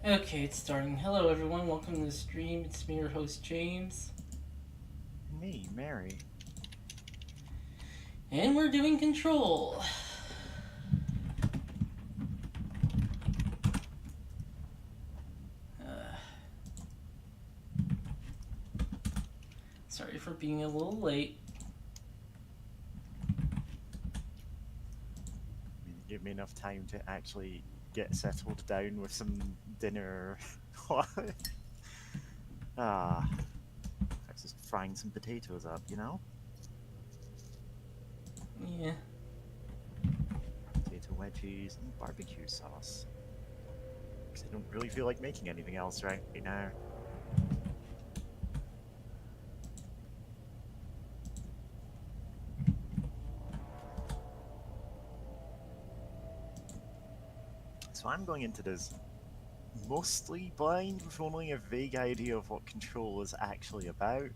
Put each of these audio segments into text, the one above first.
Okay, it's starting. Hello, everyone. Welcome to the stream. It's me, your host, James. Me, Mary. And we're doing Control. Uh, Sorry for being a little late. Give me enough time to actually get settled down with some dinner. What? Ah, I was just frying some potatoes up, you know? Yeah. Potato wedges and barbecue sauce. Because I don't really feel like making anything else right now. So I'm going into this mostly blind with only a vague idea of what Control is actually about.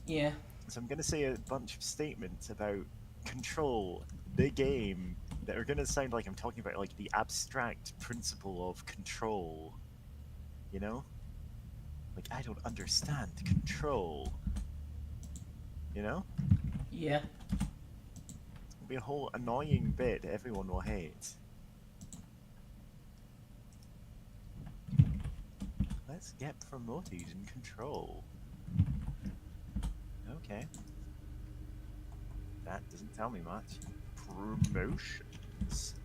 Yeah. So I'm going to say a bunch of statements about Control, the game, that are going to sound like I'm talking about like the abstract principle of control. You know? Like, I don't understand control. You know? Yeah. It'll be a whole annoying bit that everyone will hate. Let's get promoted in control. Okay. That doesn't tell me much. Promotions.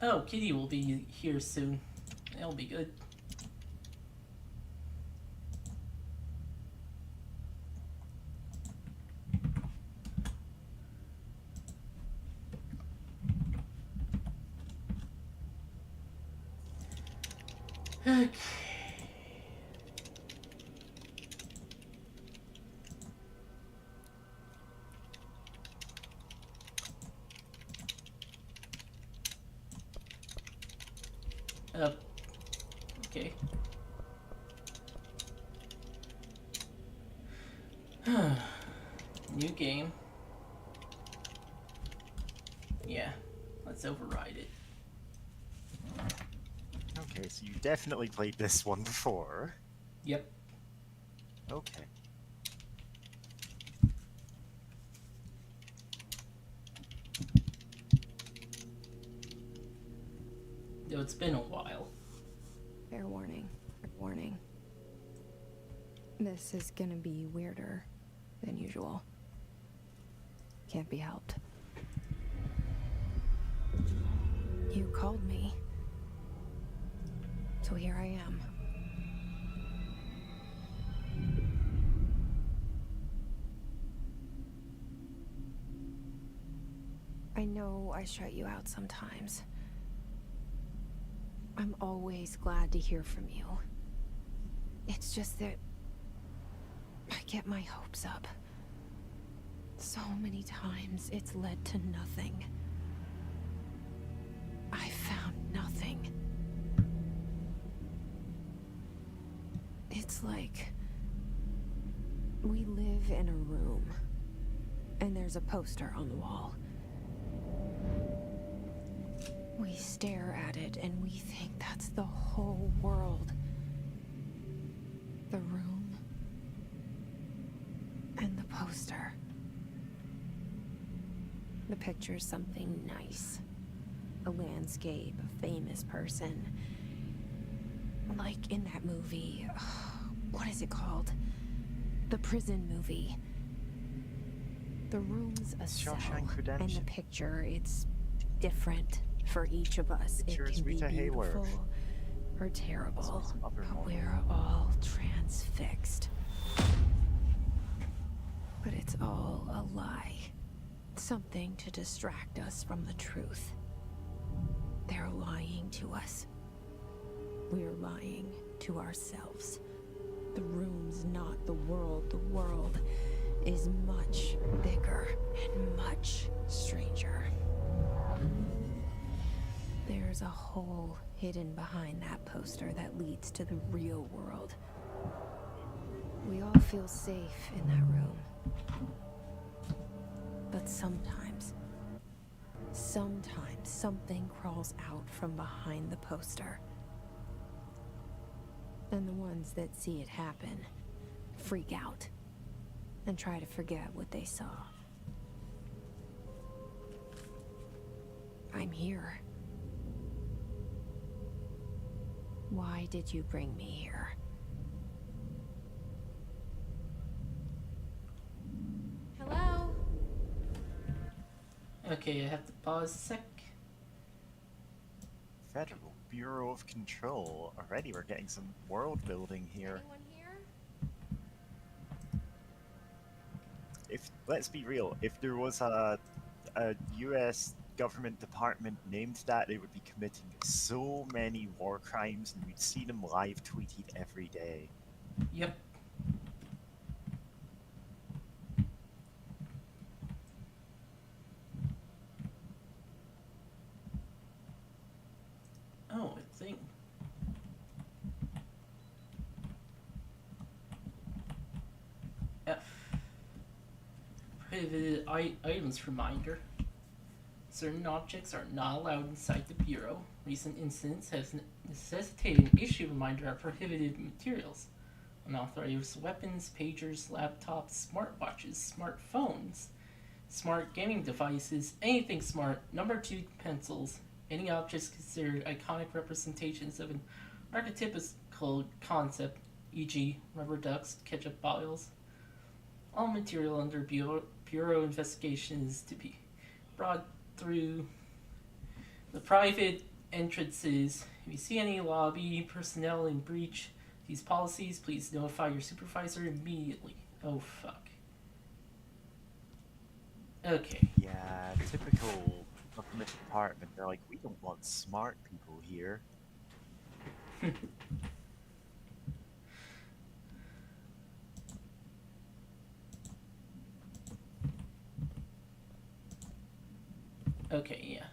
Oh, Kitty will be here soon. That'll be good. Okay. Uh, okay. New game. Yeah. Let's override it. Okay, so you definitely played this one before. Yep. Okay. Though it's been a while. Fair warning. Fair warning. This is gonna be weirder than usual. Can't be helped. You called me. So here I am. I know I shut you out sometimes. I'm always glad to hear from you. It's just that I get my hopes up. So many times it's led to nothing. I found nothing. It's like we live in a room, and there's a poster on the wall. We stare at it and we think that's the whole world. The room and the poster. The picture's something nice. A landscape, a famous person. Like in that movie, what is it called? The prison movie. The room's a cell, Shawshank and the Redemption. picture, it's different for each of us. Picture It is can be Rita Hayworth. beautiful or terrible, Some other but model. we're all transfixed. But it's all a lie. Something to distract us from the truth. They're lying to us. We're lying to ourselves. The room's not the world. The world is much bigger and much stranger. There's a hole hidden behind that poster that leads to the real world. We all feel safe in that room. But sometimes something crawls out from behind the poster. And the ones that see it happen freak out and try to forget what they saw. I'm here. Why did you bring me here? Hello? Okay, I have to pause a sec. Federal Bureau of Control. Already we're getting some world building here. Anyone here? If let's be real, if there was a US government department named that, they would be committing so many war crimes and we'd see them live tweeted every day. Yep. Oh, a thing. F. Prohibited items reminder. Certain objects are not allowed inside the Bureau. Recent incidents have necessitated an issue reminder of prohibited materials. Unauthorized weapons, pagers, laptops, smartwatches, smartphones, smart gaming devices, anything smart, number 2 pencils, any objects considered iconic representations of an archetypical concept, e.g., rubber ducks, ketchup bottles. All material under Bureau investigation is to be brought through the private entrances. If you see any lobby personnel in breach these policies, please notify your supervisor immediately. Oh, fuck. Okay. Yeah, typical government department. They're like, we don't want smart people here. Okay, yeah.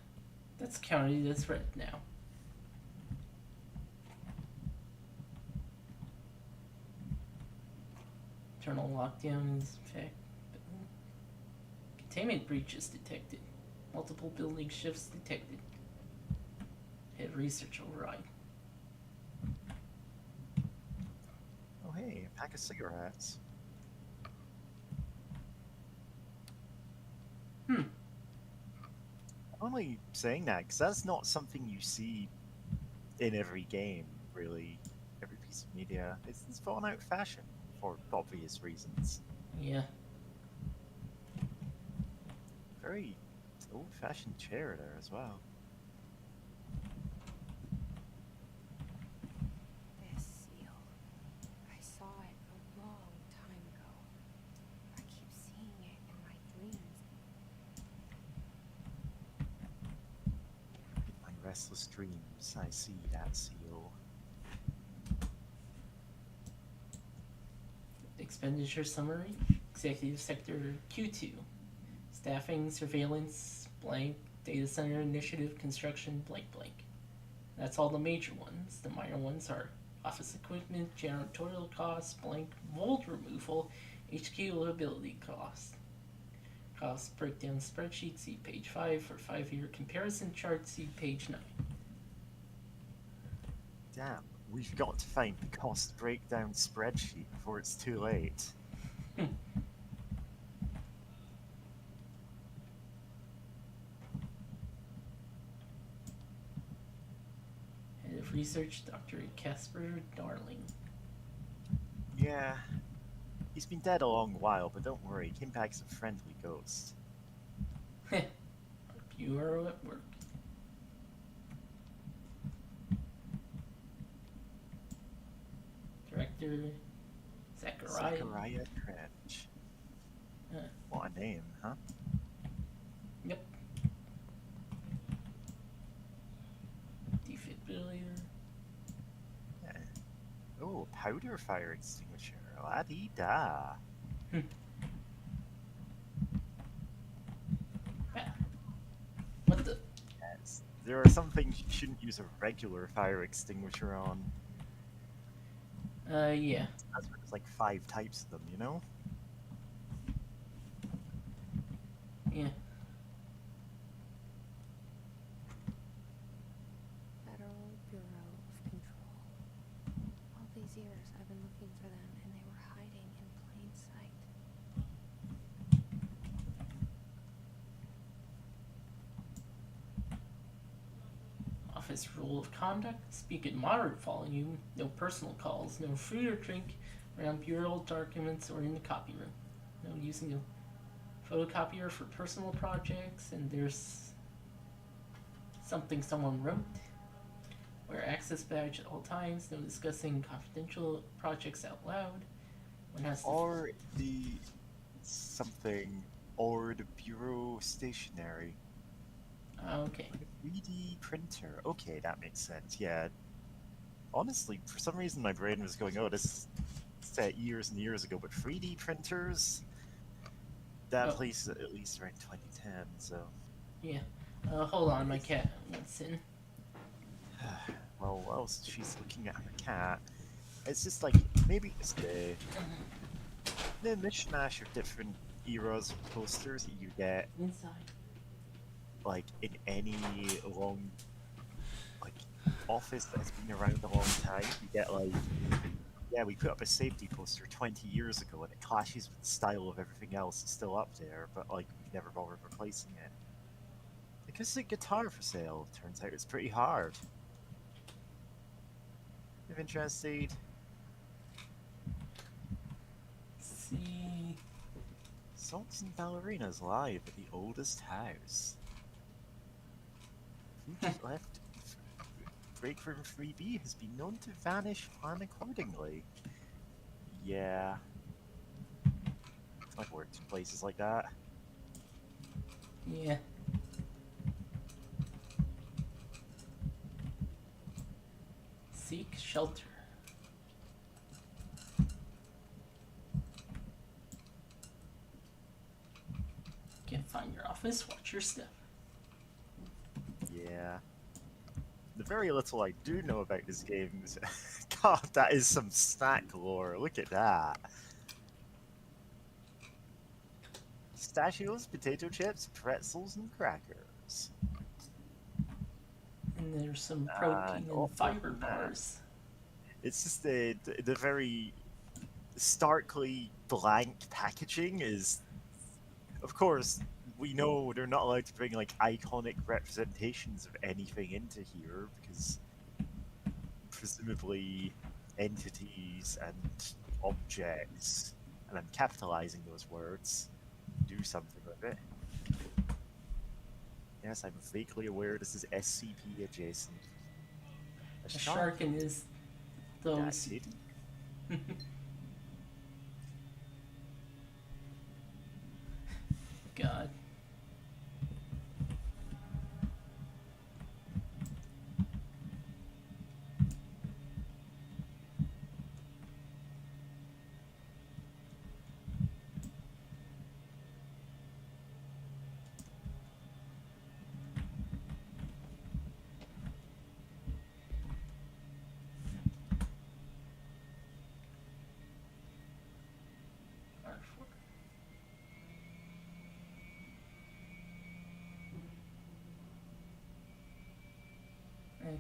That's counted as red now. Internal lockdown is in fact. Containment breaches detected. Multiple building shifts detected. Head research override. Oh hey, a pack of cigarettes. I'm only saying that because that's not something you see in every game, really. Every piece of media. It's fallen out of fashion for obvious reasons. Yeah. Very old-fashioned chair there as well. This seal. I saw it a long time ago. I keep seeing it in my dreams. In my restless dreams, I see that seal. Expenditure summary. Executive Sector Q2. Staffing, surveillance, blank. Data center initiative, construction, blank blank. That's all the major ones. The minor ones are office equipment, janitorial costs, blank, mold removal, HQ ability cost. Cost breakdown spreadsheet, see page 5 for 5-year comparison chart, see page 9. Damn, we've got to find the cost breakdown spreadsheet before it's too late. Head of research, Dr. Casper Darling. Yeah, he's been dead a long while, but don't worry, he came back as a friendly ghost. Bureau at work. Director Zachariah. Zachariah Trench. Huh. What a name, huh? Yep. Defibrillator. Yeah. Oh, powder fire extinguisher. La-dee-da. there are some things you shouldn't use a regular fire extinguisher on. Yeah. That's why there's like 5 types of them, you know? Yeah. Federal Bureau of Control. All these years I've been looking for them, and they were hiding in plain sight. Office rule of conduct: speak in moderate volume, no personal calls, no food or drink around bureau documents or in the copy room. No using a photocopier for personal projects, and there's something someone wrote. Wear access badge at all times, no discussing confidential projects out loud. One has to Or the something, or the bureau stationery. okay. Like a 3D printer. Okay, that makes sense. Yeah. Honestly, for some reason my brain was going, oh, this is set years and years ago, but 3D printers? That Oh. place at least around 2010, so. Yeah. Hold on, my cat wants in. Well, whilst she's looking at her cat, it's just like, maybe it's the mishmash of different eras of posters that you get, Inside. like, in any long, like, office that has been around a long time. You get, like, yeah, we put up a safety poster 20 years ago and it clashes with the style of everything else that's still up there, but, like, we never bothered replacing it. Because the guitar for sale, turns out it's pretty hard. If interested, See. Salts and Ballerinas live at the oldest house. Food left break room 3B has been known to vanish unaccordingly. Yeah. I've worked in places like that. Yeah. Seek shelter. Can't find your office, watch your step. Yeah. The very little I do know about this game is... God, that is some snack lore. Look at that. Pistachios, potato chips, pretzels, and crackers. And there's some protein oh, and fiber look at that. bars. It's just the very starkly blank packaging is... Of course, we know they're not allowed to bring like iconic representations of anything into here because presumably entities and objects, and I'm capitalizing those words, do something with it. Yes, I'm vaguely aware this is SCP adjacent. A shark in his those. That's it. God.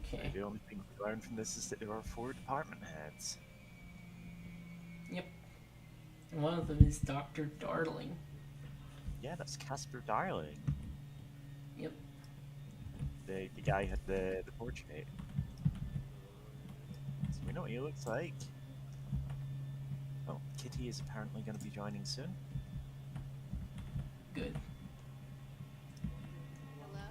Okay. The only thing we learned from this is that there are 4 department heads. Yep. And one of them is Dr. Darling. Yeah, that's Casper Darling. Yep. The guy had the portrait. So we know what he looks like. Oh, Kitty is apparently going to be joining soon. Good. Hello?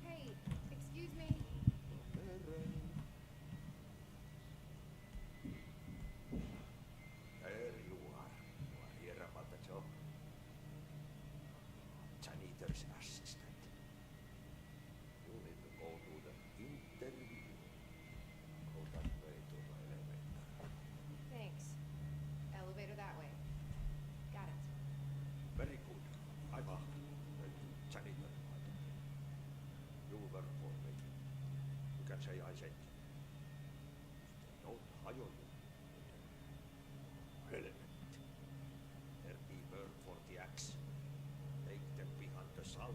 Hey, excuse me. Janitor's work for me. You can say I said, don't hire you. Element. There'll be work for the axe. Take them behind the sun.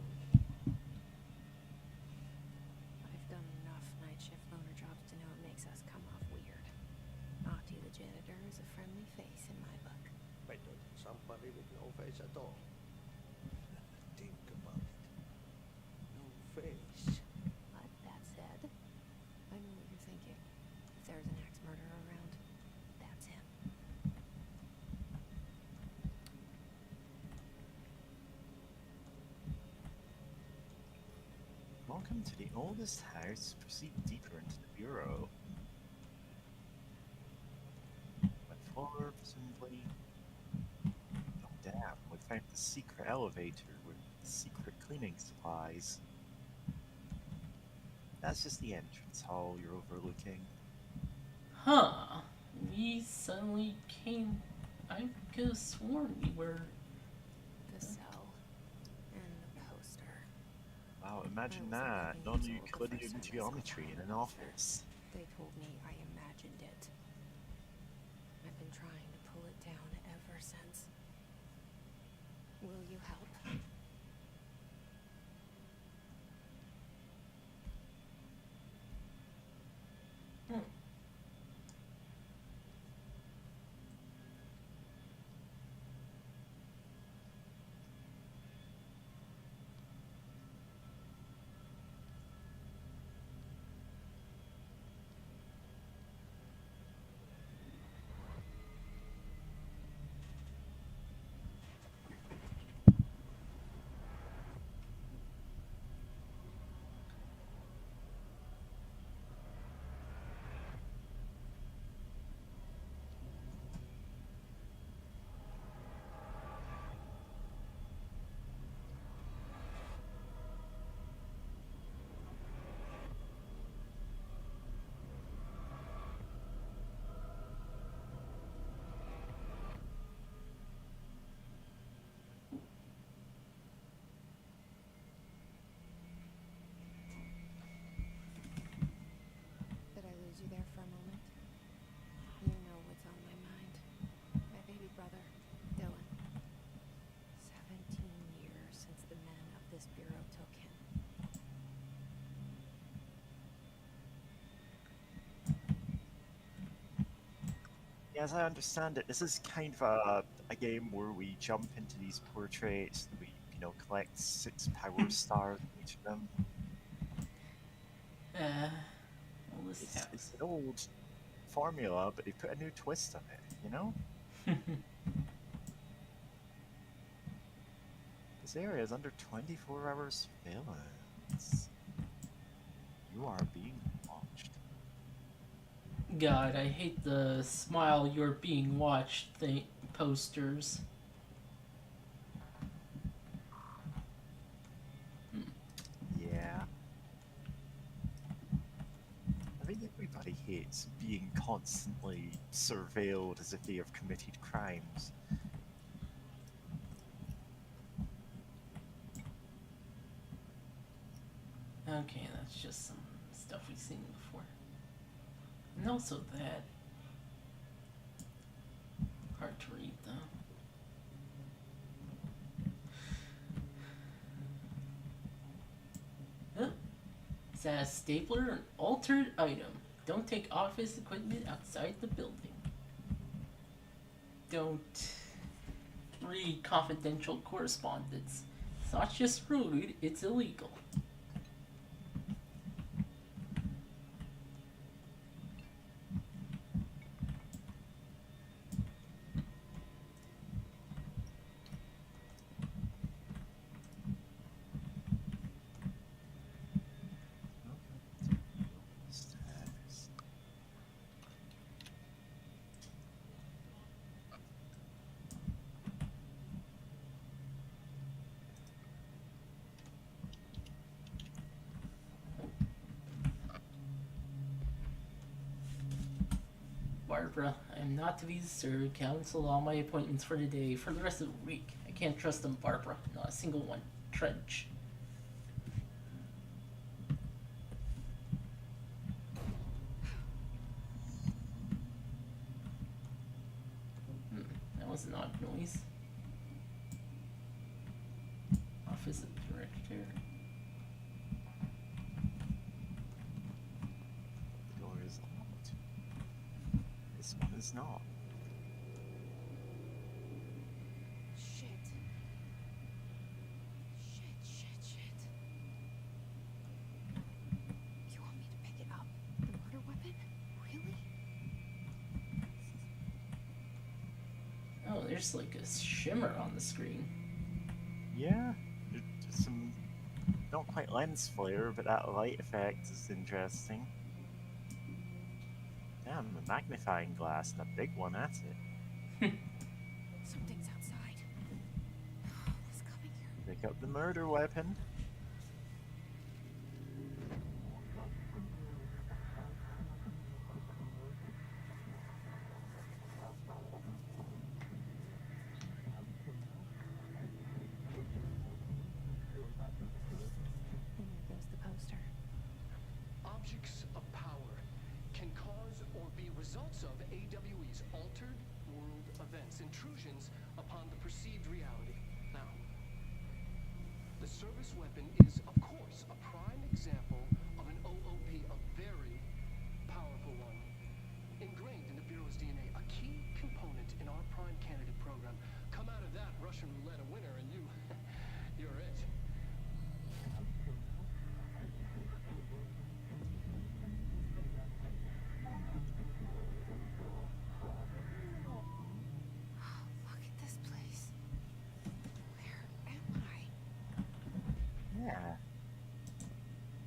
I've done enough night shift loner jobs to know it makes us come off weird. Ahti the janitor is a friendly face in my book. Better than somebody with no face at all. Think about it. No face. But that said, I know what you're thinking. If there's an axe murderer around, that's him. Welcome to the oldest house. Proceed deeper into the bureau. My floor, presumably. Oh damn, we found the secret elevator with secret cleaning supplies. That's just the entrance hall you're overlooking. Huh. We suddenly came. I could have sworn we were. The cell. And the poster. Wow, imagine I was that. looking into it the Non-Euclidean first time I saw geometry that in an poster. office. They told me I imagined it. I've been trying to pull it down ever since. Will you help? Hmm. Did I lose you there for a moment? You know what's on my mind. My baby brother, Dylan. 17 years since the men of this bureau took him. Yeah, as I understand it, this is kind of a game where we jump into these portraits and we, collect 6 power stars in each of them. Well, this It's an old formula, but they put a new twist on it, you know? This area is under 24 hours surveillance. You are being watched. God, I hate the smile you're being watched posters. Yeah. I think everybody hates being constantly surveilled as if they have committed crimes. Okay, that's just some stuff we've seen before. And also that. Hard to read, though. Huh? Is that a stapler or an altered item? Don't take office equipment outside the building. Don't read confidential correspondence. It's not just rude, it's illegal. Stairs. Barbara, I am not to be disturbed. Cancel all my appointments for today for the rest of the week. I can't trust them, Barbara. Not a single one. Trench. noise. Office of Director. The door is locked. This one is not. Shit. Shit. You want me to pick it up? The murder weapon? Really? Oh, there's like a shimmer on the screen. Yeah, there's some not quite lens flare, but that light effect is interesting. Damn, a magnifying glass and a big one at it. Something's outside. What's coming here? Pick up the murder weapon. And there goes the poster. Objects of power can cause or be results of AWE's altered world events, intrusions upon the perceived reality. Now, the service weapon is, of course, a prime example of an OOP, a very powerful one. Ingrained in the Bureau's DNA, a key component in our prime candidate program. Come out of that Russian roulette a winner and you're it. Look at this place. Where am I? Yeah.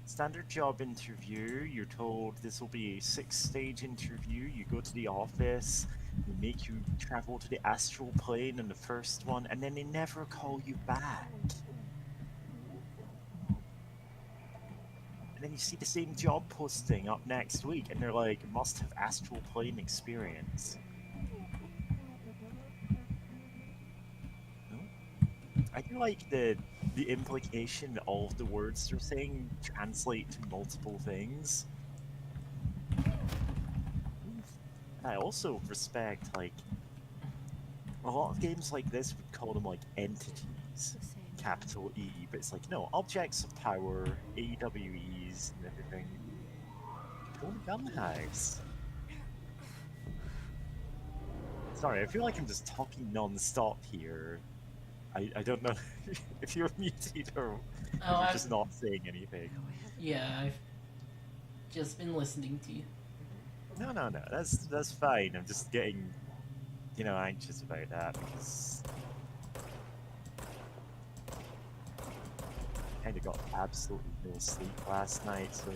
Standard job interview. You're told this will be a 6-stage interview. You go to the office, they make you travel to the astral plane in the first one, and then they never call you back. And then you see the same job posting up next week, and they're like, must have astral plane experience. I do like the implication that all of the words they're saying translate to multiple things. I also respect, like, a lot of games like this would call them, like, entities, The same. capital E, but it's like, no, objects of power, AWEs, and everything. Go to Gunhouse. Sorry, I feel like I'm just talking non-stop here. I don't know if you're muted or if Oh, you're I've, just not saying anything. yeah, I've just been listening to you. No, that's fine. I'm just getting, anxious about that because I kind of got absolutely no sleep last night, so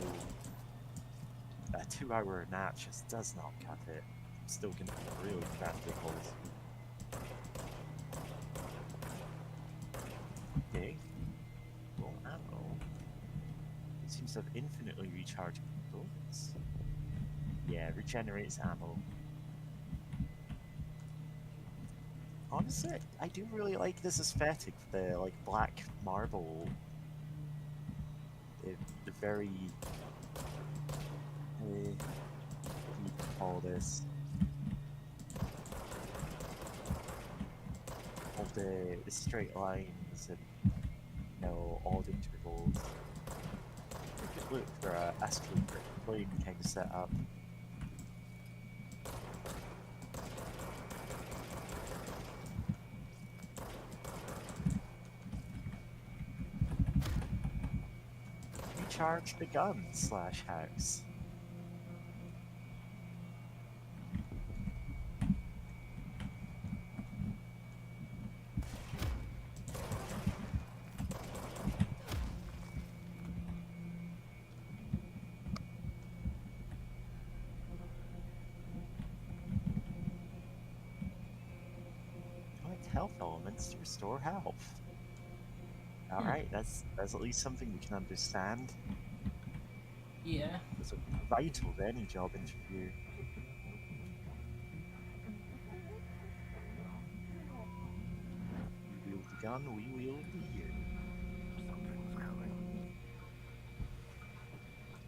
a 2-hour nap just does not cut it. I'm still gonna be really practical. Okay. Well, ammo. It seems to have infinitely rechargeable bullets. Yeah, regenerates ammo. Honestly, I do really like this aesthetic, the like black marble. The very what do you call this? Of the straight lines and odd intervals. Good look for a astral plane kind of setup. Recharge the gun / house. Collect health elements to restore health. Alright, that's at least something we can understand. Yeah. It's vital to any job interview. You wield the gun, we wield the ear. Something's coming.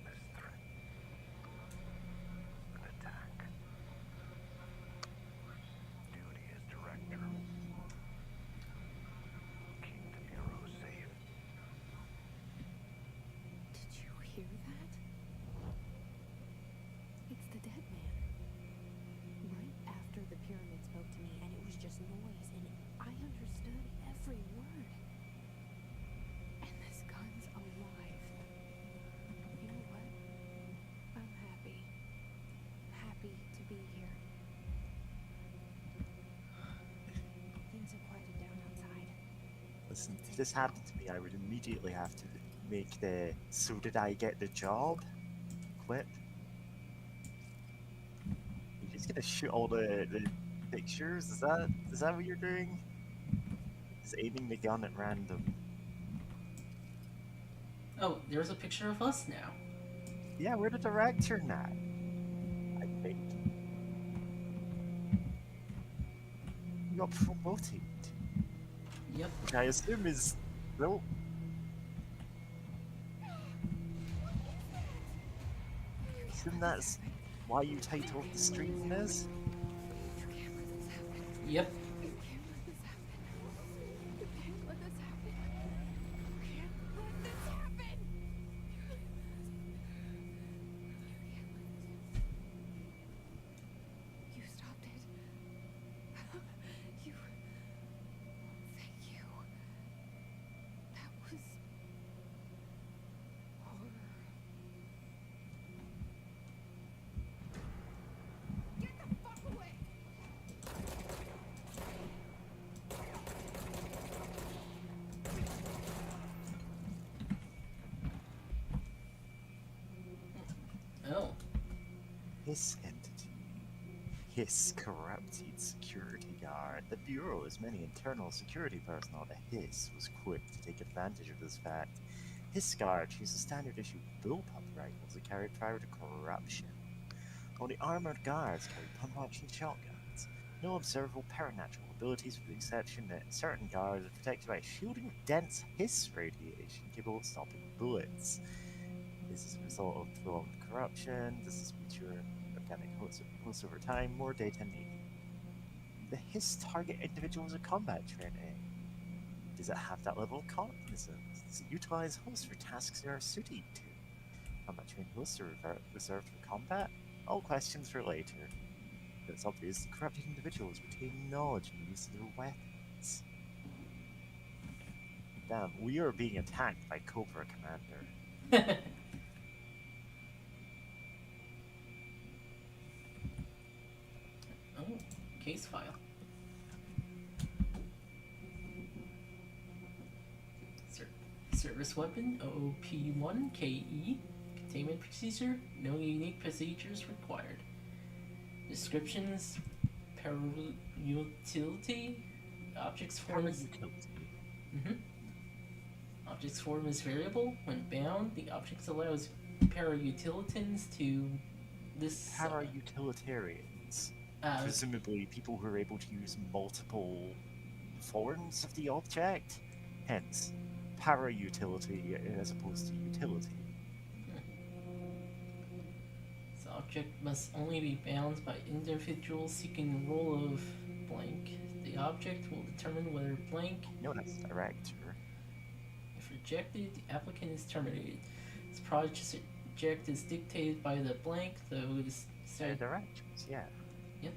This threat. An attack. Duty as director. listen, if this happened to me, I would immediately have to make the "so did I get the job" clip. You're just gonna shoot all the pictures? Is that what you're doing? Just aiming the gun at random. Oh, there's a picture of us now. Yeah, we're the director now. I think. You got promoted. Yep. Which I assume is. Well. I assume that's why you titled the stream this? You can't let this happen. Yep. You can't let this happen. You can't let this happen. You can't let this happen. You stopped it. You. Thank you. That was horror. Get the fuck away! Oh. This entity. Hiss corrupted security guard. The Bureau, as many internal security personnel to Hiss, was quick to take advantage of this fact. Hiss guard used standard issue bullpup rifles that carried prior to corruption. Only armored guards carried pump-action shotguns. No observable paranatural abilities, with the exception that certain guards are protected by a shielding of dense Hiss radiation capable of stopping bullets. This is a result of prolonged corruption. This is mature organic hosts over time. More data needed. The Hiss target individuals in combat training. Does it have that level of cognizance? Does it utilize hosts for tasks they are suited to? Combat trained hosts are reserved for combat? All questions for later. But it's obvious the corrupted individuals retain knowledge and use of their weapons. Damn, we are being attacked by Cobra Commander. Oh, case file. Service weapon OOP1KE. Containment procedure. No unique procedures required. Descriptions. Para-utility. Object's form is. Object's form is variable. When bound, the object allows para-utilitarians to this. Para-utilitarians. Presumably people who are able to use multiple forms of the object. Hence, para-utility as opposed to utility. This object must only be bound by individuals seeking the role of blank. The object will determine whether blank. Known as director. If rejected, the applicant is terminated. This project is dictated by the blank, though it is said. Directors, yeah. Yep.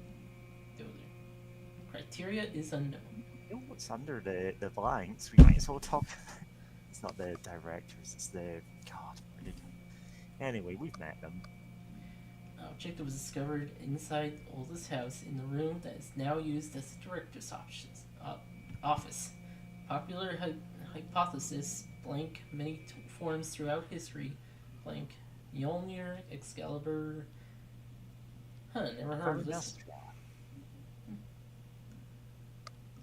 Though the criteria is unknown. You know what's under the blanks? We might as well talk. It's not the directors, it's the. God, where did. Anyway, we've met them. Object was discovered inside Oldest house in the room that is now used as the director's office. Popular hypothesis, blank, many forms throughout history, blank, Mjolnir, Excalibur. Never heard of this.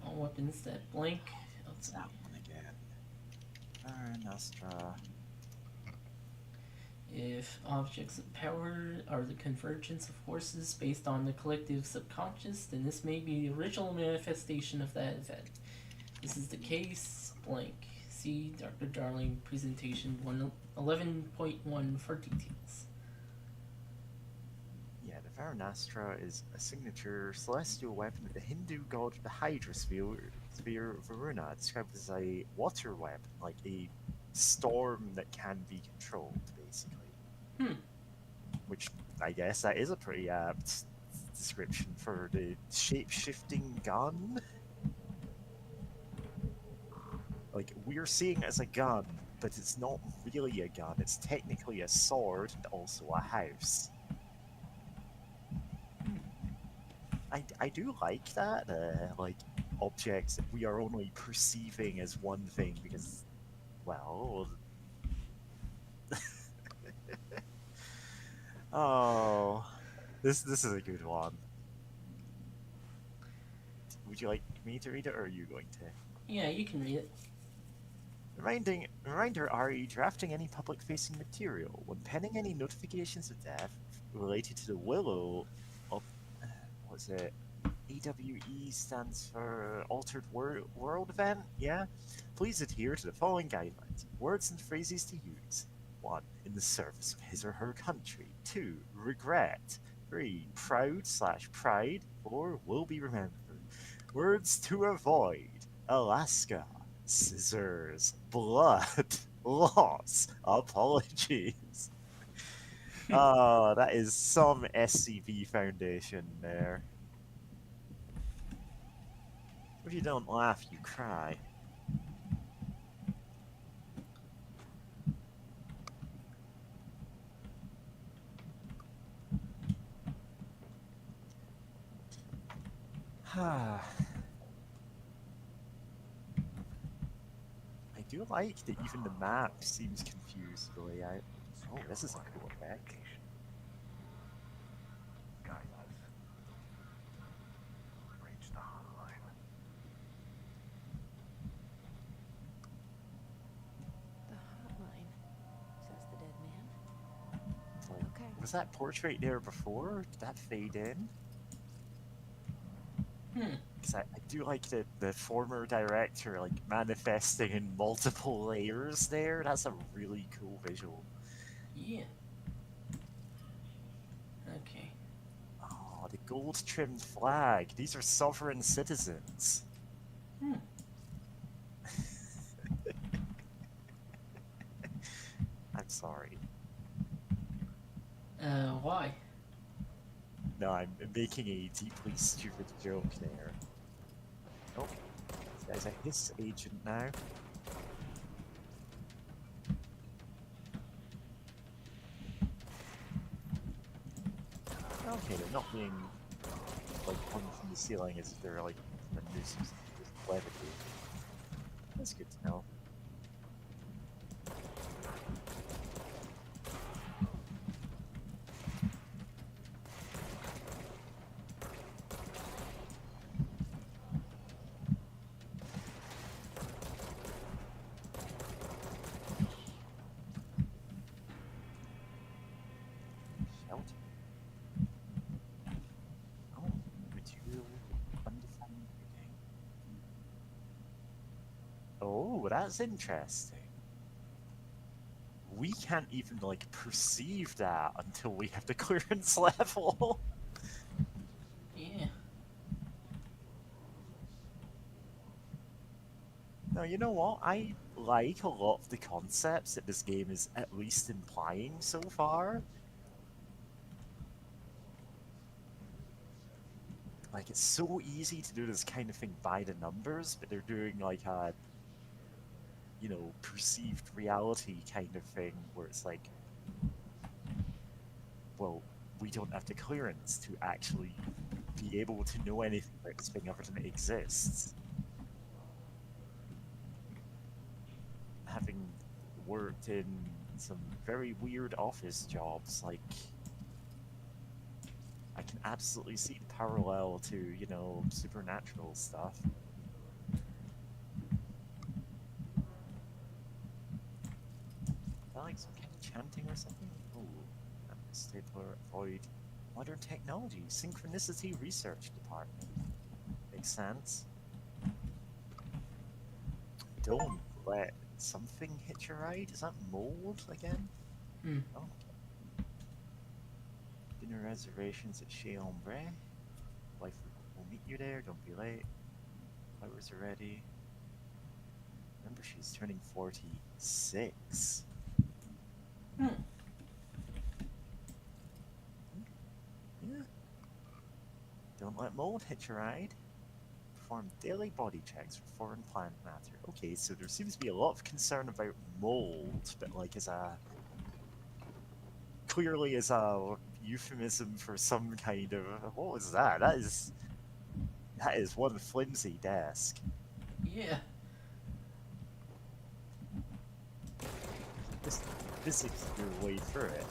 All weapons that blank. What's that one again? Nostra. If objects of power are the convergence of forces based on the collective subconscious, then this may be the original manifestation of that event. This is the case, blank. See Dr. Darling presentation 11.1 for details. Yeah, the Varanastra is a signature celestial weapon of the Hindu god of the Hydra sphere Varuna, described as a water weapon, like a storm that can be controlled, basically. Which, I guess, that is a pretty apt description for the shape-shifting gun. Like, we're seeing it as a gun, but it's not really a gun. It's technically a sword and also a house. I do like that. Like, objects that we are only perceiving as one thing because, well, oh, this is a good one. Would you like me to read it, or are you going to? Yeah, you can read it. Reminder, RE, drafting any public-facing material. When penning any notifications of death related to the Willow of... what's it? AWE stands for Altered World Event, yeah? Please adhere to the following guidelines. Words and phrases to use. 1. In the service of his or her country. 2. Regret. 3. Proud/pride. 4. Will be remembered. Words to avoid. Alaska. Scissors. Blood. Loss. Apologies. Oh, that is some SCP Foundation there. If you don't laugh, you cry. I do like that even the map seems confused the way I... Oh, this is a cool effect. Guidance. Reach the hotline. The hotline, says the dead man. Like, Okay. was that portrait there before? Did that fade in? Hmm. Because I do like the former director like manifesting in multiple layers there. That's a really cool visual. Yeah. Okay. Oh, the gold trimmed flag. These are sovereign citizens. Hmm. I'm sorry. Why? No, I'm making a deeply stupid joke there. Oh, this guy's a Hiss agent now. Okay, they're not being like hung from the ceiling as if they're like a nuisance with levity. That's good to know. Shelter. Oh, material undefined reading. Oh, that's interesting. We can't even like perceive that until we have the clearance level. Yeah. No, you know what? I like a lot of the concepts that this game is at least implying so far. Like, it's so easy to do this kind of thing by the numbers, but they're doing like a, you know, perceived reality kind of thing where it's like, well, we don't have the clearance to actually be able to know anything about this thing other than it exists. Having worked in some very weird office jobs, like, I can absolutely see the parallel to, you know, supernatural stuff. I like some kind of chanting or something? Ooh, stapler, avoid modern technology, synchronicity research department. Makes sense. Don't let something hit your ride? Is that mold again? Hmm. Oh, okay. Dinner reservations at Chez Ombre. Wife will meet you there, don't be late. Flowers are ready. Remember, she's turning 46. Hmm. Yeah. Don't let mold hit your ride. Perform daily body checks for foreign plant matter. Okay, so there seems to be a lot of concern about mold, but like as a... clearly as a euphemism for some kind of... What was that? That is... That is one flimsy desk. Yeah. Just physics your way through it.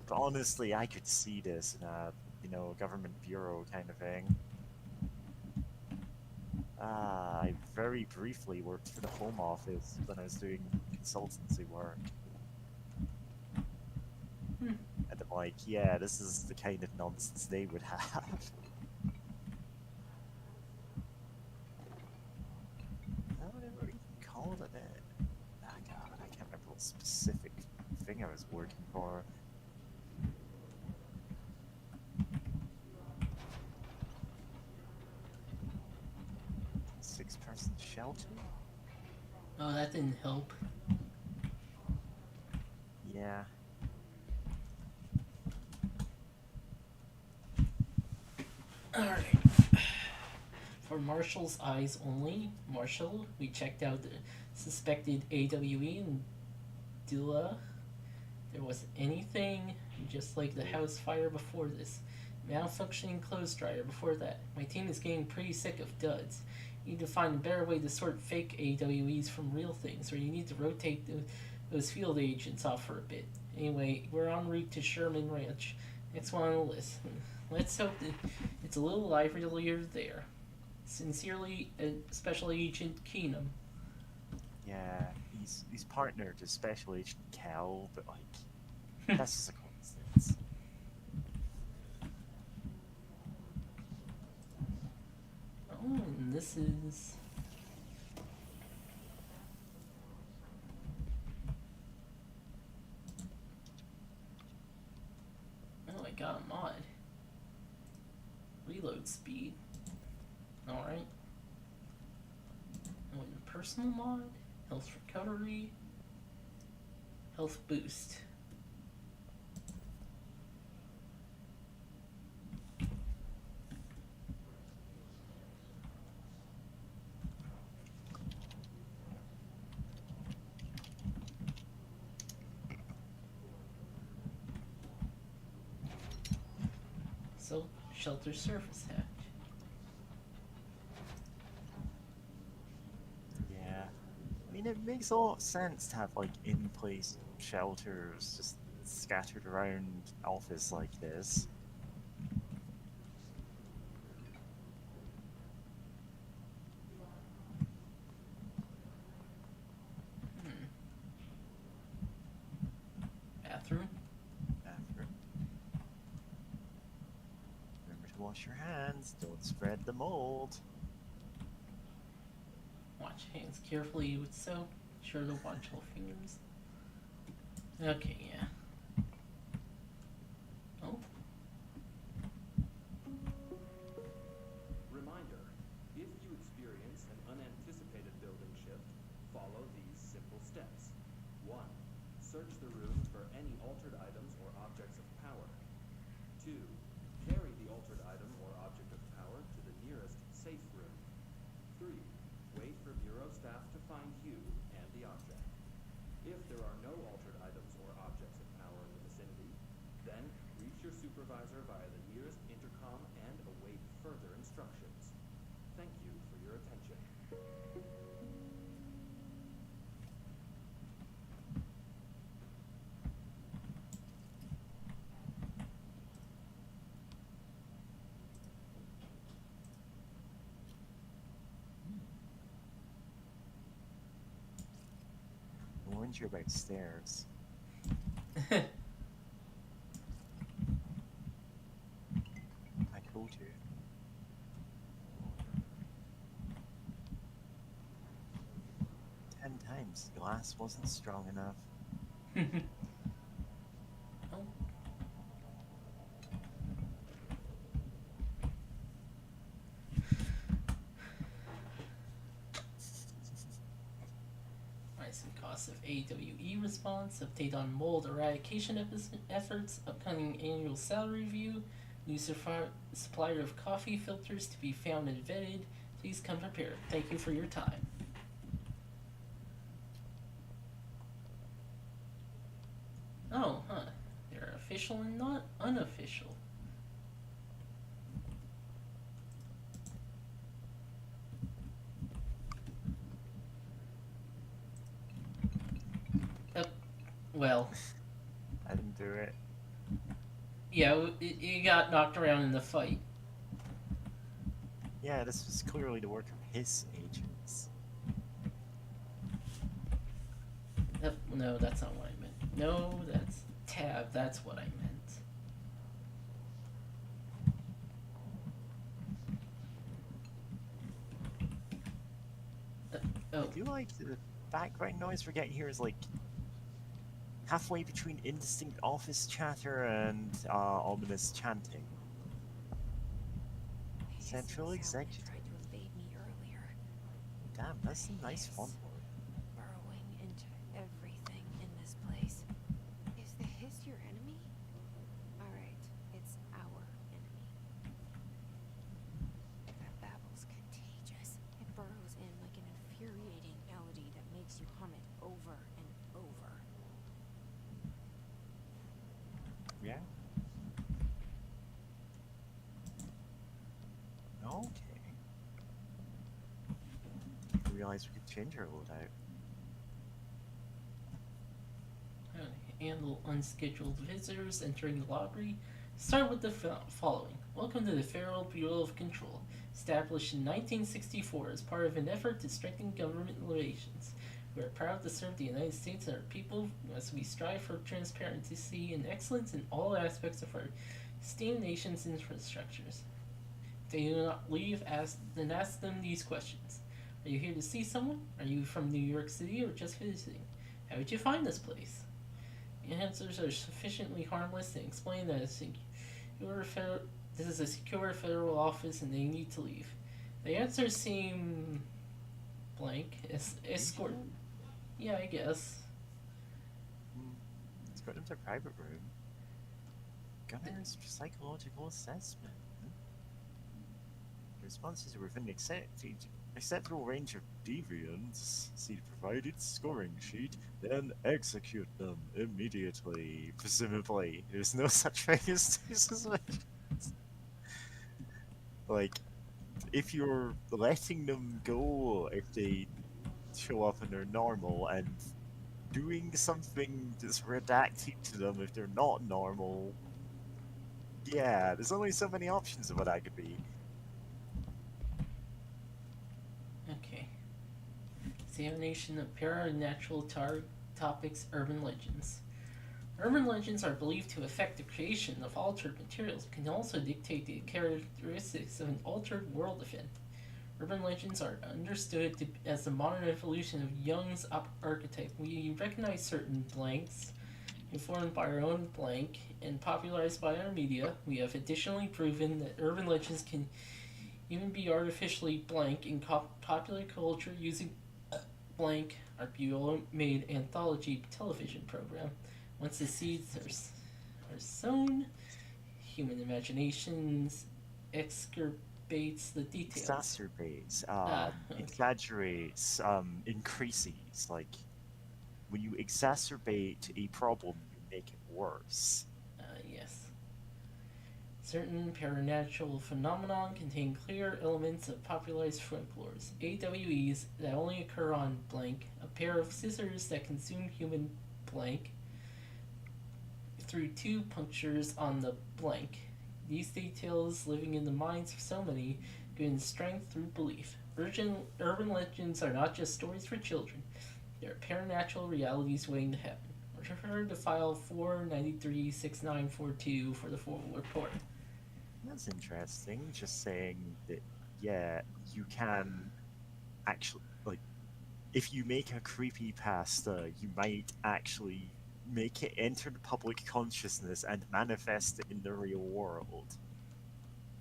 But honestly, I could see this in a, government bureau kind of thing. I very briefly worked for the Home Office when I was doing consultancy work. Hmm. And I'm like, yeah, this is the kind of nonsense they would have. Whatever you call it. Ah, God, I can't remember what specific thing I was working for. Six-person shelter? Oh, that didn't help. Yeah. Alright. For Marshall's eyes only, Marshall, we checked out the suspected AWE in Dilla. There wasn't anything, just like the house fire before this. Malfunctioning clothes dryer before that. My team is getting pretty sick of duds. You need to find a better way to sort fake AWEs from real things, or you need to rotate those field agents off for a bit. Anyway, we're en route to Sherman Ranch. Next one on the list. Let's hope that it's a little livelier there. Sincerely, Special Agent Keenum. Yeah, he's partnered to Special Agent Cal, but like, that's just a coincidence. Oh, and this is... Oh, I got a mod. Reload speed. Alright. Oh, and personal mod. Health recovery. Health boost. So, shelter surface hatch. Yeah. I mean, it makes a lot of sense to have, like, in-place shelters just scattered around office like this. Bathroom. Bathroom. Remember to wash your hands, don't spread the mold. Wash hands carefully with soap. Sure to watch all fingers. Okay, yeah. Oh. Reminder, if you experience an unanticipated building shift, follow these simple steps. 1. Search the room for any altered items or objects of power. 2. Carry the altered item or object of power to the nearest safe room. 3. Wait for Bureau staff to find you and the object. If there are no altered items or objects of power in the vicinity, then reach your supervisor via the nearest intercom and await further instructions. Thank you for your attention. I warned you about stairs. I told you. Ten times. The glass wasn't strong enough. Oh. Rising costs of AWE response, update on mold eradication efforts, upcoming annual salary review, new supplier of coffee filters to be found and vetted. Please come prepared. Thank you for your time. Oh, huh. They're official and not unofficial. Well, I didn't do it. yeah, it got knocked around in the fight. Yeah, this was clearly the work of his agents. No, that's not what I meant. No, that's Tab. That's what I meant. I Oh, do like the background noise we're getting here is like halfway between indistinct office chatter and ominous chanting. This Central is how it Executive. tried to invade me earlier, Damn, that's some nice Yes. font. burrowing into everything in this place. Is the Hiss your enemy? All right, it's our enemy. That babble's contagious. It burrows in like an infuriating melody that makes you hum it over and over. Yeah. Okay. I realized we could change our loadout. Handle unscheduled visitors entering the lobby. Start with the following. Welcome to the Federal Bureau of Control, established in 1964 as part of an effort to strengthen government relations. We are proud to serve the United States and our people as we strive for transparency and excellence in all aspects of our esteemed nation's infrastructures. If they do not leave, ask them these questions. Are you here to see someone? Are you from New York City or just visiting? How did you find this place? The answers are sufficiently harmless to explain that this is a secure federal office and they need to leave. The answers seem blank. Escort. Yeah, I guess. Let's go into a private room. Gunner's psychological assessment. Responses are within acceptable range of deviance. See the provided scoring sheet, then execute them immediately. Presumably, there's no such thing as two suspicions. Like, if you're letting them go if they show up and they're normal, and doing something that's redacted to them if they're not normal, yeah, there's only so many options of what that could be. Okay. Examination of Paranatural Topics Urban Legends. Urban legends are believed to affect the creation of altered materials, but can also dictate the characteristics of an altered world event. Urban legends are understood as the modern evolution of Jung's archetype. We recognize certain blanks, informed by our own blank, and popularized by our media. We have additionally proven that urban legends can even be artificially blank in popular culture using blank, our Buell-made anthology television program. Once the seeds are sown, human imaginations exacerbates the details. Exacerbates, Okay. exaggerates, increases. Like, when you exacerbate a problem, you make it worse. Yes. Certain paranatural phenomenon contain clear elements of popularized folklores. AWEs that only occur on blank, a pair of scissors that consume human blank through two punctures on the blank. These details living in the minds of so many gain strength through belief. Urban legends are not just stories for children. They are paranatural realities waiting to happen. Refer to file 4936942 for the full report. That's interesting. Just saying that, yeah, you can actually, like, if you make a creepypasta, you might actually make it enter the public consciousness and manifest it in the real world.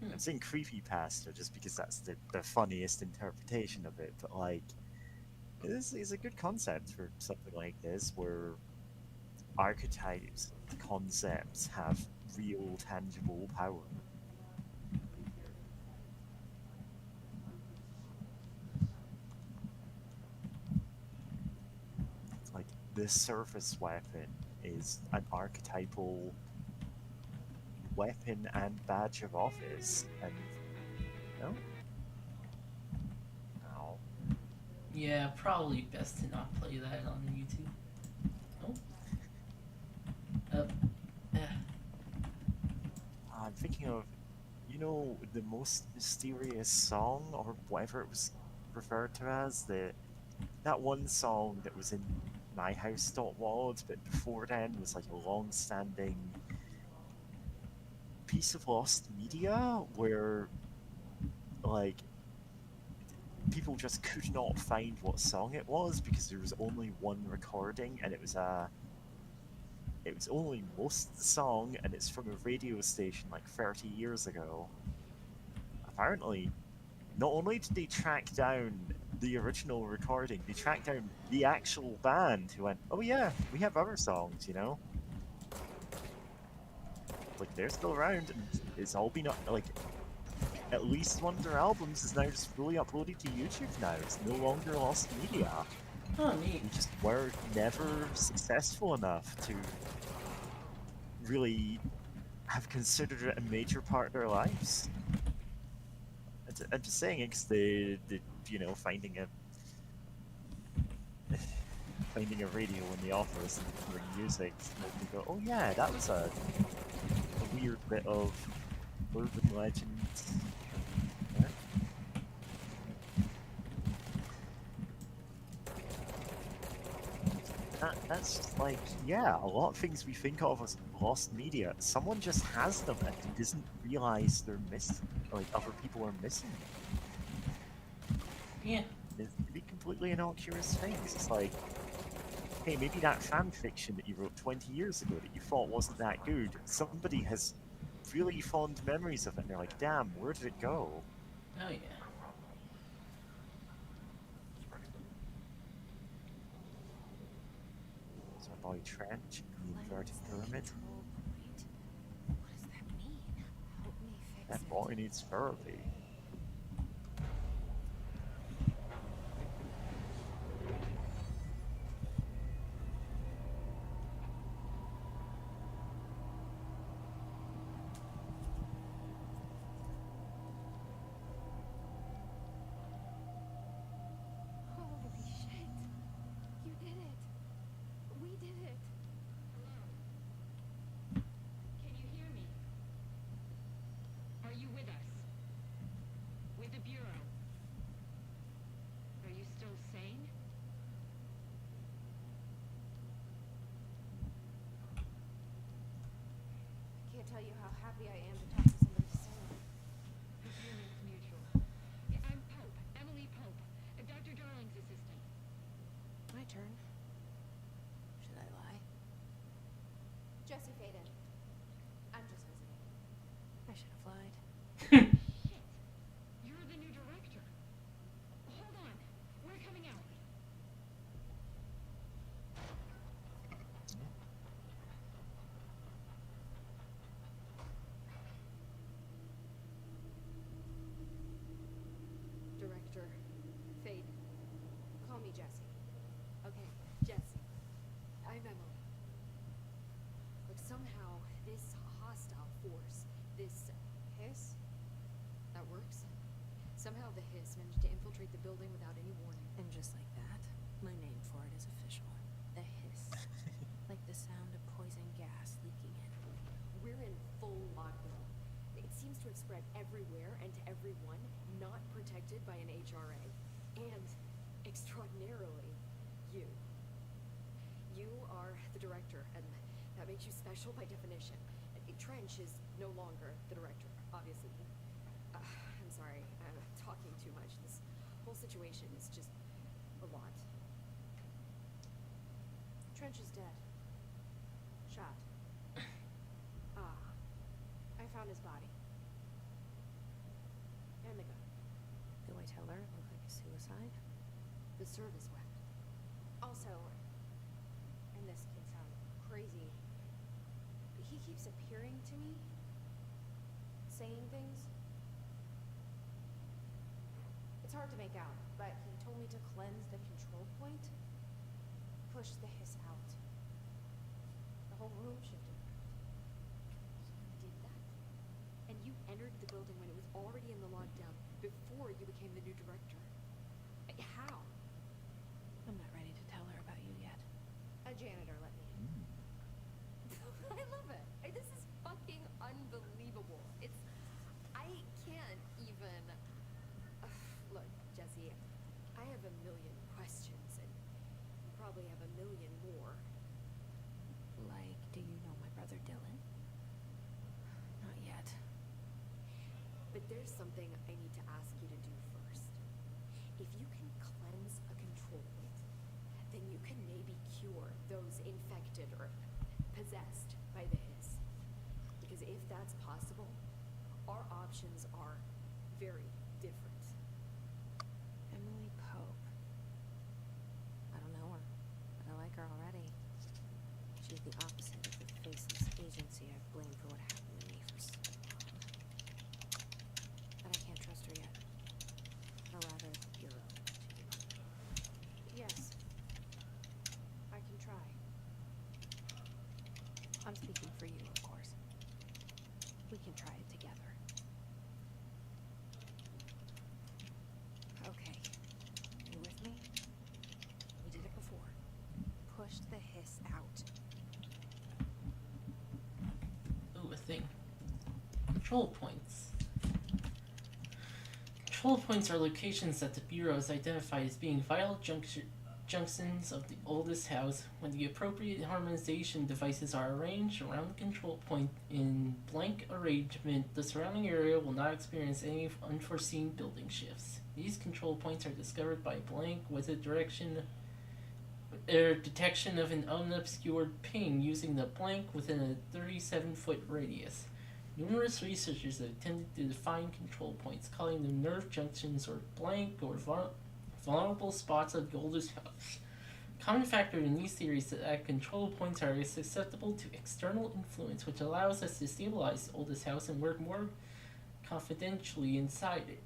I'm saying creepypasta just because that's the funniest interpretation of it, but, like, this is a good concept for something like this, where archetypes, concepts have real, tangible power. Like, this surface weapon is an archetypal weapon and badge of office, and no? No. Yeah, probably best to not play that on YouTube. Oh. thinking of, you know, the most mysterious song, or whatever it was referred to as, that one song that was in My House Wad, but before then was like a long-standing piece of lost media where, like, people just could not find what song it was because there was only one recording, and it was only most of the song, and it's from a radio station like 30 years ago. Apparently, not only did they track down the original recording, they tracked down the actual band who went, oh yeah, we have other songs, you know? Like, they're still around, and it's all been, like, at least one of their albums is now just fully uploaded to YouTube now. It's no longer lost media. Oh, neat. They just were never successful enough to really have considered it a major part of their lives. I'm just saying it because you know, finding a radio in the office and hearing music, and you go, oh yeah, that was a weird bit of urban legend. Yeah. That's just like, yeah, a lot of things we think of as lost media, someone just has them and doesn't realize they're missing, like other people are missing them. Yeah. It's really completely innocuous things. It's like, hey, maybe that fan fiction that you wrote 20 years ago that you thought wasn't that good, somebody has really fond memories of it, and they're like, damn, where did it go? Oh, yeah. There's our boy Trench in the inverted pyramid. Control point. What does that mean? Help me fix That it. boy needs therapy. Holy shit. You did it. We did it. Can you hear me? Are you with us? With the Bureau? Are you still sane? I can't tell you how happy I am to talk to somebody sane. The feeling's mutual. Yeah, I'm Pope, Emily Pope, Dr. Darling's assistant. My turn. Should I lie? Jesse Faden. I'm just visiting. I should have lied. Shit! You're the new director. Hold on. We're coming out. Director Faden. Call me Jesse. Okay, Jesse. I'm Emily. Look, somehow this hostile force, this hiss, that works. Somehow the hiss managed to infiltrate the building without any warning. And just like that, my name for it is official. The hiss. Like the sound of poison gas leaking in. We're in full lockdown. It seems to have spread everywhere and to everyone not protected by an HRA. And, extraordinarily, you. You are the director, and that makes you special by definition. Trench is no longer the director, obviously. I'm sorry, I'm talking too much. This whole situation is just a lot. Trench is dead. Shot. I found his body. And the gun. Do I tell her it looked like a suicide? The service weapon. Also, and this can sound crazy, but he keeps appearing to me, saying things. It's hard to make out, but he told me to cleanse the control point, push the hiss out. The whole room shifted. You did that? And you entered the building when it was already in the lockdown, before you became the new director. How? I'm not ready to tell her about you yet. A janitor let me in. I love it. This is fucking unbelievable. there's something I need to ask you to do first. If you can cleanse a control point, then you can maybe cure those infected or possessed by the hiss. Because if that's possible, our options are very different. Emily Pope. I don't know her, but I like her already. She's the opposite of the faceless agency I've blamed for what happened to me for so long. But I can't trust her yet. Or rather, Bureau. Yes. I can try. I'm speaking for you, of course. We can try it together. Okay. You with me? We did it before. Pushed the hiss out. Ooh, a thing. Control points. Control points are locations that the Bureau has identified as being vital junctions of the oldest house. When the appropriate harmonization devices are arranged around the control point in blank arrangement, the surrounding area will not experience any unforeseen building shifts. These control points are discovered by blank with a detection of an unobscured ping using the blank within a 37-foot radius. Numerous researchers have attempted to define control points, calling them nerve junctions or blank or vulnerable spots of the oldest house. Common factor in these theories is that control points are susceptible to external influence, which allows us to stabilize the oldest house and work more confidently inside it.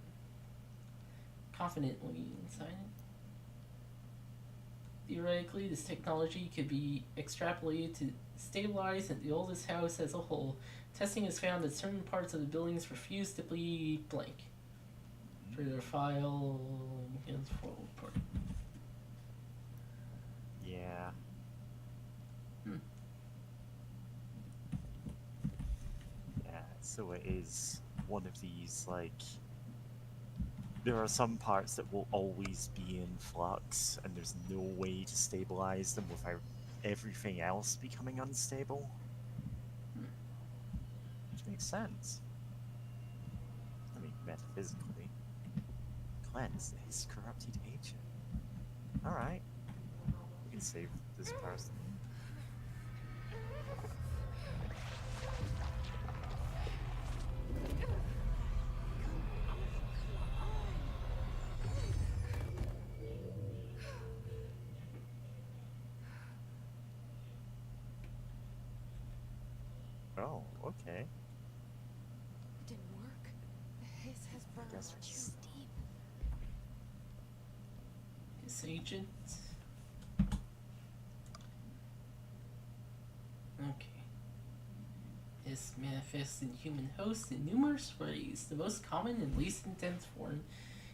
Theoretically, this technology could be extrapolated to stabilize the oldest house as a whole. Testing has found that certain parts of the buildings refuse to be blank. Further file against full report. Yeah. Yeah, so it is one of these, like, there are some parts that will always be in flux, and there's no way to stabilize them without everything else becoming unstable. Which makes sense. I mean, metaphysically. Cleanse his corrupted agent. Alright. We can save this person. Oh, okay. It didn't work. The hiss has burned guess too it's- deep. His agent. Okay. This manifests in human hosts in numerous ways. The most common and least intense form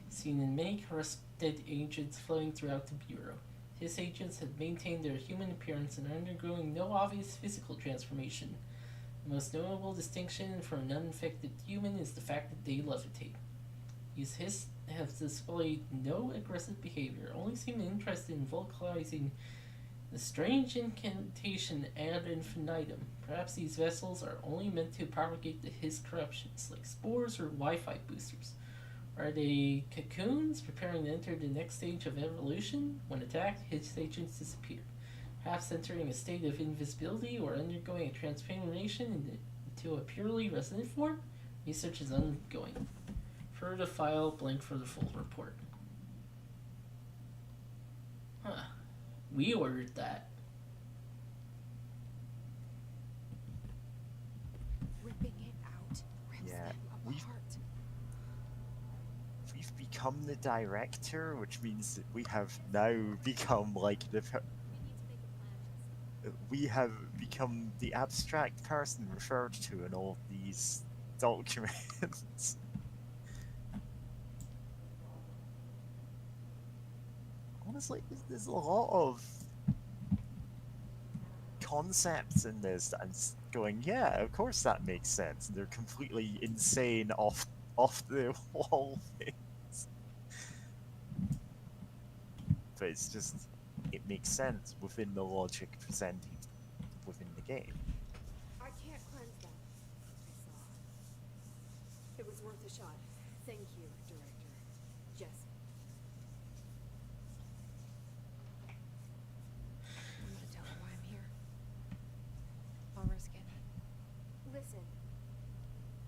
is seen in many corrupted agents flowing throughout the Bureau. His agents have maintained their human appearance and are undergoing no obvious physical transformation. The most notable distinction from an uninfected human is the fact that they levitate. These hiss have displayed no aggressive behavior, only seem interested in vocalizing the strange incantation ad infinitum. Perhaps these vessels are only meant to propagate the hiss corruptions, like spores or Wi-Fi boosters. Are they cocoons preparing to enter the next stage of evolution? When attacked, hiss agents disappear, perhaps entering a state of invisibility or undergoing a transformation into a purely resident form. Research is ongoing. Further file blank for the full report. Huh. We ordered that. Ripping it out rips Yeah, them we've- apart. We've become the director, which means that we have now become like the. We have become the abstract person referred to in all these documents. Honestly, there's a lot of concepts in this that I'm going, yeah, of course that makes sense. And they're completely insane off the wall things. But it's just, it makes sense within the logic presented within the game. I can't cleanse them. I saw. It was worth a shot. Thank you, Director. Jesse. I'm gonna tell her why I'm here. I'll risk it. Listen,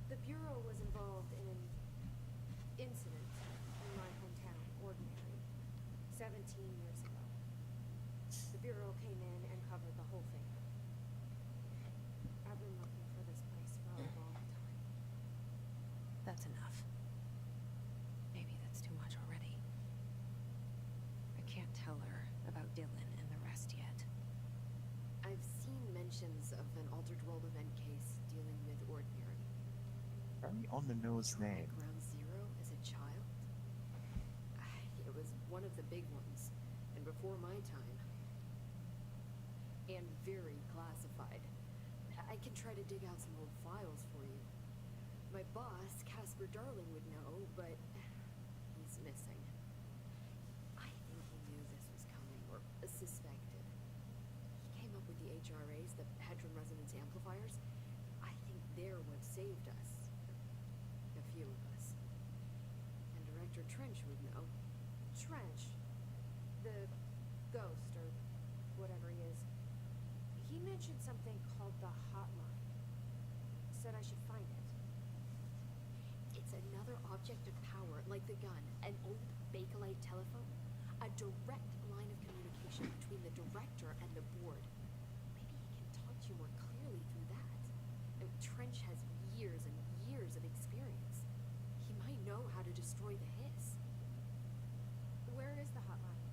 the Bureau was involved in an incident in my hometown, Ordinary, 17 years ago. The Bureau came in and covered the whole thing. I've been looking for this place for a long time. That's enough. Maybe that's too much already. I can't tell her about Dylan and the rest yet. I've seen mentions of an Altered World event case dealing with Ordinary. Very on the nose You're name. at Ground Zero as a child? It was one of the big ones, and before my time. And very classified. I can try to dig out some old files for you. My boss, Casper Darling, would know, but he's missing. I think he knew this was coming, or suspected. He came up with the HRAs, the Hedron Resonance Amplifiers. I think they're what saved us. A few of us. And Director Trench would know. Trench. The ghost, or whatever he is. He mentioned something called the Hotline. Said I should find it. It's another object of power, like the gun, an old Bakelite telephone. A direct line of communication between the director and the board. Maybe he can talk to you more clearly through that. Trench has years and years of experience. He might know how to destroy the Hiss. Where is the hotline?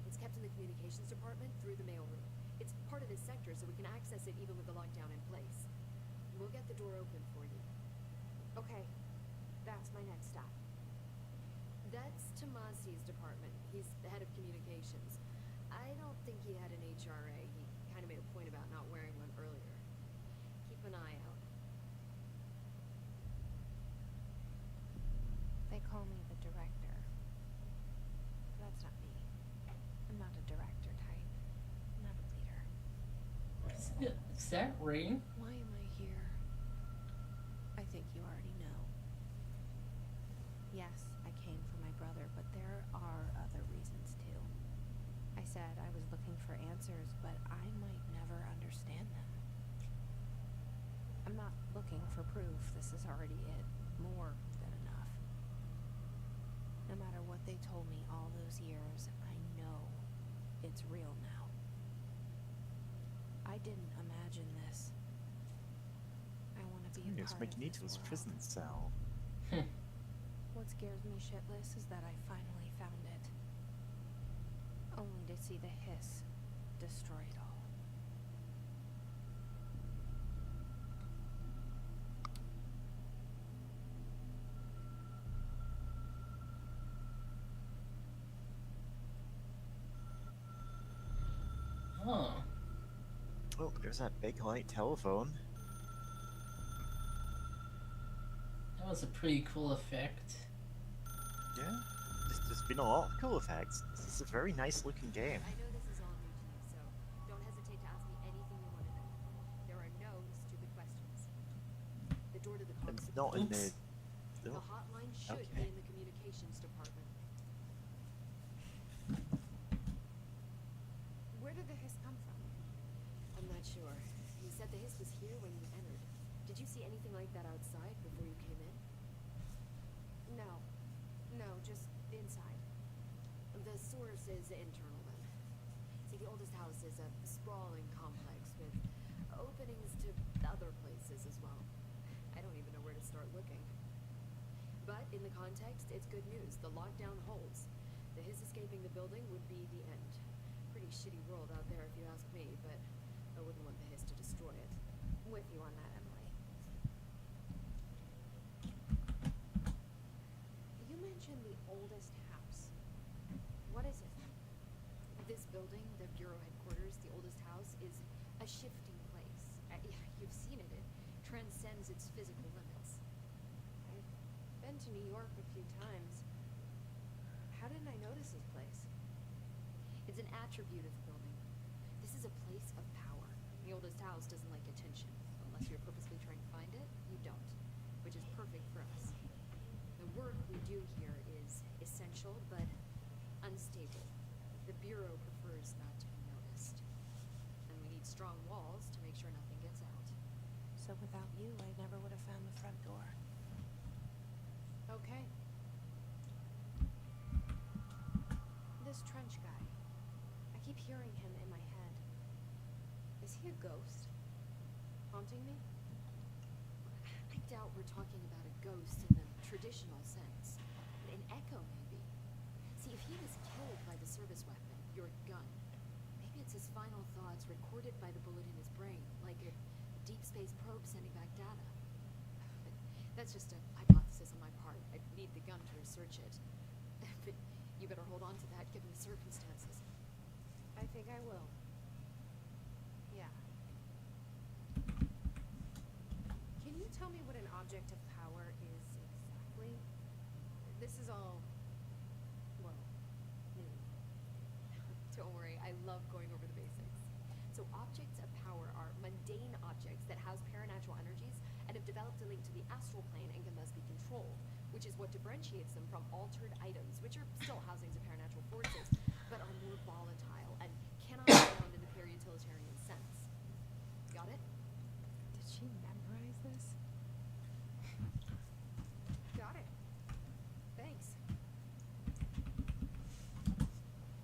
It's kept in the communications department through the mailroom. It's part of this sector, so we can access it even with the lockdown in place. We'll get the door open for you. Okay, that's my next stop. That's Tomasi's department. He's the head of communications. I don't think he had an HRA. He kind of made a point about not wearing one earlier. Keep an eye out. They call me the director. That's not me. I'm not a director type. I'm not a leader. Is that Rain? Why am I here? I think you already know. Yes, I came for my brother, but there are other reasons too. I said I was looking for answers, but I might never understand them. I'm not looking for proof. This is already it. More than enough. No matter what they told me all those years, I know it's real now. I didn't imagine this. I want to be a It's part of this Magneto's world. prison cell. What scares me shitless is that I finally found it. Only to see the Hiss destroy it all. Huh. Oh, there's that big light telephone. That was a pretty cool effect. Yeah, there's been a lot of cool effects. This is a very nice looking game. I know this is all new to you, so don't hesitate to ask me anything you want to know. There are no stupid questions. The door to the And comms not in the... The hotline should be Okay. in the communications department. Where did the Hiss come from? I'm not sure. You said the Hiss was here when you entered. Did you see anything like that outside before you came in? No. No, just inside. The source is internal then. See, the oldest house is a sprawling complex with openings to other places as well. I don't even know where to start looking. But in the context, it's good news. The lockdown holds. The Hiss escaping the building would be the end. Pretty shitty world out there if you ask me, but I wouldn't want the Hiss to destroy it. With you on that, Emily. You mentioned the oldest house. What is it? This building, the Bureau headquarters, the oldest house, is a shifting place. You've seen it. It transcends its physical limits. I've been to New York a few times. How didn't I notice this place? It's an attribute of the building. This is a place of power. The oldest house doesn't like attention. Unless you're purposely trying to find it, you don't. which is perfect for us. The work we do here is essential but unstable. The Bureau prefers not to be noticed. And we need strong walls to make sure nothing gets out. So without you, I never would have found the front door. Okay. This trench guy. I keep hearing him in my head. Is he a ghost? Haunting me? I doubt we're talking about a ghost in the traditional sense. An echo, maybe. See, if he was killed by the service weapon, your gun, maybe it's his final thoughts recorded by the bullet in his brain, like a deep space probe sending back data. But that's just a hypothesis on my part. I'd need the gun to research it. But you better hold on to that given the circumstances. I think I will. Yeah. Can you tell me what an object of power is exactly? This is all, well, new. Don't worry, I love going over the basics. So objects of power are mundane objects that house paranatural energies and have developed a link to the astral plane and can thus be controlled, which is what differentiates them from altered items, which are still housings of paranatural forces, but are more volatile and cannot be found in the pure utilitarian sense. Got it? Did she memorize this? Got it. Thanks.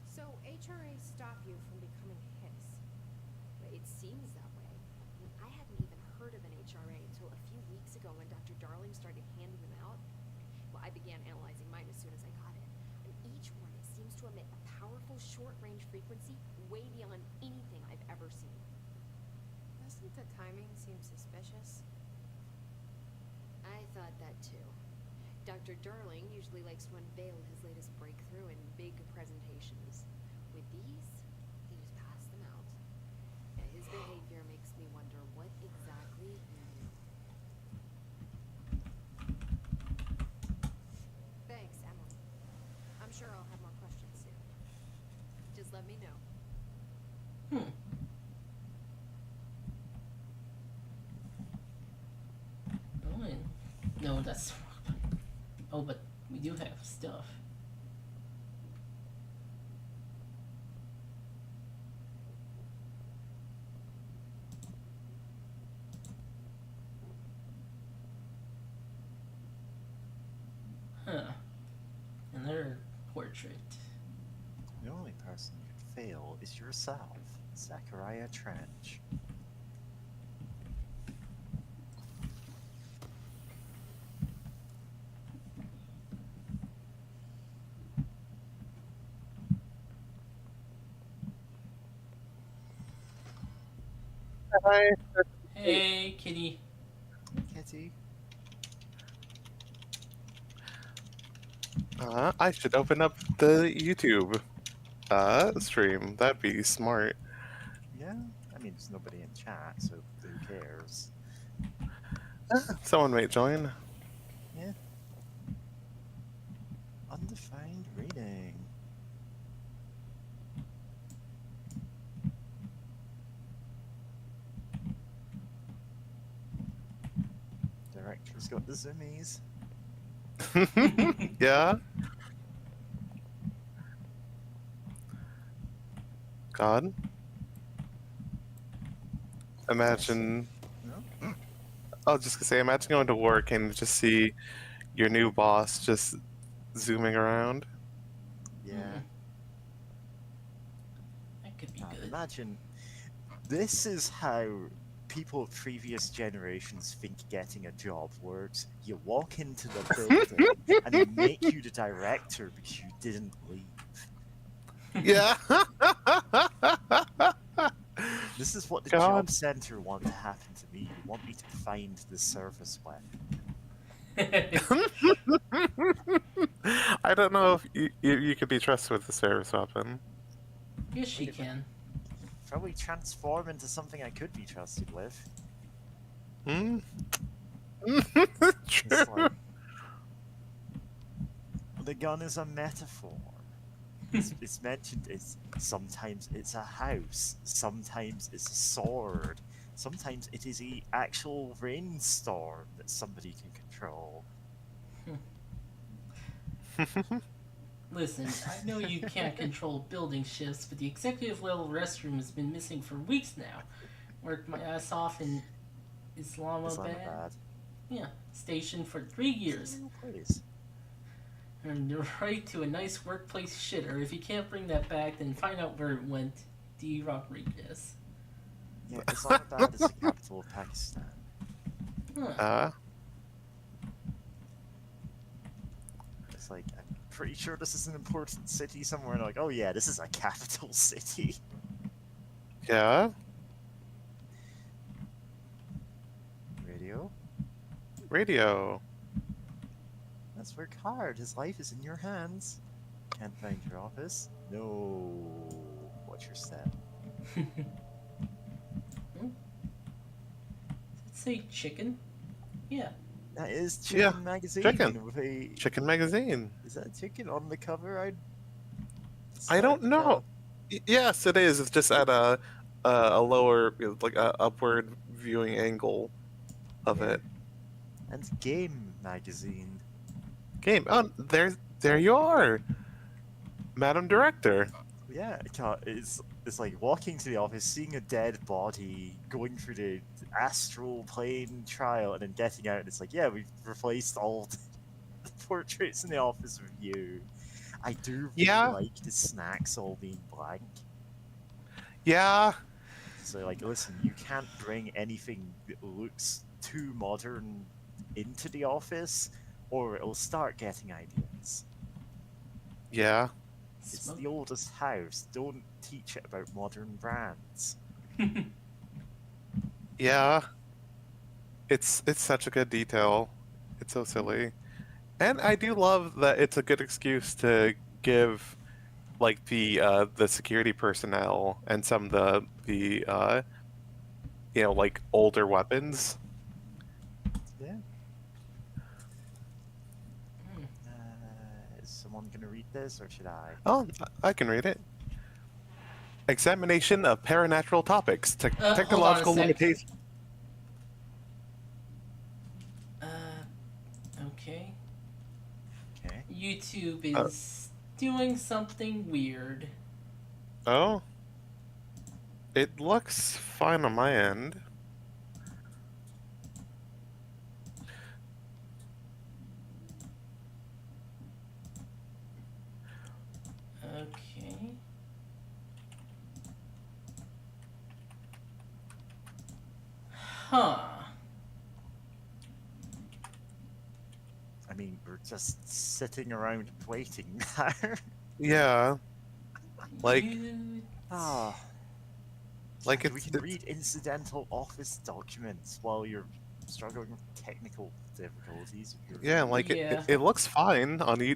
So HRA stopped you from becoming his. It seems that way. I mean, I hadn't even heard of an HRA until a few weeks ago when Dr. Darling started handing them out. Well, I began analyzing mine as soon as I got it. And each one seems to emit a powerful short-range frequency way beyond anything I've ever seen. Doesn't the timing seem suspicious? I thought that too. Dr. Darling usually likes to unveil his latest breakthrough in big presentations. With these, he just passed them out. Yeah, his behavior makes me wonder what exactly he knew. Thanks, Emily. I'm sure I'll have more questions soon. Just let me know. Oh, and no, that's. Oh, but we do have stuff. Huh. Another portrait. The only person who could fail is yourself, Zachariah Trench. Hi. Hey, kitty. Kitty. I should open up the YouTube stream. That'd be smart. Yeah? I mean, there's nobody in chat, so who cares? Someone might join. Yeah. Undefined reading. Director's got the zoomies. Yeah. God. Imagine. No? I was just gonna say, imagine going to work and just see your new boss just zooming around. Yeah. That could be Now, good. imagine, this is how people of previous generations think getting a job works. You walk into the building and they make you the director because you didn't leave. Yeah. This is what the God. job center want to happen to me. They want me to find the service weapon. I don't know if you could be trusted with the service weapon. Yes, she can. Probably transform into something I could be trusted with. Hmm? It's True. like, the gun is a metaphor. It's mentioned as sometimes it's a house, sometimes it's a sword, Sometimes it is a actual rainstorm that somebody can control. Listen, I know you can't control building shifts, but the executive level restroom has been missing for weeks now. Worked my ass off in Islamabad. Yeah, stationed for 3 years. Please. Earned the right to a nice workplace shitter. If you can't bring that back, then find out where it went. D. Rodriguez. Yeah, Islamabad is the capital of Pakistan. Huh. It's like, I'm pretty sure this is an important city somewhere, and like, oh yeah, this is a capital city. Yeah. Radio? Radio. Let's work hard. His life is in your hands. Can't find your office? No. Watch your step. Say chicken? Yeah. That is Chicken Yeah, Magazine. Chicken. With a... Chicken Magazine. Is that chicken on the cover? I don't know. Yes, it is. It's just at a lower, like a upward viewing angle of it. And Game Magazine. Game. Oh, there you are, Madam Director. Yeah, it's like walking to the office, seeing a dead body, going through the astral plane trial, and then getting out, and it's like, yeah, we've replaced all the portraits in the office with you. I do really like the snacks all being blank. Yeah. So, like, listen, you can't bring anything that looks too modern into the office, or it'll start getting ideas. Yeah. It's the oldest house. Don't teach it about modern brands. Yeah. It's such a good detail. It's so silly. And I do love that it's a good excuse to give like the security personnel and some of the you know, like older weapons. Yeah. Is someone gonna read this, or should I? Oh, I can read it. Examination of paranatural topics, technological limitations. Okay. Okay. YouTube is doing something weird. Oh? It looks fine on my end. Okay. Huh. I mean, we're just sitting around waiting now. Yeah. Like, Ah. like we can read incidental office documents while you're struggling with technical difficulties. yeah, like it looks fine on the you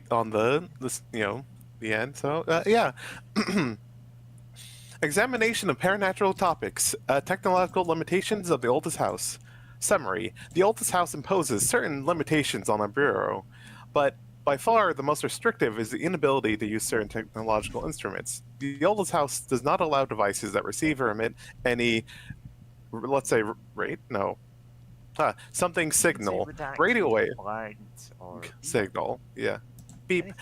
know, the end. So yeah. Examination of paranatural topics, technological limitations of the oldest house. Summary: the oldest house imposes certain limitations on our bureau, but by far the most restrictive is the inability to use certain technological instruments. The oldest house does not allow devices that receive or emit any, let's say, something signal, radio wave, signal, yeah, beep.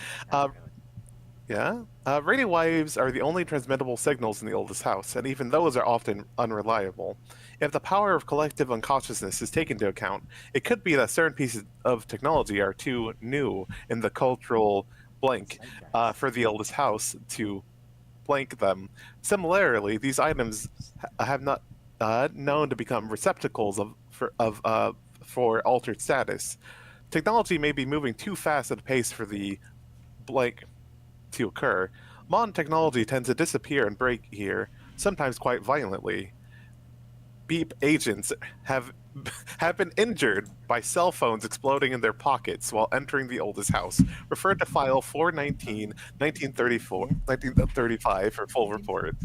Yeah. Radio waves are the only transmittable signals in the oldest house, and even those are often unreliable. If the power of collective unconsciousness is taken into account, it could be that certain pieces of technology are too new in the cultural blank for the oldest house to blank them. Similarly, these items have not known to become receptacles for altered status. Technology may be moving too fast at a pace for the blank to occur. Modern technology tends to disappear and break here, sometimes quite violently. Beep agents have been injured by cell phones exploding in their pockets while entering the oldest house. Refer to file 419, 1935 for full report.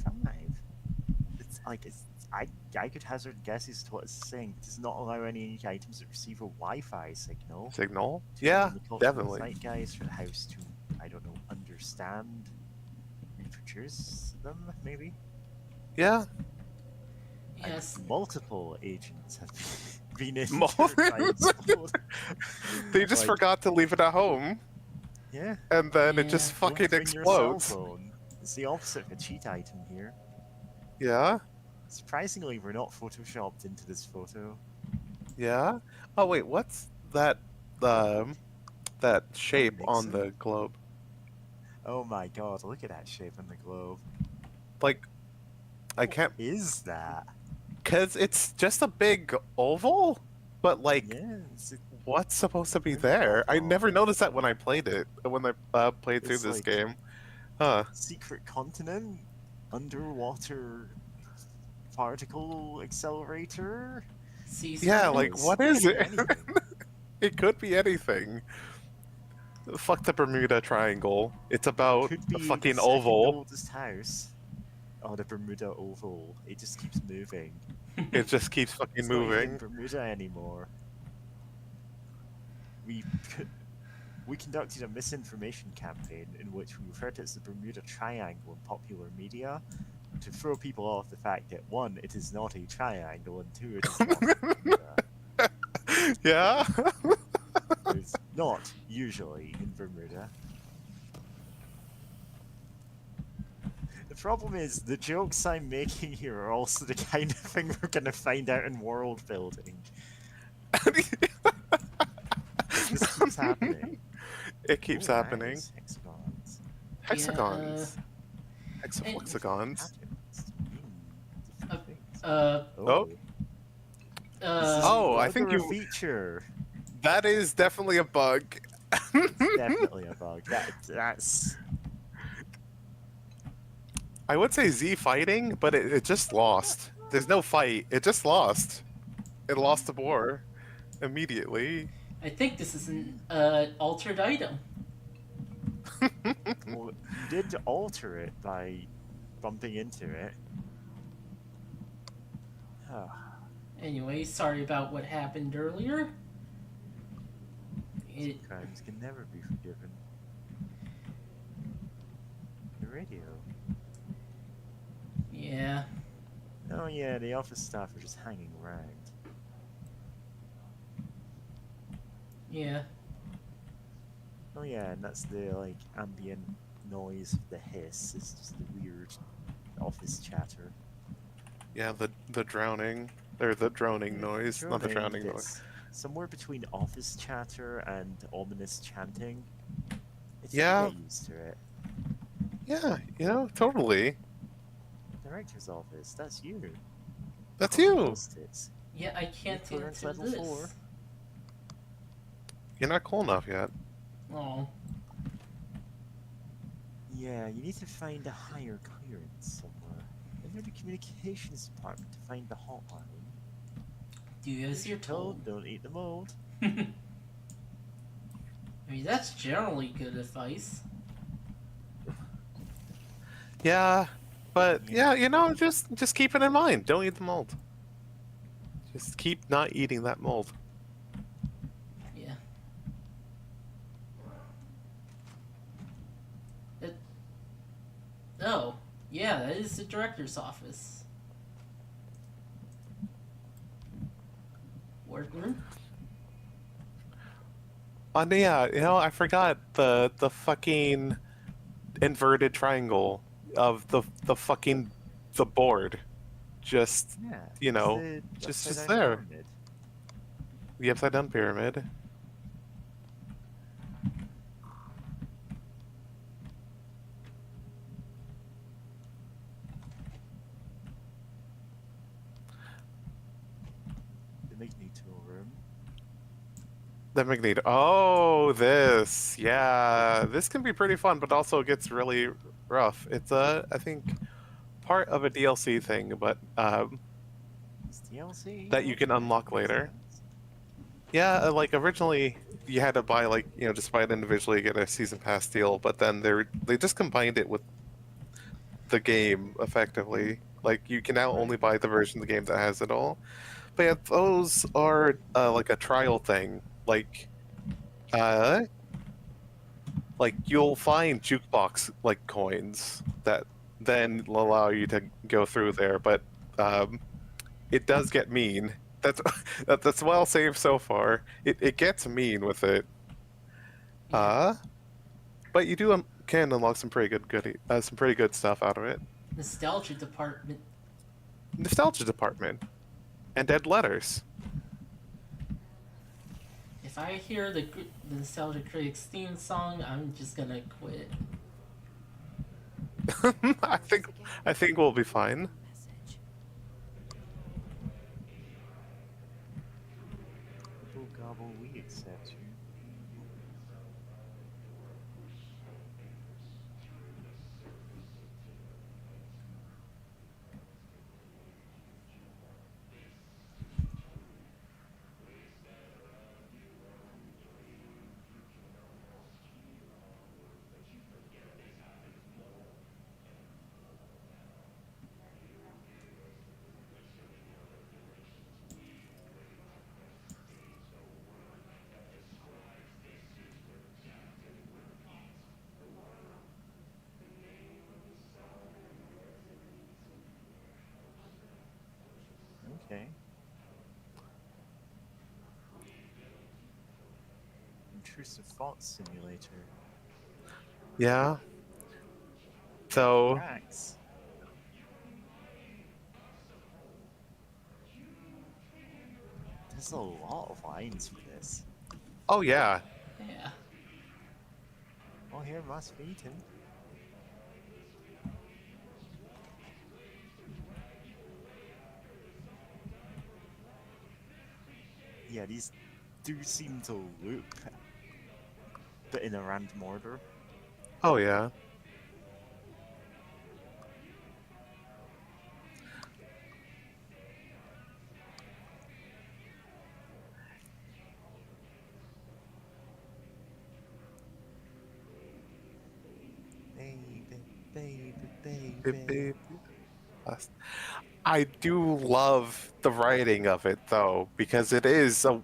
It's like I could hazard guesses to what it's saying. It does not allow any items that receive a Wi-Fi signal. Signal? Yeah, definitely. Zeitgeist for the house to, I don't know, understand, reproduce them, maybe? Yeah. Yes. Multiple agents have been injured Mul- by explode. They just Like, forgot to leave it at home, Yeah. and then it just Yeah. fucking Don't bring your cell explodes. phone. It's the opposite of a cheat item here. Yeah, Surprisingly, we're not photoshopped into this photo. yeah. Oh wait, what's that? That shape on Nixon? the globe? Oh my god, look at that shape on the globe. Like, I can't, What is that? cause it's just a big oval. But like, Yeah, it's, what's supposed to be Where's there? the I oval? never noticed that when I played it. When I played through It's this like- game. Huh. secret continent, underwater particle accelerator. Sea Yeah, like serpents? what is it? Anything. It could be anything. Fuck the Bermuda Triangle. It's about Could a be the fucking second oval. oldest house. Oh, the Bermuda Oval. It just keeps moving. It just keeps fucking It's not even moving. Bermuda anymore. We conducted a misinformation campaign in which we referred to it as the Bermuda Triangle in popular media to throw people off the fact that one, it is not a triangle, and two, it is not Bermuda. Yeah. It's not usually in Bermuda. The problem is, the jokes I'm making here are also the kind of thing we're gonna find out in world building. This keeps happening. It keeps Ooh, happening. nice. Hexagons. Hexagons. And- Hexaflexagons. Atoms. Different things. Oh. This is Oh, I think another you- feature. That is definitely a bug. It's definitely a bug. That's I would say Z fighting, but it just lost. There's no fight. It just lost. It lost the war immediately. I think this is an altered item. well, you did alter it by bumping into it. Anyway, sorry about what happened earlier. It, Crimes can never be forgiven. The radio. yeah. Oh yeah, the office staff are just hanging around. Yeah. Oh yeah, and that's the like ambient noise of the hiss. It's just the weird office chatter. Yeah, the drowning or the droning noise, not the drowning noise. It's somewhere between office chatter and ominous chanting. It's Yeah. Get used to it. Yeah, totally. Director's office. That's you. That's you. Post-its. Yeah, I can't Clearance enter level this. 4. You're not cool enough yet. Oh. Yeah, you need to find a higher clearance somewhere. Enter the communications department to find the hotline. Do as you're told. Don't eat the mold. I mean, that's generally good advice. Yeah, but yeah, just keep it in mind. Don't eat the mold. Just keep not eating that mold. Yeah. Oh, yeah, that is the director's office. Workroom? And yeah, I forgot the fucking inverted triangle of the fucking the board. Just Yeah. You know, it's the just upside there. down pyramid. the upside down pyramid. The Magneto room. The Magneto. Oh, this. Yeah, this can be pretty fun, but also gets really rough. It's I think part of a DLC thing, but It's DLC. that you can unlock later. Yeah, like originally you had to buy just buy it individually, get a season pass deal, but then they just combined it with the game effectively. Like you can now only buy the version of the game that has it all. But yeah, those are like a trial thing. Like you'll find jukebox like coins that then will allow you to go through there, but it does get mean. That's that's well saved so far. It gets mean with it. But you do can unlock some pretty good stuff out of it. Nostalgia department. Nostalgia department, and dead letters. If I hear the Nostalgia Critics theme song, I'm just gonna quit. I think we'll be fine. Gobble gobble, we accept you. Okay. Intrusive thought simulator. Yeah. So. Cracks. There's a lot of lines for this. Oh yeah. Yeah. Oh, here must be Tim. Yeah, these do seem to loop, but in a random order. Oh yeah. Baby. I do love the writing of it though, because it is a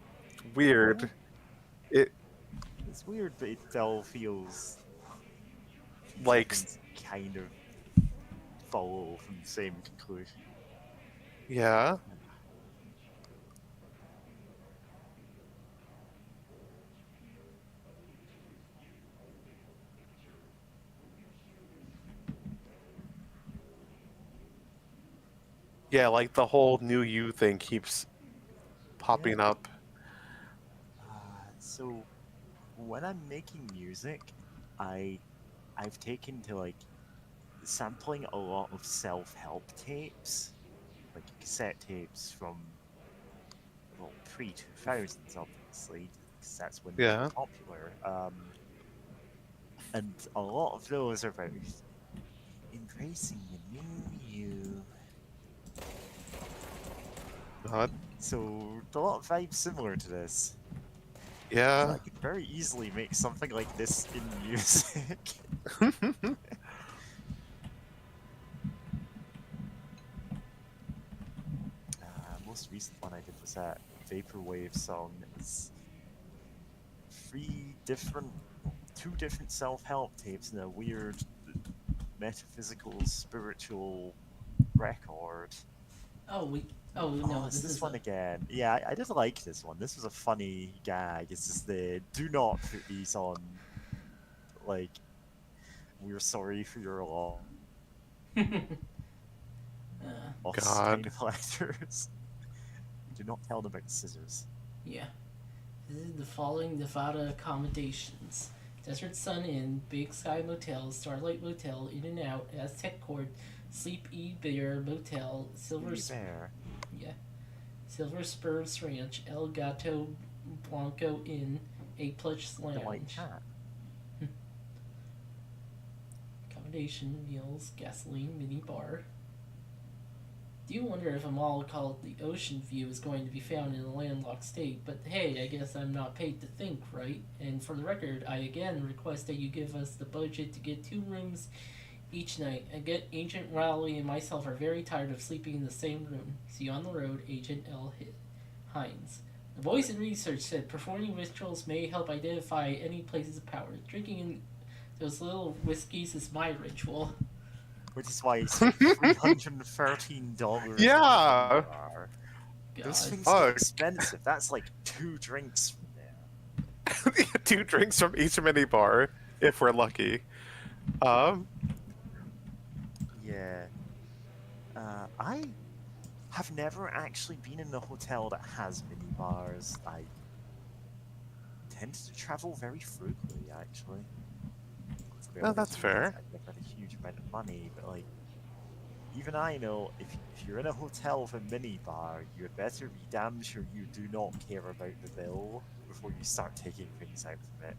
weird. It's weird, but it still feels like kind of follow from the same conclusion. Yeah. Yeah, like the whole new you thing keeps popping up. So when I'm making music, I've taken to like sampling a lot of self-help tapes, like cassette tapes from pre-2000s, obviously, because that's when they were popular. And a lot of those are about embracing the new you. God. So a lot of vibes similar to this. Yeah. So I could very easily make something like this in music. Most recent one I did was that Vaporwave song. It's two different self-help tapes and a weird metaphysical, spiritual record. Oh no, this is one again. Yeah, I did like this one. This was a funny gag. It's just the do not put these on. Like, we're sorry for your loss. God. Collectors. Do not tell them about scissors. Yeah. This is the following Nevada accommodations: Desert Sun Inn, Big Sky Motel, Starlight Motel, In and Out, Aztec Court, Sleep E Bear Motel, Silver Spurs Ranch, El Gato Blanco Inn, A Plush Lounge. Accommodation, meals, gasoline, mini bar. Do wonder if a mall called the Ocean View is going to be found in a landlocked state, but hey, I guess I'm not paid to think, right? And for the record, I again request that you give us the budget to get 2 rooms each night. Agent Rowley and myself are very tired of sleeping in the same room. See you on the road, Agent L. Hines. The voice in research said performing rituals may help identify any places of power. Drinking in those little whiskeys is my ritual. Which is why it's like $313. Yeah. Those God. things Fuck. are expensive. That's like 2 drinks from there. 2 drinks from each mini bar, if we're lucky. Yeah. I have never actually been in a hotel that has mini bars. I tend to travel very frugally, actually. No, that's fair. I've never had a huge amount of money, but like, even I know if you're in a hotel with a mini bar, you had better be damn sure you do not care about the bill before you start taking things out from it.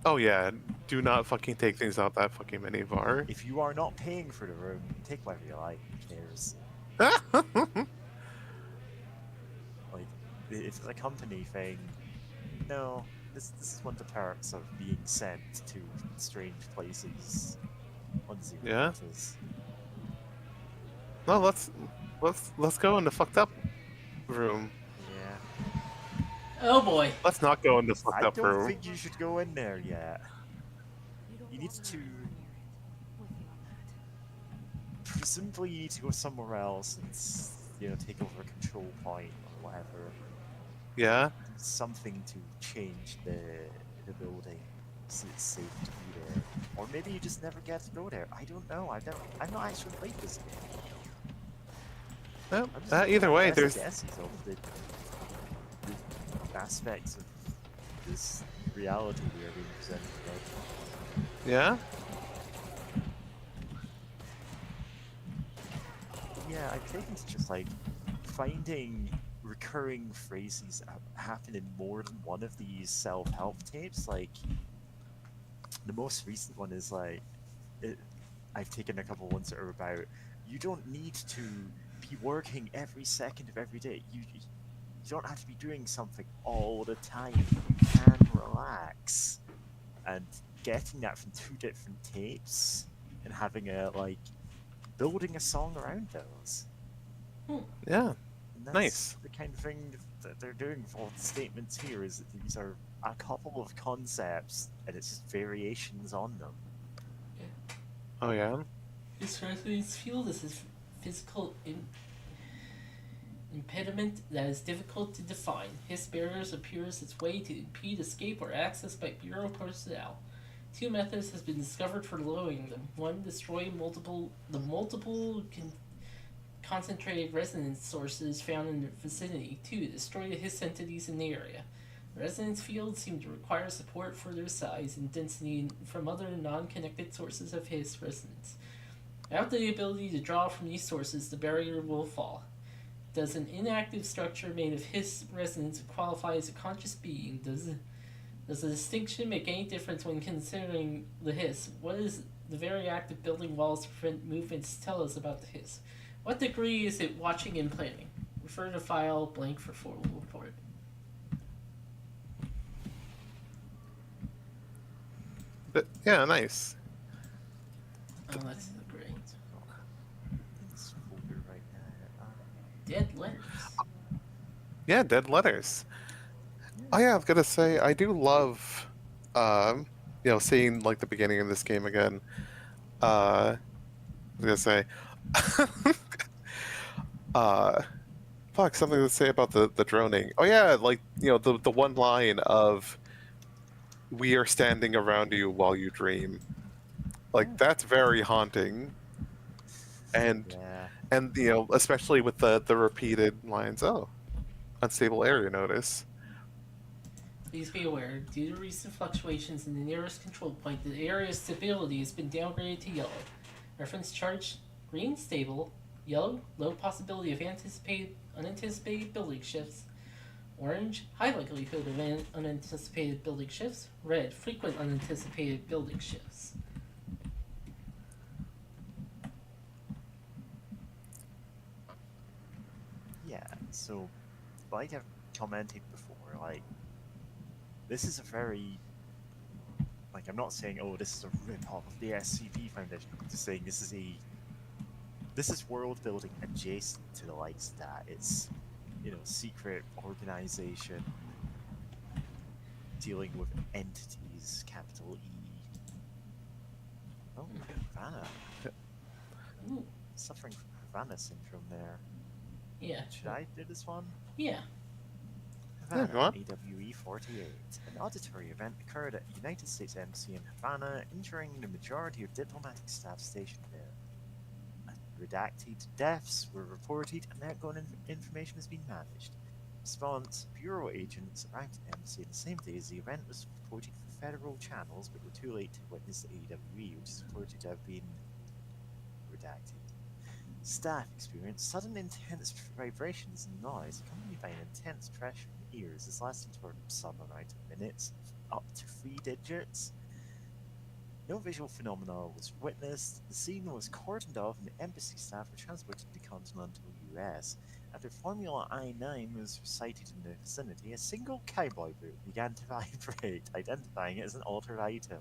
Oh yeah, do not fucking take things out that fucking mini bar. If you are not paying for the room, take whatever you like. Who cares? Like, if it's a company thing, no. This is one of the perks of being sent to strange places on zero Yeah. notice. No, let's go in the fucked up room. Yeah. Oh boy. Let's not go in the fucked I up don't room. think you should go in there yet. You need to. Presumably, you need to go somewhere else and take over a control point or whatever. Yeah. Something to change the building so it's safe to be there. Or maybe you just never get to go there. I don't know. I've not actually played this game. Well, I'm just either way, best there's guesses of the aspects of this reality we are being presented with. yeah. Yeah, I've taken to just like finding recurring phrases that happen in more than one of these self-help tapes. Like the most recent one is like I've taken a couple ones that are about you don't need to be working every second of every day. You don't have to be doing something all the time. You can relax. And getting that from 2 different tapes and having building a song around those. Yeah. And that's Nice. the kind of thing that they're doing with all the statements here, is that these are a couple of concepts and it's just variations on them. Oh yeah. His residents feel this is physical impediment that is difficult to define. His barriers appears its way to impede escape or access by Bureau personnel. 2 methods has been discovered for lowering them. 1, destroy multiple concentrated resonance sources found in the vicinity. 2, destroy the Hiss entities in the area. The resonance fields seem to require support for their size and density from other non-connected sources of Hiss resonance. Without the ability to draw from these sources, the barrier will fall. Does an inactive structure made of Hiss resonance qualify as a conscious being? Does the distinction make any difference when considering the Hiss? What is the very act of building walls to prevent movements tell us about the Hiss? What degree is it watching and planning? Refer to file blank for full report. But, yeah, nice. Oh, that's great. This folder right now. Dead letters. Yeah, dead letters. Oh yeah, I was gonna say I do love, seeing like the beginning of this game again. I was gonna say, something to say about the droning. Oh yeah, like the one line of, "We are standing around you while you dream." Like that's very haunting. And especially with the repeated lines. Oh, unstable area notice. Please be aware, due to recent fluctuations in the nearest control point, the area's stability has been downgraded to yellow. Reference charge: green, stable; yellow, low possibility of unanticipated building shifts; orange, high likelihood of unanticipated building shifts; red, frequent unanticipated building shifts. Yeah, so like I've commented before, this is a very, I'm not saying, oh, this is a rip-off of the SCP Foundation. I'm just saying this is world building adjacent to the likes of that. It's, secret organization dealing with entities, capital E. Oh, Ooh. Suffering from Havana syndrome there. Yeah. Should I do this one? Yeah. Havana, go on. AWE 48. An auditory event occurred at United States Embassy in Havana, injuring the majority of diplomatic staff stationed there. Redacted deaths were reported and outgoing information has been managed. Response: Bureau agents arrived at the embassy on the same day as the event was reported for federal channels, but were too late to witness the AWE, which is reported to have been redacted. Staff experienced sudden intense vibrations and noise, accompanied by an intense pressure in the ears. This lasted for some amount of minutes, up to 3 digits. No visual phenomena was witnessed. The scene was cordoned off, and the embassy staff were transported to the continental US. After Formula I-9 was sighted in the vicinity, a single cowboy boot began to vibrate, identifying it as an altered item.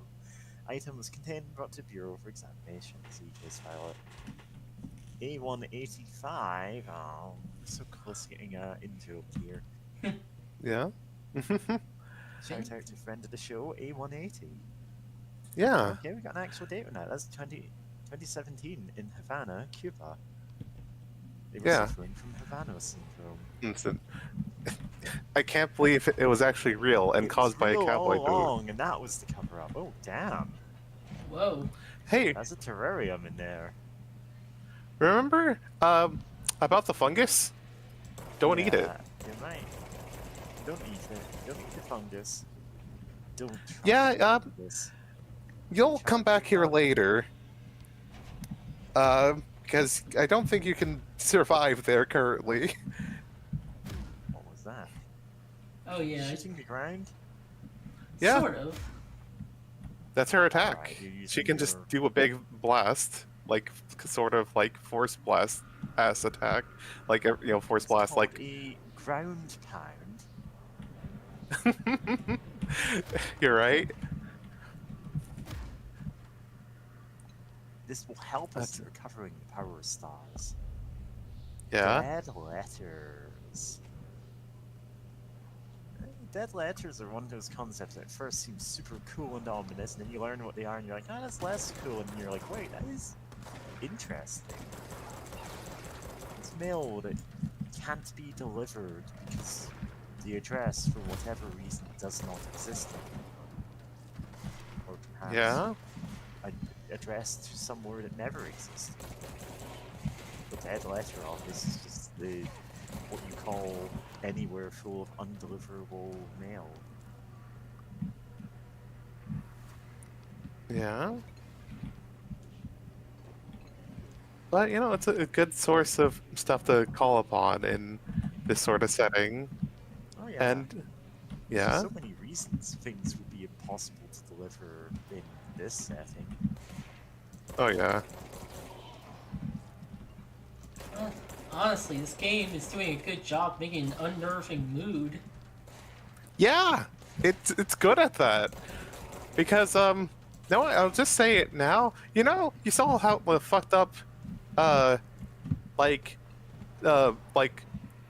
Item was contained and brought to Bureau for examination. See case file A185. Oh, so close to getting interrupt here. Yeah. Shout out to friend of the show, A180. Yeah. Okay, we got an actual date on that. That's 2017 in Havana, Cuba. They were suffering from Havana syndrome. Instant. I can't believe it was actually real and caused by a cowboy boot. And that was the cover up. Oh, damn. Whoa. Hey, That's a terrarium in there. remember about the fungus? Don't eat it. You might. Don't eat it. Don't eat the fungus. Don't try Yeah, this. You'll come back here later. Because I don't think you can survive there currently. What was that? Oh yeah. Shooting the ground? Yeah. Sort of. That's her attack. Alright, you're She using can just your- do a big blast, like sort of like force blast ass attack, like force It's blast, called like. a ground pound. You're right. This will help us That's- in recovering the power of stars. Yeah. Dead letters. Dead letters are one of those concepts that at first seem super cool and ominous, and then you learn what they are, and you're like, oh, that's less cool, and you're like, wait, that is interesting. It's mail that can't be delivered because the address, for whatever reason, does not exist anymore. Or perhaps Yeah. addressed to somewhere that never existed. The dead letter office is just the what you call anywhere full of undeliverable mail. Yeah. But it's a good source of stuff to call upon in this sort of setting. Oh yeah. And There's yeah. so many reasons things would be impossible to deliver in this setting. Oh yeah. Well, honestly, this game is doing a good job making an unnerving mood. Yeah, it's good at that. Because no, I'll just say it now. You saw how fucked up, like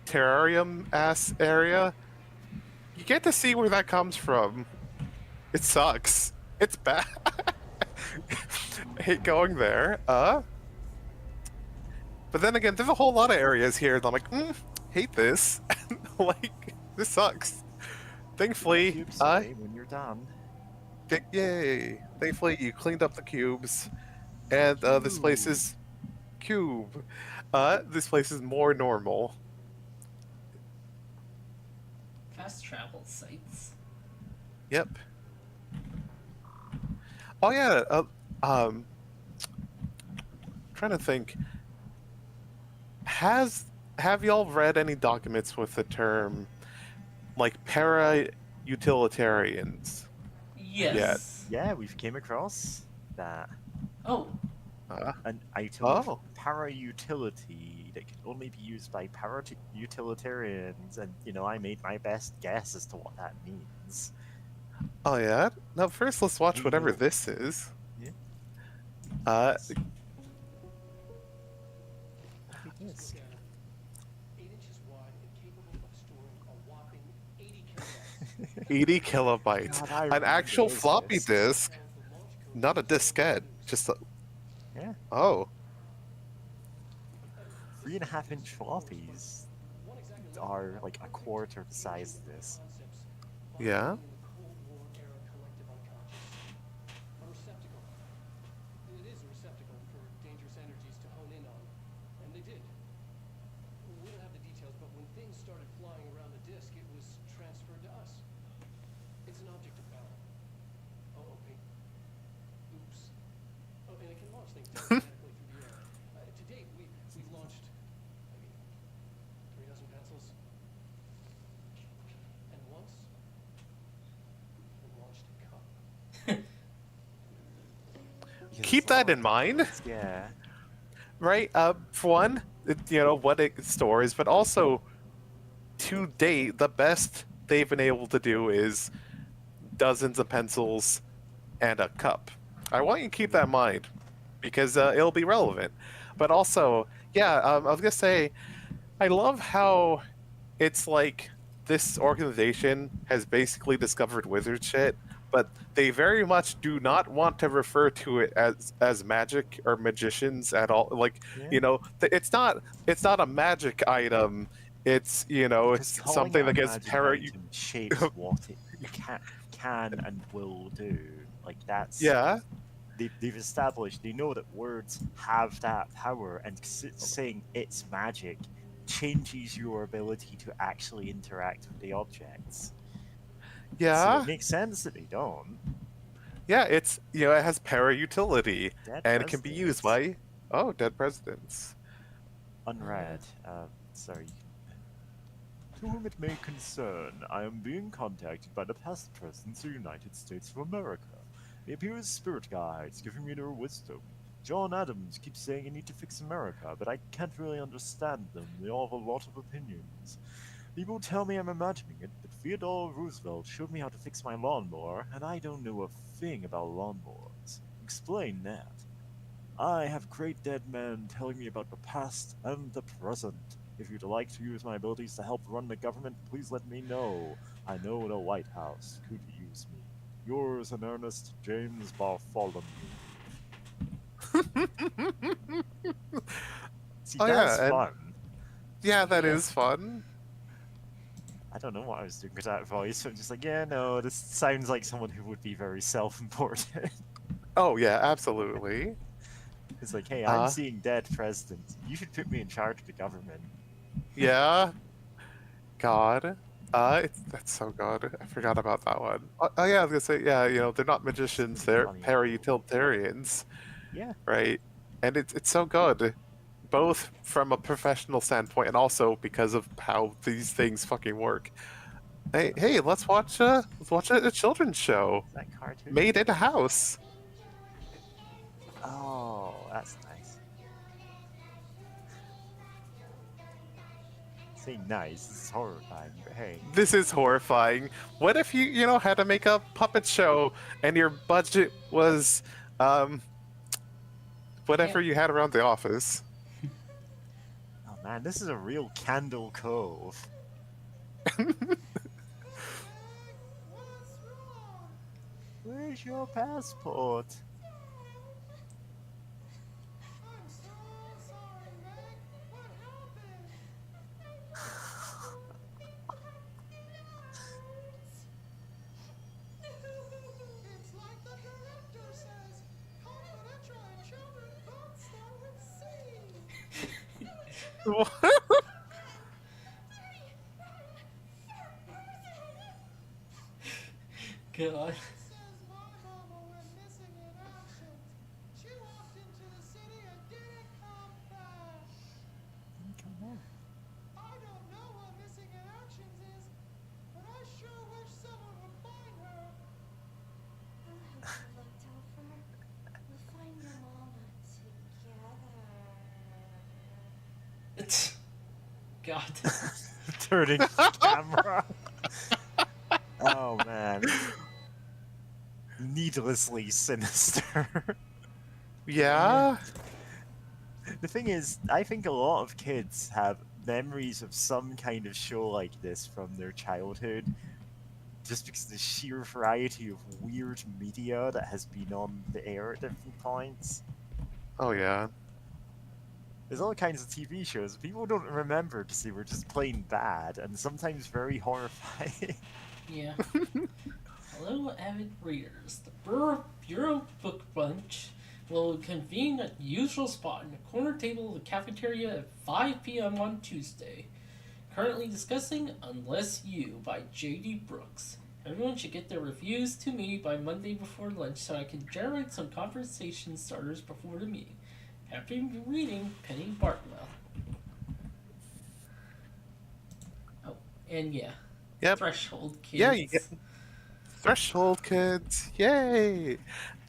terrarium ass area. You get to see where that comes from. It sucks. It's bad. I hate going there. But then again, there's a whole lot of areas here that I'm like, hate this. Like, this sucks. Thankfully, Cubes away when you're done. yay! Thankfully, you cleaned up the cubes, and this place is cube. This place is more normal. Fast travel sites. Yep. Oh yeah. Trying to think. Have y'all read any documents with the term like para-utilitarians? Yes. Yeah, we've came across that. Oh. An item of para-utility that can only be used by para-utilitarians, and I made my best guess as to what that means. Oh yeah. Now first, let's watch whatever this is. Yeah. Yes. 8 inches wide and capable of storing a whopping 80 kilobytes. 80 kilobytes. God, I An remember actual those floppy discs. disk, not a diskette. Just a... Yeah. Oh. 3.5-inch floppies are like a quarter the size of this. Yeah. A receptacle. It is a receptacle for dangerous energies to hone in on. And they did. We don't have the details, but when things started flying around the disk, it was transferred to us. It's an object of power. Oh, okay. Oops. Oh, and it can launch things dynamically through the air. To date, we've launched, 3 dozen pencils. And once, we launched a cup. Keep that in mind. Yeah. Right? For one, what it stores, but also, to date, the best they've been able to do is dozens of pencils and a cup. I want you to keep that in mind, because it'll be relevant. But also, yeah, I was gonna say, I love how it's like this organization has basically discovered wizard shit, but they very much do not want to refer to it as magic or magicians at all. Like, it's not a magic item. It's it's something that gets shapes what it can and will do. Like that's They've established, they know that words have that power, and saying it's magic changes your ability to actually interact with the objects. Yeah. So it makes sense that they don't. Yeah, it's it has para utility, and it can be used by dead presidents. Unread. Sorry. To whom it may concern, I am being contacted by the past presidents of the United States of America. They appear as spirit guides, giving me their wisdom. John Adams keeps saying I need to fix America, but I can't really understand them. They all have a lot of opinions. People tell me I'm imagining it, but Theodore Roosevelt showed me how to fix my lawnmower, and I don't know a thing about lawnmowers. Explain that. I have great dead men telling me about the past and the present. If you'd like to use my abilities to help run the government, please let me know. I know the White House could use me. Yours in earnest, James Bartholomew. See, that's fun. Yeah, that is fun. I don't know what I was doing with that voice, so I'm just like, yeah, no, this sounds like someone who would be very self-important. Oh, yeah, absolutely. It's like, hey, I'm seeing dead presidents. You should put me in charge of the government. Yeah. God. That's so good. I forgot about that one. Oh, yeah, I was gonna say, yeah, they're not magicians, they're para-utilitarians. Yeah. Right? And it's so good. Both from a professional standpoint and also because of how these things fucking work. Hey, let's watch a children's show. Is that cartoon? Made in a house. Oh, that's nice. Say nice, this is horrifying, but hey. This is horrifying. What if you had to make a puppet show and your budget was whatever you had around the office? Oh man, this is a real Candle Cove. Where's your passport? What? God. God. Turning the camera. Oh man. Needlessly sinister. Yeah? The thing is, I think a lot of kids have memories of some kind of show like this from their childhood, just because of the sheer variety of weird media that has been on the air at different points. Oh yeah. There's all kinds of TV shows people don't remember because they were just plain bad and sometimes very horrifying. Yeah. Hello, avid readers. The Bureau Book Bunch will convene at the usual spot in the corner table of the cafeteria at 5 p.m. on Tuesday. Currently discussing Unless You by J.D. Brooks. Everyone should get their reviews to me by Monday before lunch so I can generate some conversation starters before the meeting. After reading Penny Bartwell. Oh, and yeah. Yep. Threshold Kids. Yeah, you get Threshold Kids. Yay!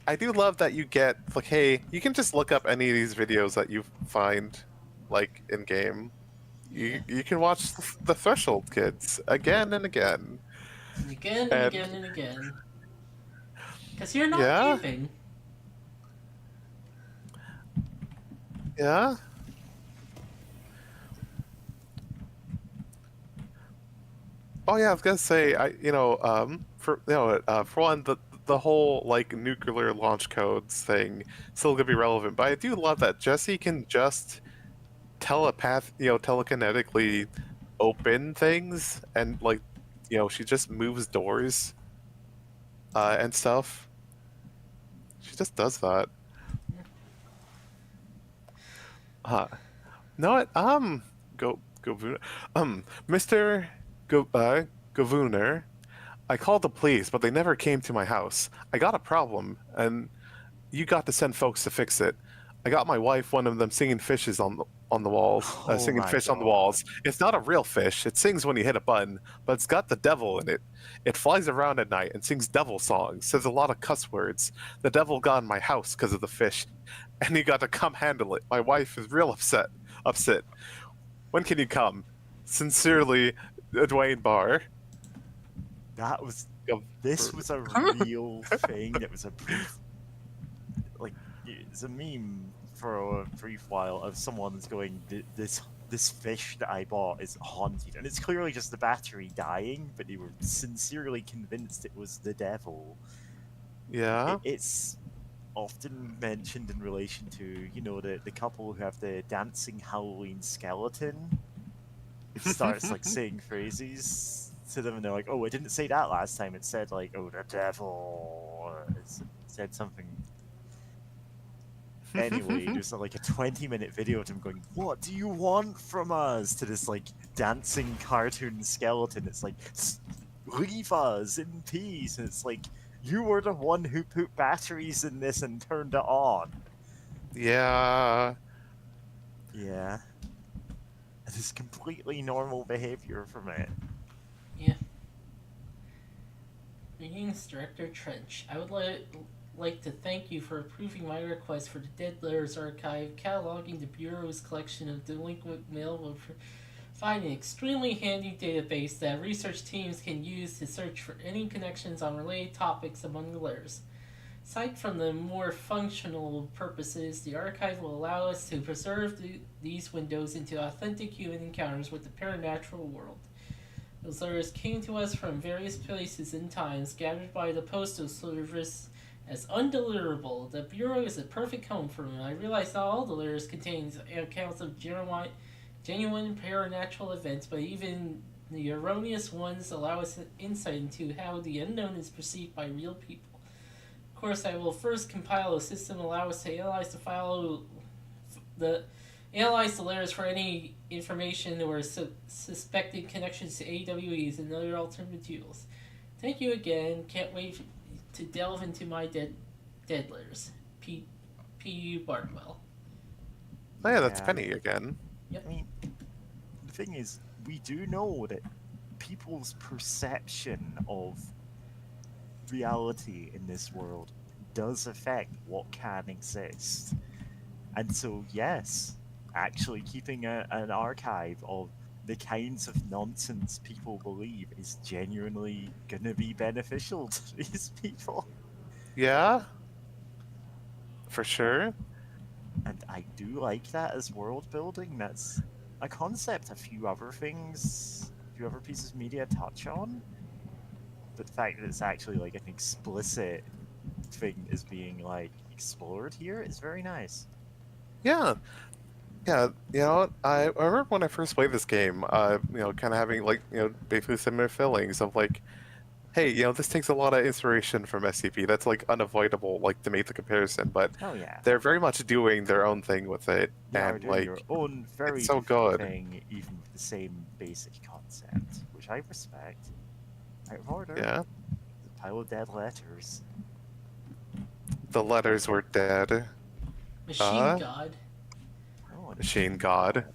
I do love that you get, like, hey, you can just look up any of these videos that you find, like, in game. You can watch the Threshold Kids again and again. And again and again and again. Because you're not giving. Yeah. Oh yeah, I was gonna say, for one, the whole like nuclear launch codes thing still gonna be relevant, but I do love that Jessie can just telekinetically open things, and like, she just moves doors, and stuff. She just does that. No, Mr. Govooner, I called the police, but they never came to my house. I got a problem, and you got to send folks to fix it. I got my wife one of them singing fishes on the walls, singing fish on the walls. It's not a real fish. It sings when you hit a button, but it's got the devil in it. It flies around at night and sings devil songs, says a lot of cuss words. The devil got in my house because of the fish, and you got to come handle it. My wife is real upset. When can you come? Sincerely, Dwayne Barr. This was a real thing. It was it's a meme for a brief while of someone's going, this fish that I bought is haunted, and it's clearly just the battery dying, but they were sincerely convinced it was the devil. Yeah. It's often mentioned in relation to, the couple who have the dancing Halloween skeleton. It starts like saying phrases to them, and they're like, "Oh, it didn't say that last time. It said like, oh, the devil." Or it said something. Anyway, there's like a 20-minute video of him going, "What do you want from us?" to this like dancing cartoon skeleton. It's like, "Leave us in peace," and it's like, you were the one who put batteries in this and turned it on. Yeah. Yeah. It is completely normal behavior from it. Yeah. Greetings, Director Trench. I would like to thank you for approving my request for the Dead Letters Archive, cataloging the Bureau's collection of delinquent mail will provide an extremely handy database that research teams can use to search for any connections on related topics among the letters. Aside from the more functional purposes, the archive will allow us to preserve these windows into authentic human encounters with the paranatural world. Those letters came to us from various places and times, gathered by the Postal Service as undeliverable. The Bureau is a perfect home for them. I realize not all the letters contain accounts of genuine paranatural events, but even the erroneous ones allow us insight into how the unknown is perceived by real people. Of course, I will first compile a system allow us to analyze the letters for any information or suspected connections to AWEs and other alternate materials. Thank you again. Can't wait to delve into my dead letters. P.U. Bartwell. Oh yeah, that's Penny again. Yep. I mean, the thing is, we do know that people's perception of reality in this world does affect what can exist. And so, yes, actually keeping an archive of the kinds of nonsense people believe is genuinely gonna be beneficial to these people. Yeah, for sure. And I do like that as world building. That's a concept a few other pieces of media touch on. But the fact that it's actually like an explicit thing is being like explored here is very nice. Yeah. Yeah, you know what? I remember when I first played this game, kind of having like, basically similar feelings of like, hey, this takes a lot of inspiration from SCP. That's like unavoidable, like to make the comparison, but Oh yeah. they're very much doing their own thing with it, You are and doing like your own very so different good. thing, even with the same basic concept, which I respect. Out of order. Yeah, The pile of dead letters. the letters were dead. Machine God. Oh, and Machine God.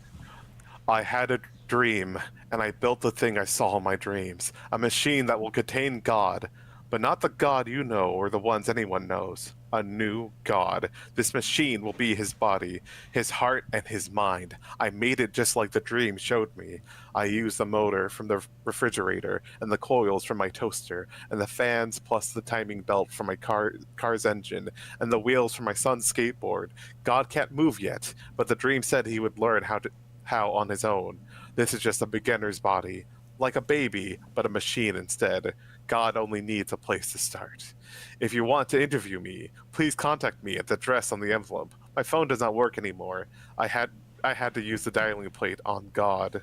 I had a dream, and I built the thing I saw in my dreams. A machine that will contain God, but not the God you know or the ones anyone knows. A new God. This machine will be his body, his heart, and his mind. I made it just like the dream showed me. I used the motor from the refrigerator, and the coils from my toaster, and the fans plus the timing belt from my car's engine, and the wheels from my son's skateboard. God can't move yet, but the dream said he would learn how on his own. This is just a beginner's body, like a baby, but a machine instead. God only needs a place to start. If you want to interview me, please contact me at the address on the envelope. My phone does not work anymore. I had to use the dialing plate on God.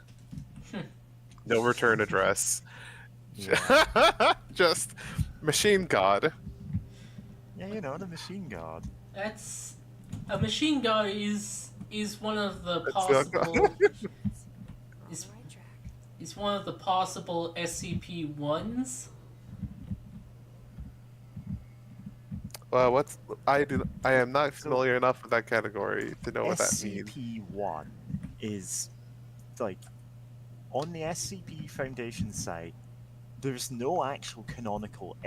No return address. yeah. Just machine God. Yeah, the machine god. That's a machine god is one of the That's possible On the is right track. is one of the possible SCP ones. I am not familiar enough with that category to know what that means. SCP-1 is, like, on the SCP Foundation site, there's no actual canonical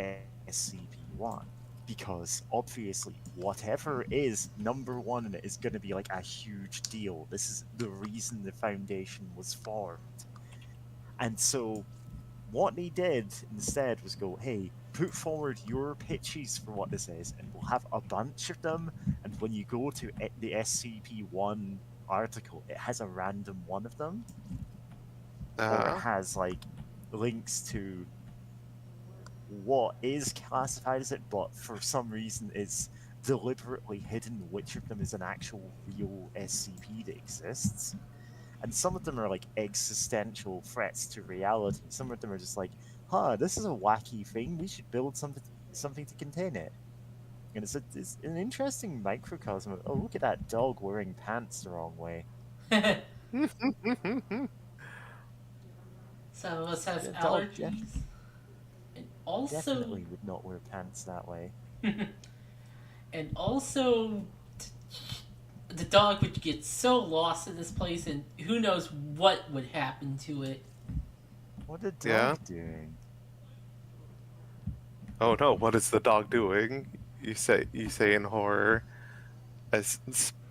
SCP-1, because obviously whatever is number 1 in it is going to be like a huge deal. This is the reason the Foundation was formed. And so what they did instead was go, hey, put forward your pitches for what this is, and we'll have a bunch of them, and when you go to the SCP-1 article, it has a random one of them, or it has, like, links to what is classified as it, but for some reason it's deliberately hidden which of them is an actual real SCP that exists. And some of them are like existential threats to reality. Some of them are just like, this is a wacky thing, we should build something to contain it. And it's an interesting microcosm of, oh, look at that dog wearing pants the wrong way. Some of us have Yeah, dog, allergies. And also Definitely would not wear pants that way. and also the dog would get so lost in this place, and who knows what would happen to it. What a dog doing? Oh no, what is the dog doing? You say in horror as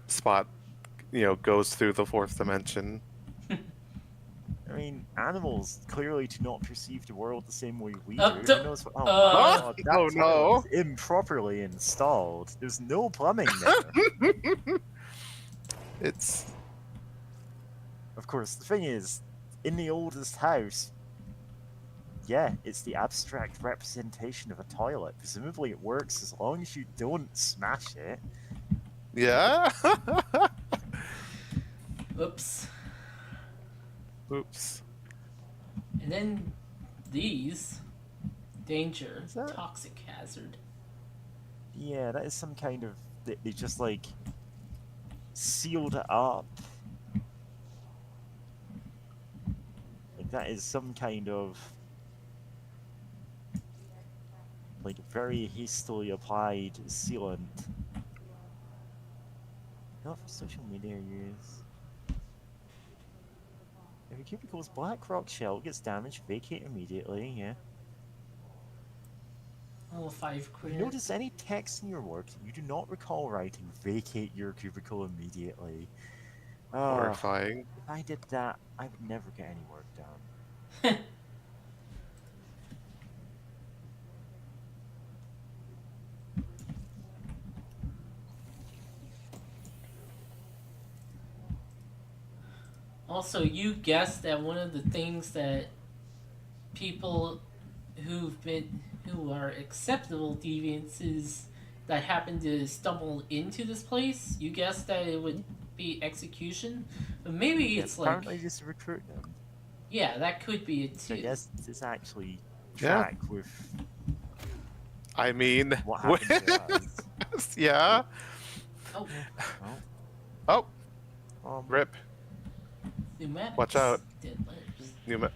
Spot goes through the fourth dimension. I mean, animals clearly do not perceive the world the same way we do. Oh, Who d- knows what, uh, my god, that oh, no. toilet is improperly installed. There's no plumbing there. It's Of course, the thing is, in the oldest house, yeah, it's the abstract representation of a toilet. Presumably it works as long as you don't smash it. yeah. Oops. Oops. And then these danger, Is that- toxic hazard. Yeah, that is some kind of... They just, like, sealed it up. Like, that is some kind of... like, very hastily applied sealant. Not for social media use. If a cubicle's black rock shell gets damaged, vacate immediately, yeah. Level 5 If queer. you notice any text in your work you do not recall writing, vacate your cubicle immediately. Horrifying. If I did that, I would never get any work done. Also, you guessed that one of the things that people who are acceptable deviants is that happen to stumble into this place, you guessed that it would be execution, but maybe it's like apparently just recruit them. yeah, that could be it So I too. guess this actually Yeah. track with I mean, what happened to us. yeah. Oh, Oh, Um, rip. pneumatics. Watch out. Dead letters. Pneuma-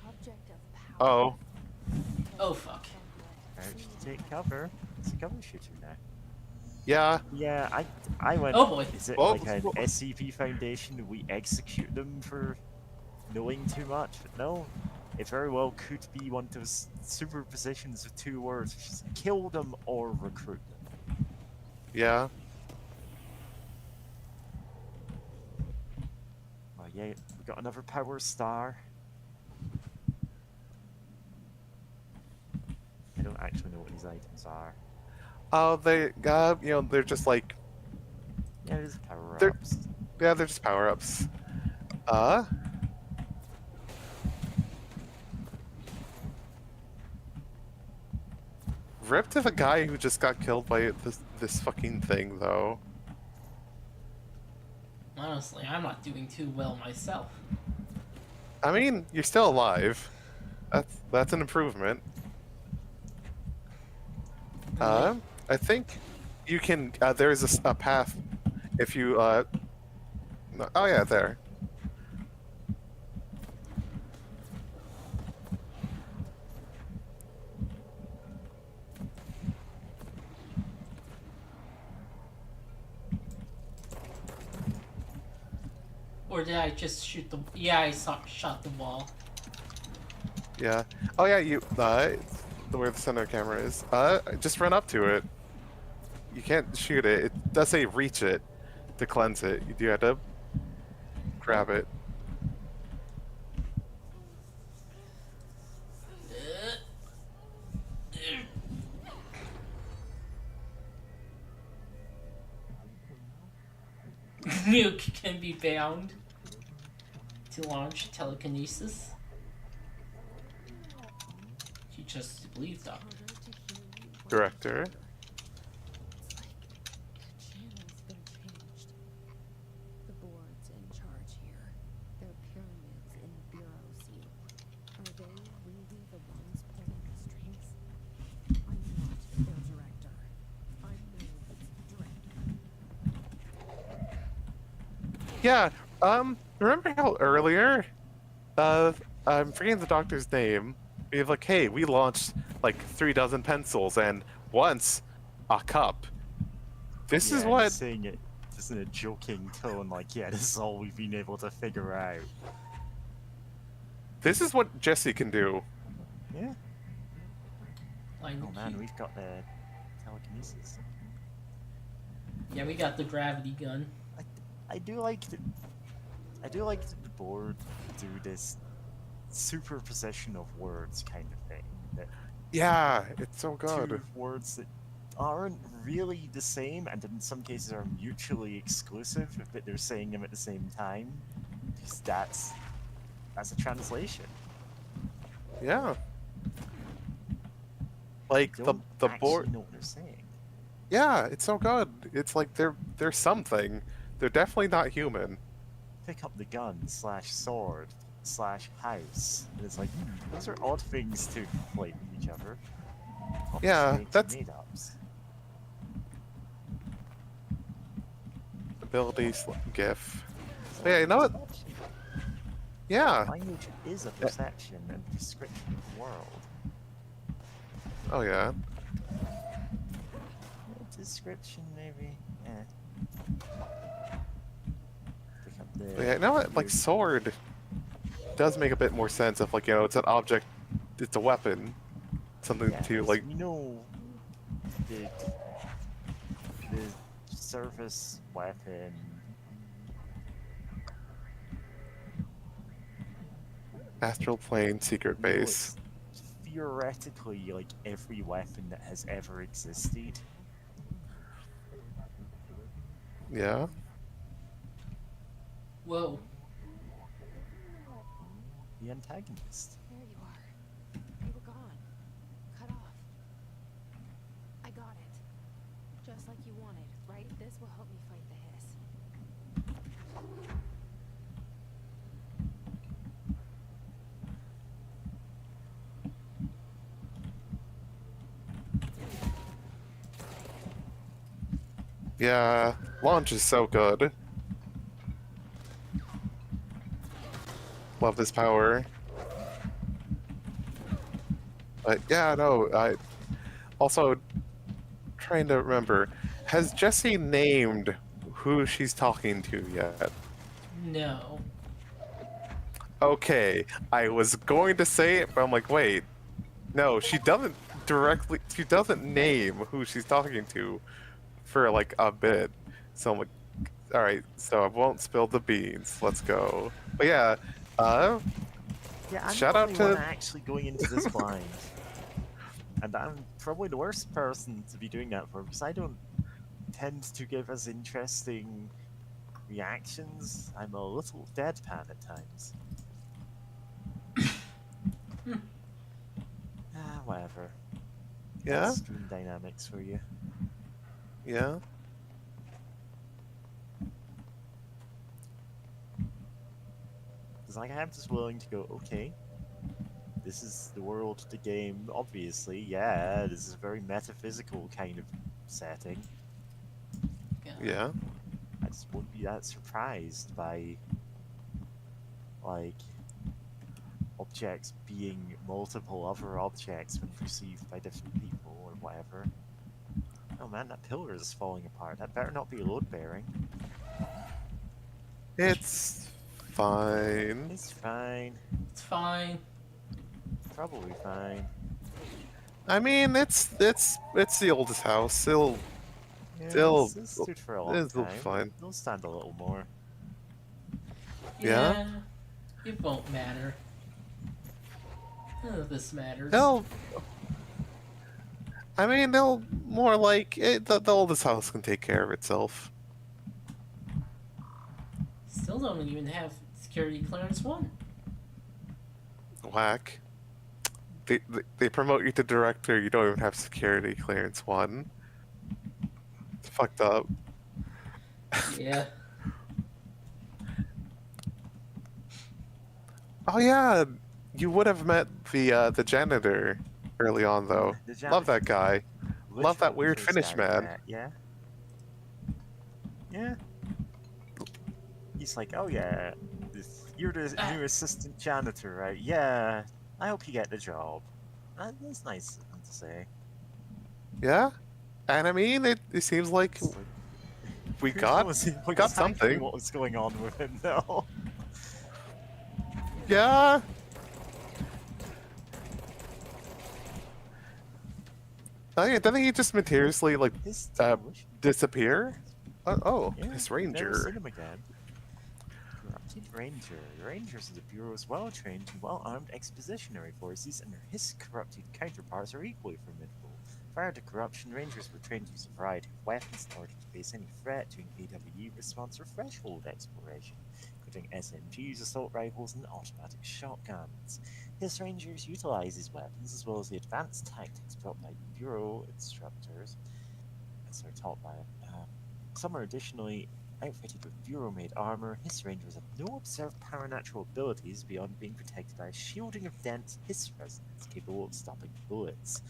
Object of power. Oh, Oh fuck. Crouch to take cover. It's a cover shooter now. yeah. Yeah, I went. Oh boy. Is it Oh, like an SCP Foundation? We execute them for knowing too much? But no, it very well could be one of those superpositions of two words: just kill them or recruit them. Yeah. Oh yeah, we got another power star. I don't actually know what these items are. Oh, they, they're just like, Yeah, there's power They're- ups. yeah, they're just power-ups. Rip to the guy who just got killed by this fucking thing, though. Honestly, I'm not doing too well myself. I mean, you're still alive. That's an improvement. I think you can. There is a path if you. No, oh yeah, there. Or did I just shoot the? Yeah, I shot the wall. Yeah. Oh yeah, you. Where the center camera is. Just run up to it. You can't shoot it. It does say reach it to cleanse it. You do have to grab it. Nuke can be bound to launch telekinesis. You just believe, Doctor. Director. Channel's been changed. The board's in charge here. Their pyramids in Bureau C. Are they really the ones pulling the strings? I'm not their director. I'm the director. Yeah. Remember how earlier, I'm forgetting the doctor's name. We have like, hey, we launched like 36 pencils and once a cup. This is Yeah, what. saying it just in a joking tone, like, yeah, this is all we've been able to figure out. This is what Jesse can do. Yeah. Like, Oh man, we've got the telekinesis. yeah, we got the gravity gun. I do like that the board do this superposition of words kind of thing. That Yeah, it's so good. two words that aren't really the same, and in some cases are mutually exclusive, but they're saying them at the same time. Because that's a translation. Yeah. Like They the don't the actually board. know what they're saying. Yeah, it's so good. It's like they're something. They're definitely not human. Pick up the gun / sword / house. And it's like, those are odd things to conflate with each other. Not Yeah, just make that's- made-ups. Abilities GIF. But yeah, you know what? Yeah. Language is a perception and description of the world. Oh yeah. Description, maybe. Pick up the. But yeah, you know what? Like sword does make a bit more sense if like it's an object, it's a weapon, something Yeah, to 'cause like. you know the surface weapon. Astral plane secret you know, base. it's theoretically like every weapon that has ever existed. Yeah. Whoa. The antagonist. There you are. You were gone. Cut off. I got it. Just like you wanted, right? This will help me fight the hiss. Yeah, launch is so good. Love this power. But yeah, no, I also trying to remember, has Jessie named who she's talking to yet? No. Okay, I was going to say it, but I'm like, wait. No, she doesn't name who she's talking to for like a bit. So I'm like, alright, so I won't spill the beans. Let's go. But yeah, Yeah, I'm shout the out only to one actually going into this blind. And I'm probably the worst person to be doing that for, because I don't tend to give us interesting reactions. I'm a little deadpan at times. Whatever. Yeah? That's stream dynamics for you. Yeah. Because like, I'm just willing to go, okay, this is the world of the game, obviously, yeah, this is a very metaphysical kind of setting. Yeah. I just won't be that surprised by, like, objects being multiple other objects when perceived by different people or whatever. Oh man, that pillar is falling apart. That better not be load-bearing. It's fine. It's fine. It's fine. Probably fine. I mean, it's the oldest house. It'll Yeah, it's stood for a long it'll time. be fine. It'll stand a little more. Yeah? It won't matter. None of this matters. They'll more like the oldest house can take care of itself. Still don't even have security clearance 1. Whack. They promote you to director. You don't even have security clearance 1. It's fucked up. Yeah. Oh yeah, you would have met the janitor early on though. Love that guy. Love that weird Finnish man. Yeah. Yeah. He's like, oh yeah, you're the new assistant janitor, right? Yeah. I hope you get the job. That's nice of him to say. Yeah, and I mean it seems like we got something. What was going on with him though? Yeah. Oh yeah, doesn't he just mysteriously like disappear? Yeah, his never ranger. seen him again. Corrupted Ranger. The Rangers of the Bureau's well-trained and well-armed expositionary forces, and his corrupted counterparts are equally formidable. Prior to corruption, Rangers were trained to use a variety of weapons in order to face any threat during AWE response or threshold exploration, including SMGs, assault rifles, and automatic shotguns. His Rangers utilize these weapons as well as the advanced tactics brought by Bureau instructors, as they're taught by some are additionally outfitted with Bureau-made armor. His Rangers have no observed paranatural abilities beyond being protected by a shielding of dense Hiss resonance capable of stopping bullets.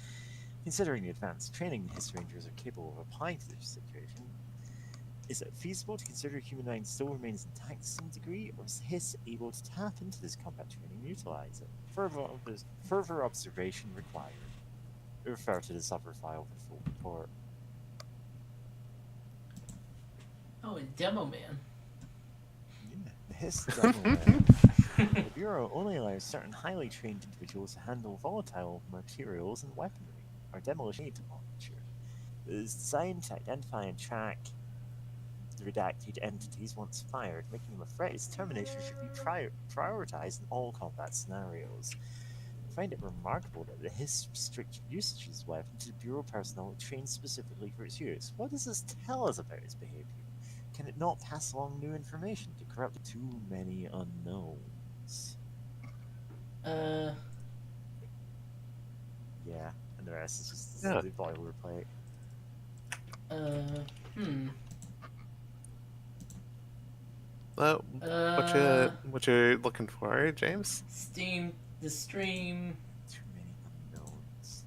Considering the advanced training the Hiss Rangers are capable of applying to this situation, is it feasible to consider Humankind still remains intact to some degree, or is Hiss able to tap into this combat training and utilize it? Further observation required. Refer to this other file for full report. Oh, and Demo Man. Yeah, Hiss Demo Man. The Bureau only allows certain highly trained individuals to handle volatile materials and weaponry. Our demolition launcher is designed to identify and track the redacted entities once fired, making them a threat. Its termination should be prioritized in all combat scenarios. I find it remarkable that the Hiss restricted usage of this weapon to Bureau personnel trained specifically for its use. What does this tell us about its behavior? Can it not pass along new information to corrupt too many unknowns? Yeah, and the rest is just the boilerplate. What you looking for, James? The stream. Too many unknowns.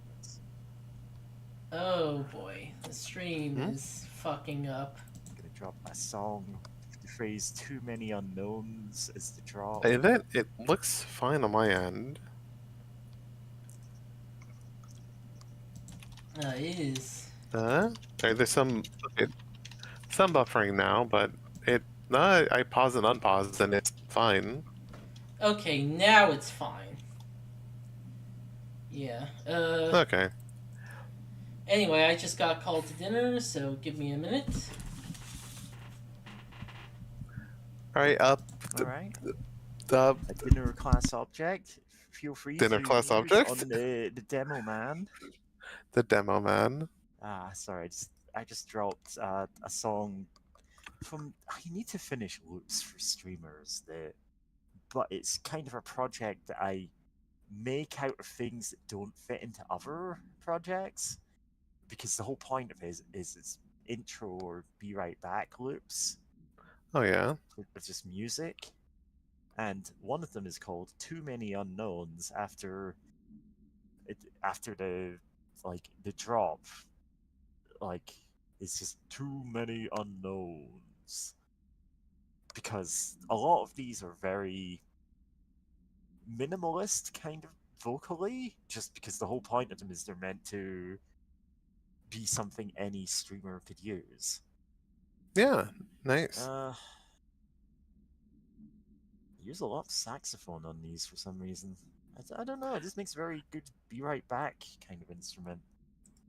Oh boy, the stream is fucking up. I'm gonna drop a song. The phrase "too many unknowns" is the drop. It looks fine on my end. It is. There's some buffering now, but I pause and unpause and it's fine. Okay, now it's fine. Yeah. Okay. Anyway, I just got called to dinner, so give me a minute. All right. Alright. A dinner class object. Feel free dinner to class use object? on the demo man. The demo man. Sorry, I just dropped a song from. I need to finish loops for streamers. But it's kind of a project that I make out of things that don't fit into other projects, because the whole point of it is it's intro or be right back loops. Oh yeah. It's just music, and one of them is called "Too Many Unknowns" after the drop. Like, it's just too many unknowns, because a lot of these are very minimalist kind of vocally, just because the whole point of them is they're meant to be something any streamer could use. Yeah, nice. I use a lot of saxophone on these for some reason. I don't know, it just makes a very good be right back kind of instrument.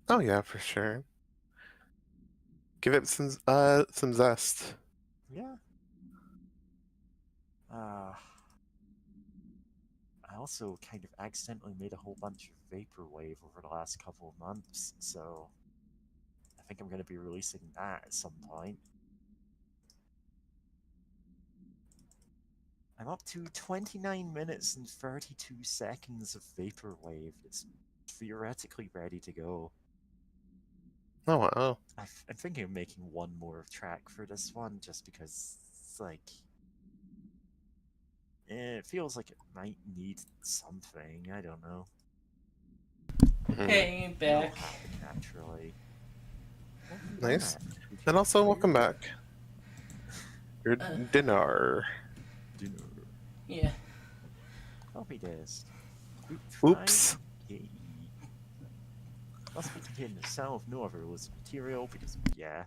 Oh yeah, for sure. Give it some zest. Yeah. I also kind of accidentally made a whole bunch of vaporwave over the last couple of months, so I think I'm going to be releasing that at some point. I'm up to 29 minutes and 32 seconds of vaporwave. It's theoretically ready to go. Oh wow. I'm thinking of making one more track for this one, just because it's like it feels like it might need something. I don't know. Hey, back. Naturally. Nice. And also, welcome back. Your dinner. Yeah. Copy this. Oops. Must be contained in the cell of no other illicit material, because, yeah.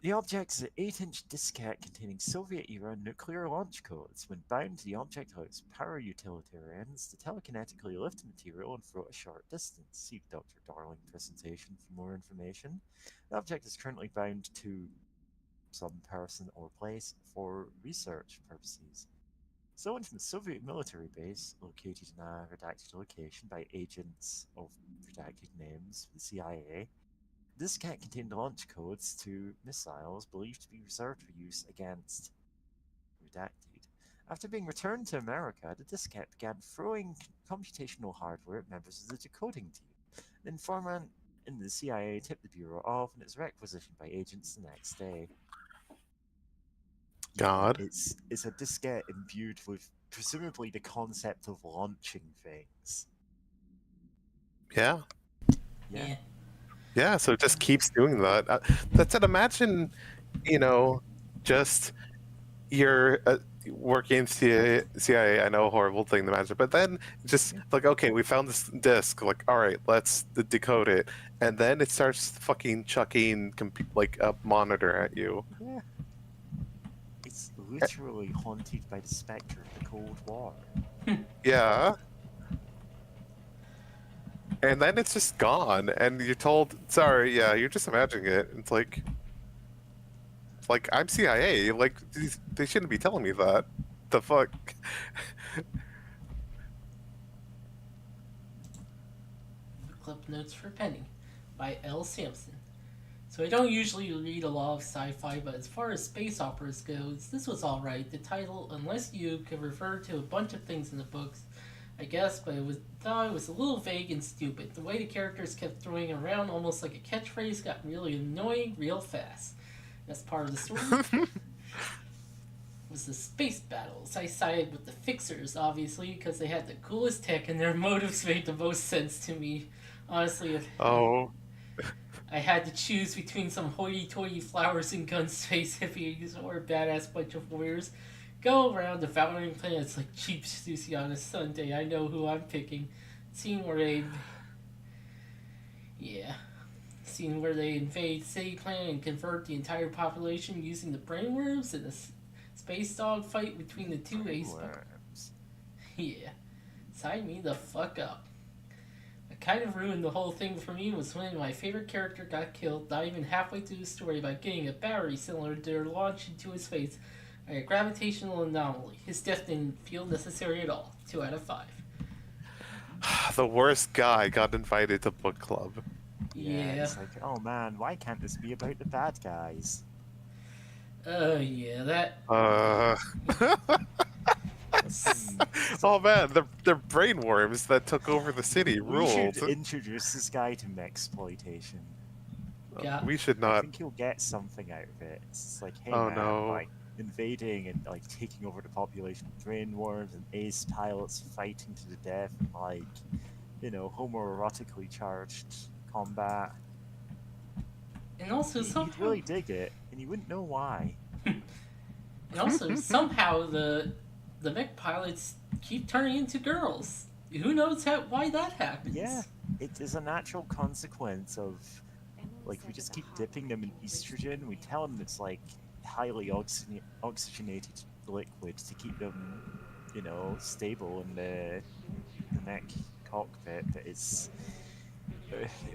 The object is an 8-inch diskette containing Soviet-era nuclear launch codes. When bound, the object allows power utilitarians to telekinetically lift the material and throw it a short distance. See Dr. Darling presentation for more information. The object is currently bound to some person or place for research purposes. Stolen from the Soviet military base, located in a redacted location by agents of redacted names for the CIA, this diskette contained launch codes to missiles believed to be reserved for use against redacted. After being returned to America, the diskette began throwing computational hardware at members of the decoding team. The informant in the CIA tipped the Bureau off, and it was requisitioned by agents the next day. God. It's a diskette imbued with presumably the concept of launching things. Yeah. Yeah. Yeah, so it just keeps doing that. That's it. Imagine, just you're working CIA. I know, a horrible thing to imagine, but then just like, okay, we found this disk. Like, all right, let's decode it, and then it starts fucking chucking like a monitor at you. Yeah. It's literally haunted by the specter of the Cold War. Yeah. And then it's just gone, and you're told, sorry, yeah, you're just imagining it. It's like I'm CIA. Like, they shouldn't be telling me that. The fuck? Clip Notes for Penny by L. Sampson. So I don't usually read a lot of sci-fi, but as far as space operas goes, this was alright. The title, unless you could refer to a bunch of things in the books, I guess, but thought it was a little vague and stupid. The way the characters kept throwing around almost like a catchphrase got really annoying real fast. That's part of the story. was the space battles. I sided with the Fixers, obviously, because they had the coolest tech and their motives made the most sense to me. Honestly, if I had to choose between some hoity-toity flowers and gun space hippies or a badass bunch of warriors, go around devouring planets like cheap sushi on a Sunday. I know who I'm picking. Scene where they invade City Planet and convert the entire population using the brainworms and a space dog fight between the two Brainworms. Yeah, sign me the fuck up. What kind of ruined the whole thing for me was when my favorite character got killed not even halfway through the story by getting a battery cylinder launched into his face by a gravitational anomaly. His death didn't feel necessary at all. 2 out of 5. The worst guy got invited to book club. Yeah. It's like, oh man, why can't this be about the bad guys? Yeah, that. Oh man, they're brainworms that took over the city. We should Ruled. introduce this guy to Mexploitation. Yeah. We should I not. think you'll get something out of it. It's like, hey Oh, man, no. like invading and like taking over the population of brainworms and ace pilots fighting to the death and like, you know, homoerotically charged combat. And also, You'd somehow. really dig it, and you wouldn't know why. And also, somehow the mech pilots keep turning into girls. Who knows why that happens? Yeah, it is a natural consequence of, like, we just keep dipping them in estrogen. We tell them it's like highly oxygenated liquid to keep them, you know, stable in the mech cockpit. But it's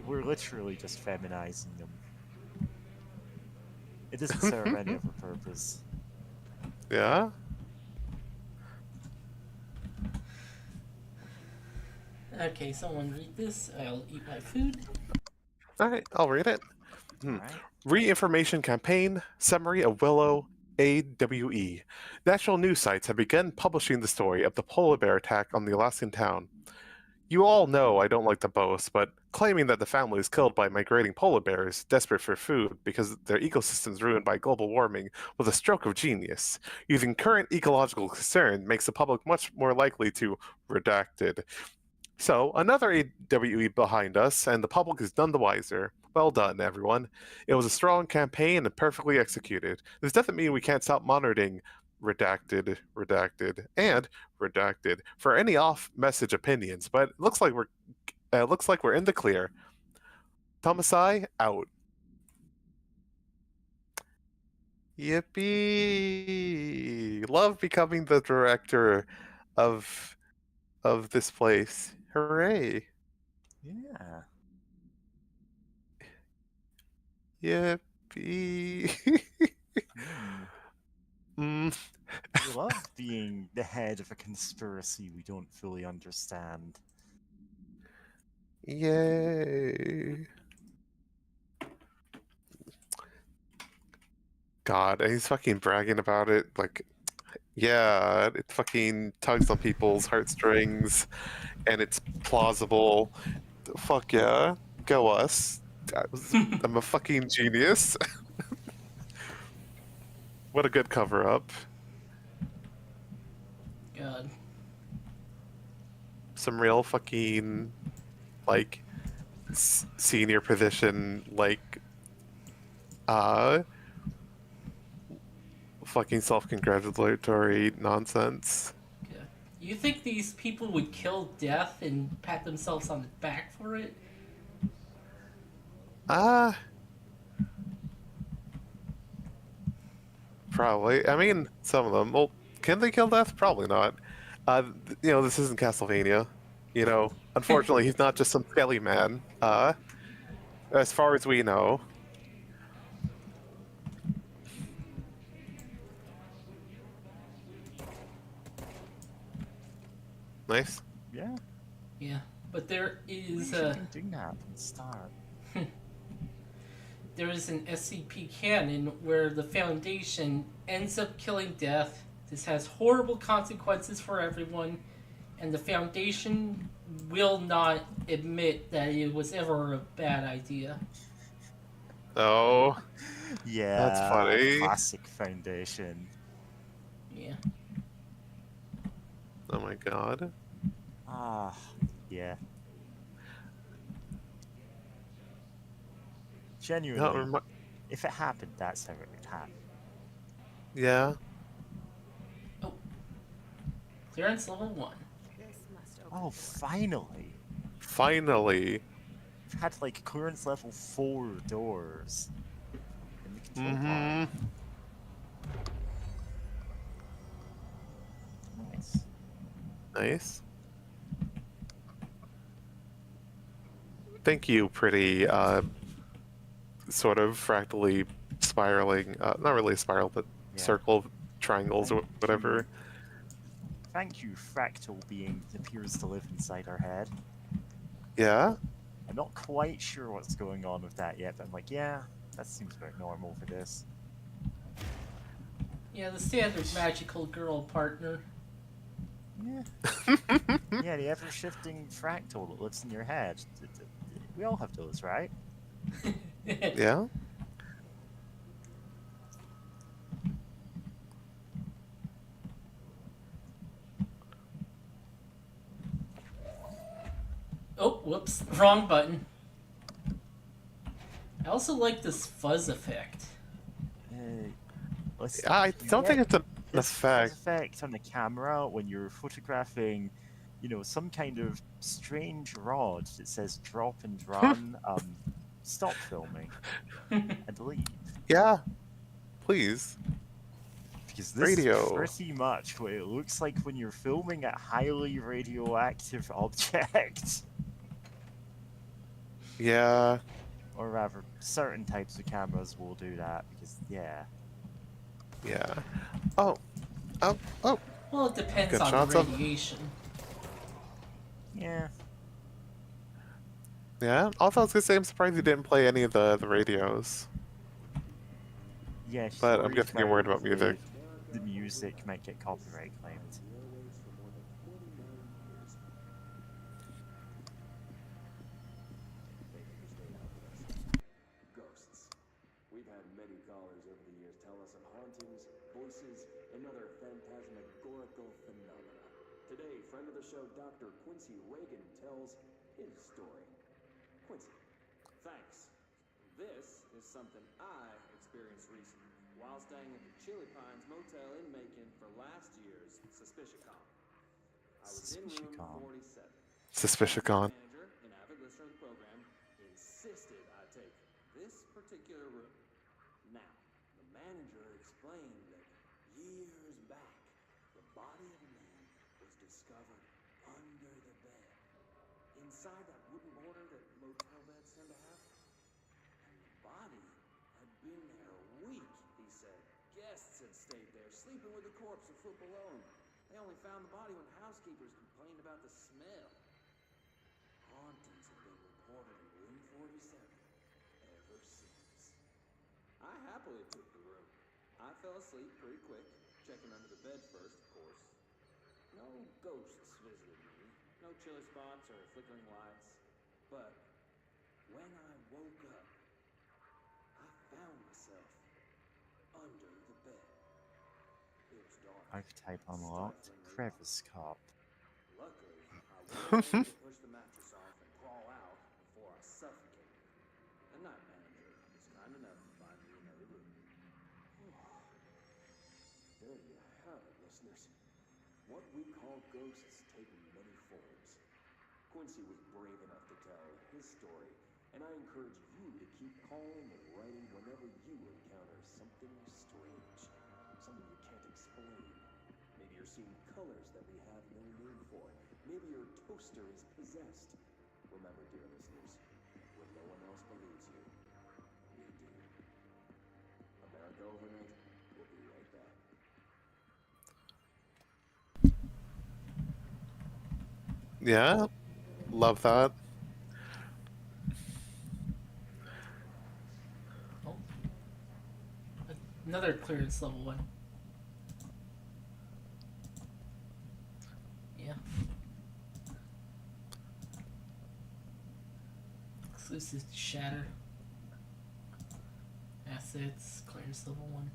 we're literally just feminizing them. It doesn't serve any other purpose. Yeah. Okay, someone read this. I'll eat my food. All right, I'll read it. Alright. Re-information campaign summary of Willow AWE. National news sites have begun publishing the story of the polar bear attack on the Alaskan town. You all know I don't like to boast, but claiming that the family is killed by migrating polar bears desperate for food because their ecosystems ruined by global warming was a stroke of genius. Using current ecological concern makes the public much more likely to redacted. So, another AWE behind us, and the public is none the wiser. Well done, everyone. It was a strong campaign and perfectly executed. This doesn't mean we can't stop monitoring redacted, and redacted for any off-message opinions, but it looks like we're in the clear. Tomasai, out. Yippee! Love becoming the director of this place. Hooray! Yeah. Yippee! We love being the head of a conspiracy we don't fully understand. Yay! God, and he's fucking bragging about it. Like, yeah, it fucking tugs on people's heartstrings, and it's plausible. Fuck yeah, go us! I'm a fucking genius. What a good cover-up. God. Some real fucking, like, senior position, like, fucking self-congratulatory nonsense. Yeah. You think these people would kill Death and pat themselves on the back for it? Probably. I mean, some of them. Well, can they kill Death? Probably not. You know, this isn't Castlevania. You know, unfortunately, he's not just some skelly man. As far as we know. Nice. Yeah. Yeah. But there is doing that from the start. there is an SCP canon where the Foundation ends up killing Death. This has horrible consequences for everyone, and the Foundation will not admit that it was ever a bad idea. Oh. Yeah. That's funny. Classic Foundation. Yeah. Oh my god. Ah, yeah. Genuinely, if it happened, that's how it would happen. Yeah. Oh. Clearance level 1. This must open Oh, finally! Finally. I've had like clearance level 4 doors in the control Mm-hmm. pod. Nice. Nice. Thank you, pretty, sort of fractally spiraling, not really a spiral, but Yeah. circle triangles or whatever. Thank you, fractal being that appears to live inside our head. Yeah? I'm not quite sure what's going on with that yet, but I'm like, yeah, that seems about normal for this. Yeah, the standard magical girl partner. Yeah. Yeah, the ever-shifting fractal that lives in your head. We all have those, right? Yeah? Oh, whoops. Wrong button. I also like this fuzz effect. I don't think it's an this effect. fuzz effect on the camera when you're photographing, you know, some kind of strange rod that says drop and run. Stop filming and leave. Yeah. Please. Because this Radio. is pretty much what it looks like when you're filming a highly radioactive object. Yeah. Or rather, certain types of cameras will do that because, yeah. Yeah. Oh. Oh. Oh. Well, it depends Good on shots the of- radiation. Yeah. Yeah. Also, I was gonna say I'm surprised you didn't play any of the radios. Yeah, she's But I'm guessing you're worried about music. The music might get copyright claimed. Ghosts. We've had many callers over the years tell us of hauntings, voices, and other phantasmagorical phenomena. Today, friend of the show, Dr. Quincy Reagan tells his story. Quincy, thanks. This is something I experienced recently while staying at the Chili Pines Motel in Macon for last year's SuspiciaCon. I was in room 47. SuspiciaCon. Manager and avid listener of the program insisted I take this particular room. Now, the manager explained that years back, the body of a man was discovered under the bed, inside that wooden border that motel beds tend to have. And the body had been there a week, he said. Guests had stayed there, sleeping with the corpse a foot below him. They only found the body when housekeepers complained about the smell. Hauntings have been reported in room 47 ever since. I happily took the room. I fell asleep pretty quick, checking under the bed first, of course. No ghosts visited me, no chilly spots or flickering lights. But when I woke up, I found myself under the bed. It was dark. Archetype unlocked. Crevice Cop. Luckily, I was able to push the mattress off and crawl out before I suffocated. The night manager was kind enough to find me another room. There you have it, listeners. What we call ghosts take many forms. Quincy was brave enough to tell his story, and I encourage you to keep calling and writing whenever you encounter something strange, something you can't explain. Maybe you're seeing colors that we have no name for. Maybe your toaster is possessed. Remember, dear listeners, when no one else believes you, we do. America Overnight will be right back. Yeah. Love that. Oh. Another clearance level 1. Yeah. Exclusive to Shatter. Assets, clearance level 1.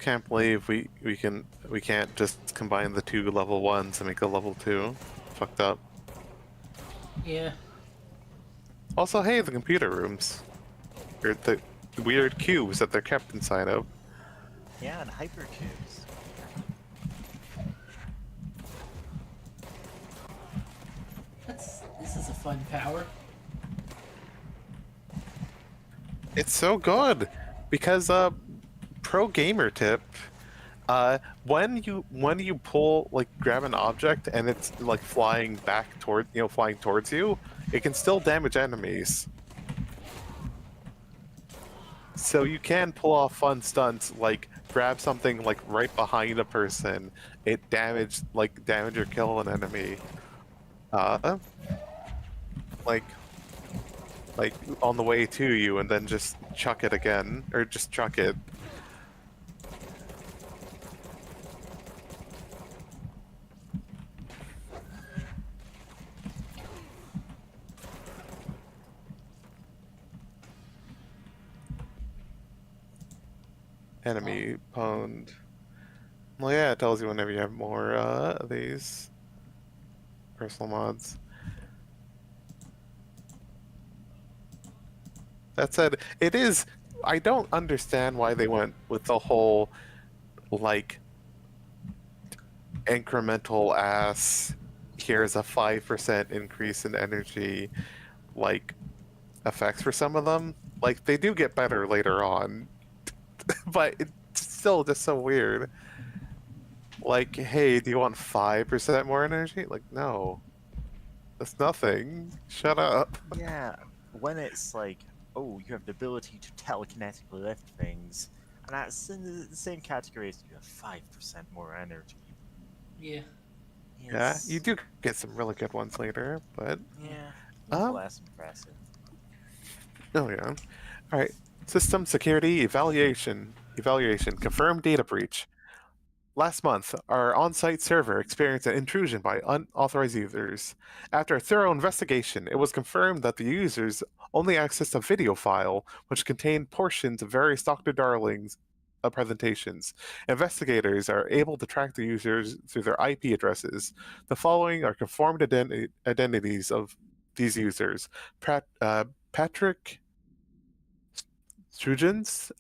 Can't believe we can't just combine the 2 level 1s and make a level 2. Fucked up. Yeah. Also, hey, the computer rooms. Or the weird cubes that they're kept inside of. Yeah, and hypercubes. This is a fun power. It's so good because pro gamer tip, when you pull, like, grab an object and it's like flying towards you, it can still damage enemies. So you can pull off fun stunts, like grab something like right behind a person, it damage or kill an enemy. Like on the way to you, and then just chuck it again, or just chuck it. Enemy pwned. Well, yeah, it tells you whenever you have more of these personal mods. That said, it is. I don't understand why they went with the whole, like, incremental ass. Here's a 5% increase in energy, like, effects for some of them. Like, they do get better later on, but it's still just so weird. Like, hey, do you want 5% more energy? Like, no. That's nothing. Shut up. Yeah, when it's like, oh, you have the ability to telekinetically lift things, and that's in the same category as you have 5% more energy. Yeah. Yeah, you do get some really good ones later, but... Yeah, less impressive. Oh, yeah. Alright. System security evaluation. Confirmed data breach. Last month, our on-site server experienced an intrusion by unauthorized users. After a thorough investigation, it was confirmed that the users only accessed a video file which contained portions of various Dr. Darling's presentations. Investigators are able to track the users through their IP addresses. The following are confirmed identities of these users. Patrick Strujens,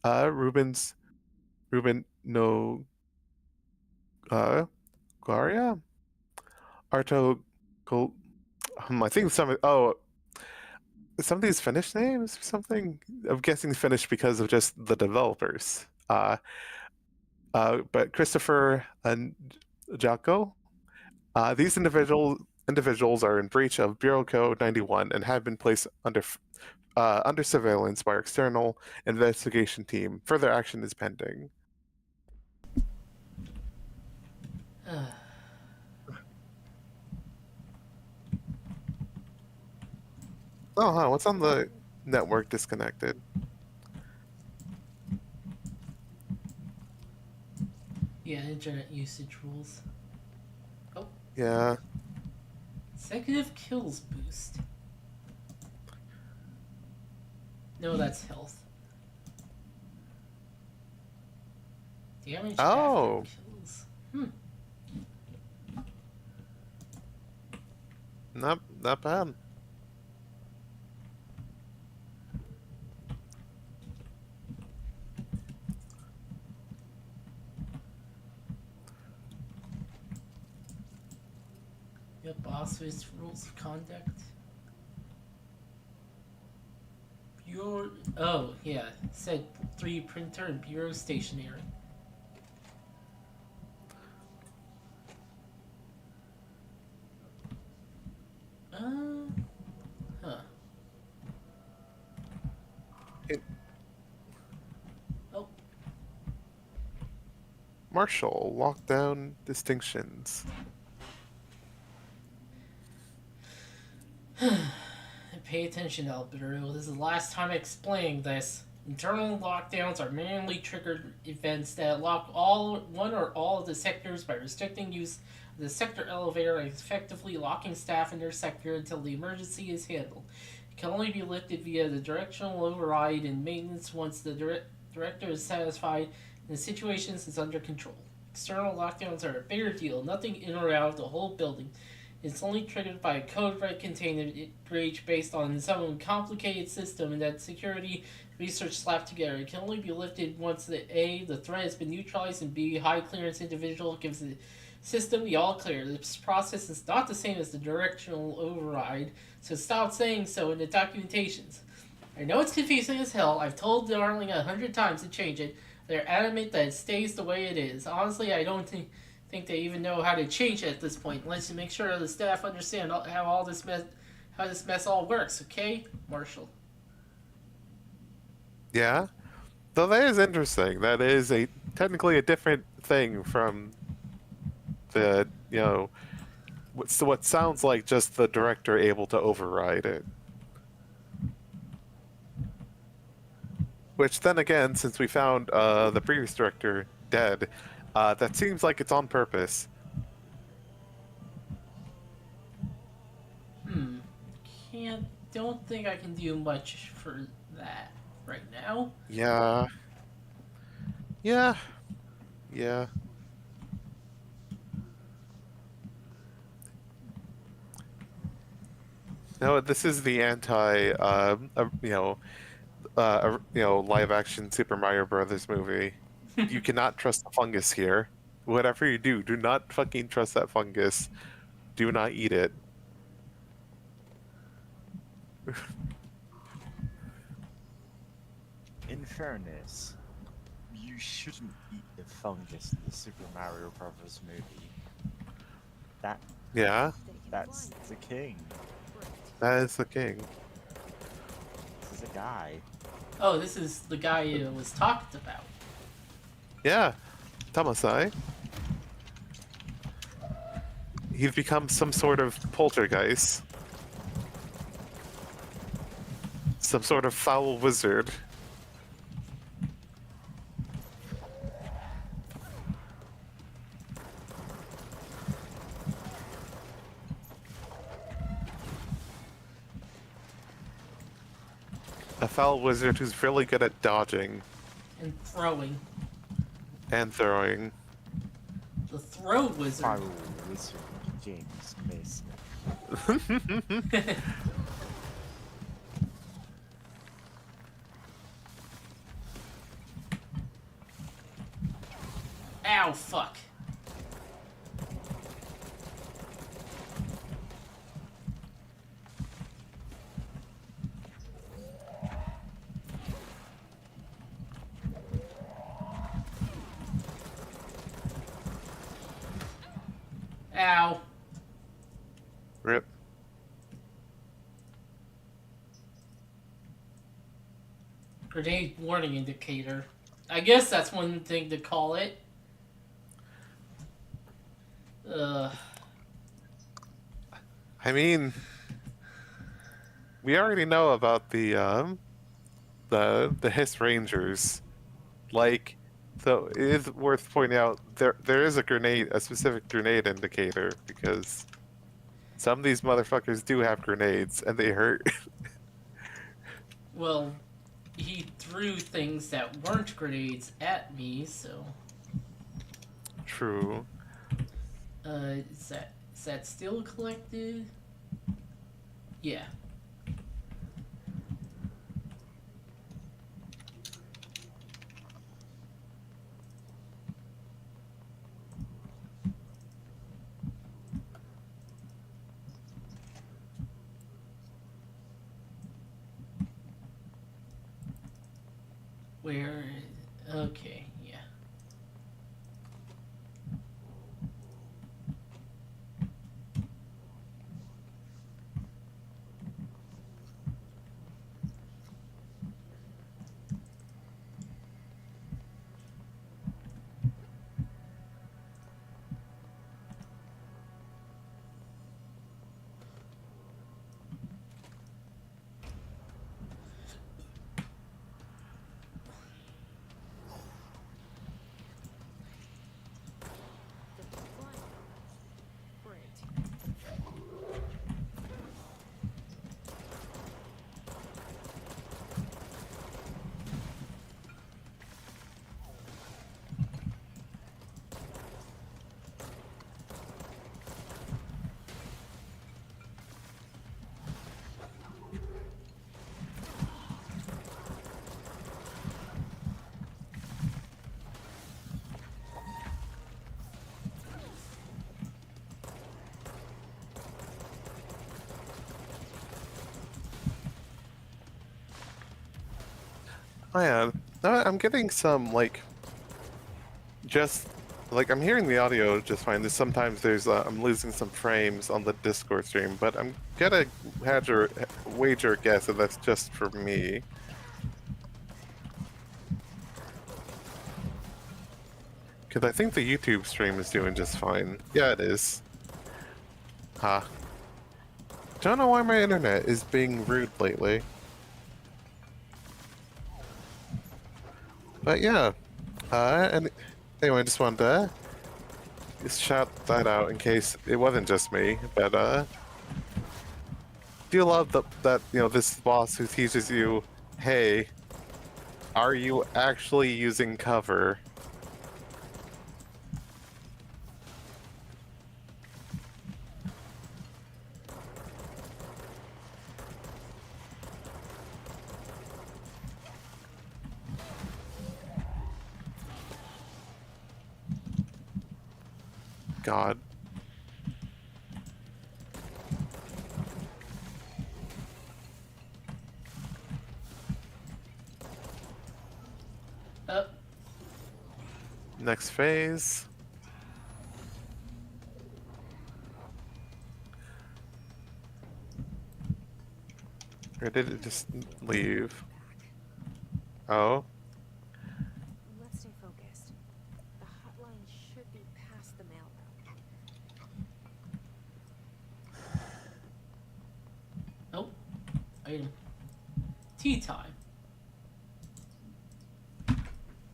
Ruben No Gloria? Arto I think some of these Finnish names or something? I'm guessing Finnish because of just the developers. But Christopher and Jaco, these individuals are in breach of Bureau Code 91 and have been placed under surveillance by our external investigation team. Further action is pending. Oh, huh, what's on the network disconnected? Yeah, internet usage rules. Oh. Yeah. Executive kills boost. No, that's health. Damage after kills. Not bad. Yep, office rules of conduct. Bureau. Oh, yeah. Said 3 printer and bureau stationery. Huh. Oh. Marshall, lockdown distinctions. Pay attention, Alberto. This is the last time explaining this. Internal lockdowns are manually triggered events that lock one or all of the sectors by restricting use of the sector elevator and effectively locking staff in their sector until the emergency is handled. It can only be lifted via the directional override and maintenance once the Director is satisfied and the situation is under control. External lockdowns are a bigger deal, nothing in or out of the whole building. It's only triggered by a code red container breach based on some complicated system and that security research slapped together. It can only be lifted once the threat has been neutralized, and B, high clearance individual gives the system the all clear. This process is not the same as the directional override, so stop saying so in the documentations. I know it's confusing as hell. I've told Darling 100 times to change it. They're adamant that it stays the way it is. Honestly, I don't think they even know how to change it at this point. Let's make sure the staff understand how this mess all works. Okay, Marshall. Yeah, though that is interesting. That is technically a different thing from the what sounds like just the director able to override it. Which then again, since we found the previous director dead, that seems like it's on purpose. Don't think I can do much for that right now. Yeah. No, this is the live action Super Mario Brothers movie. You cannot trust the fungus here. Whatever you do not fucking trust that fungus. Do not eat it. In fairness, you shouldn't eat the fungus in the Super Mario Brothers movie. That's the king. That is the king. This is a guy. Oh, this is the guy who was talked about. Yeah, Tamasai. He's become some sort of poltergeist. Some sort of foul wizard. A foul wizard who's really good at dodging. And throwing. And throwing. The throw wizard. Foul wizard James Mason. Ow, fuck. Ow. Rip. Grenade warning indicator. I guess that's one thing to call it. I mean, we already know about the Hiss Rangers. Like, so it is worth pointing out there is a specific grenade indicator, because some of these motherfuckers do have grenades and they hurt. Well, he threw things that weren't grenades at me, so. True. Is that still collected? Yeah. Where? Okay, yeah. Oh yeah, no, I'm getting some just I'm hearing the audio just fine. Sometimes I'm losing some frames on the Discord stream, but I'm gonna wager a guess that that's just for me. Because I think the YouTube stream is doing just fine. Yeah, it is. Huh. Don't know why my internet is being rude lately. But yeah. And anyway, I just wanted to just shout that out in case it wasn't just me. But do you love that this boss who teaches you, hey, are you actually using cover? God. Next phase. Or did it just leave? Oh. Let's stay focused. The hotline should be past the mail route. Oh, item. Tea time.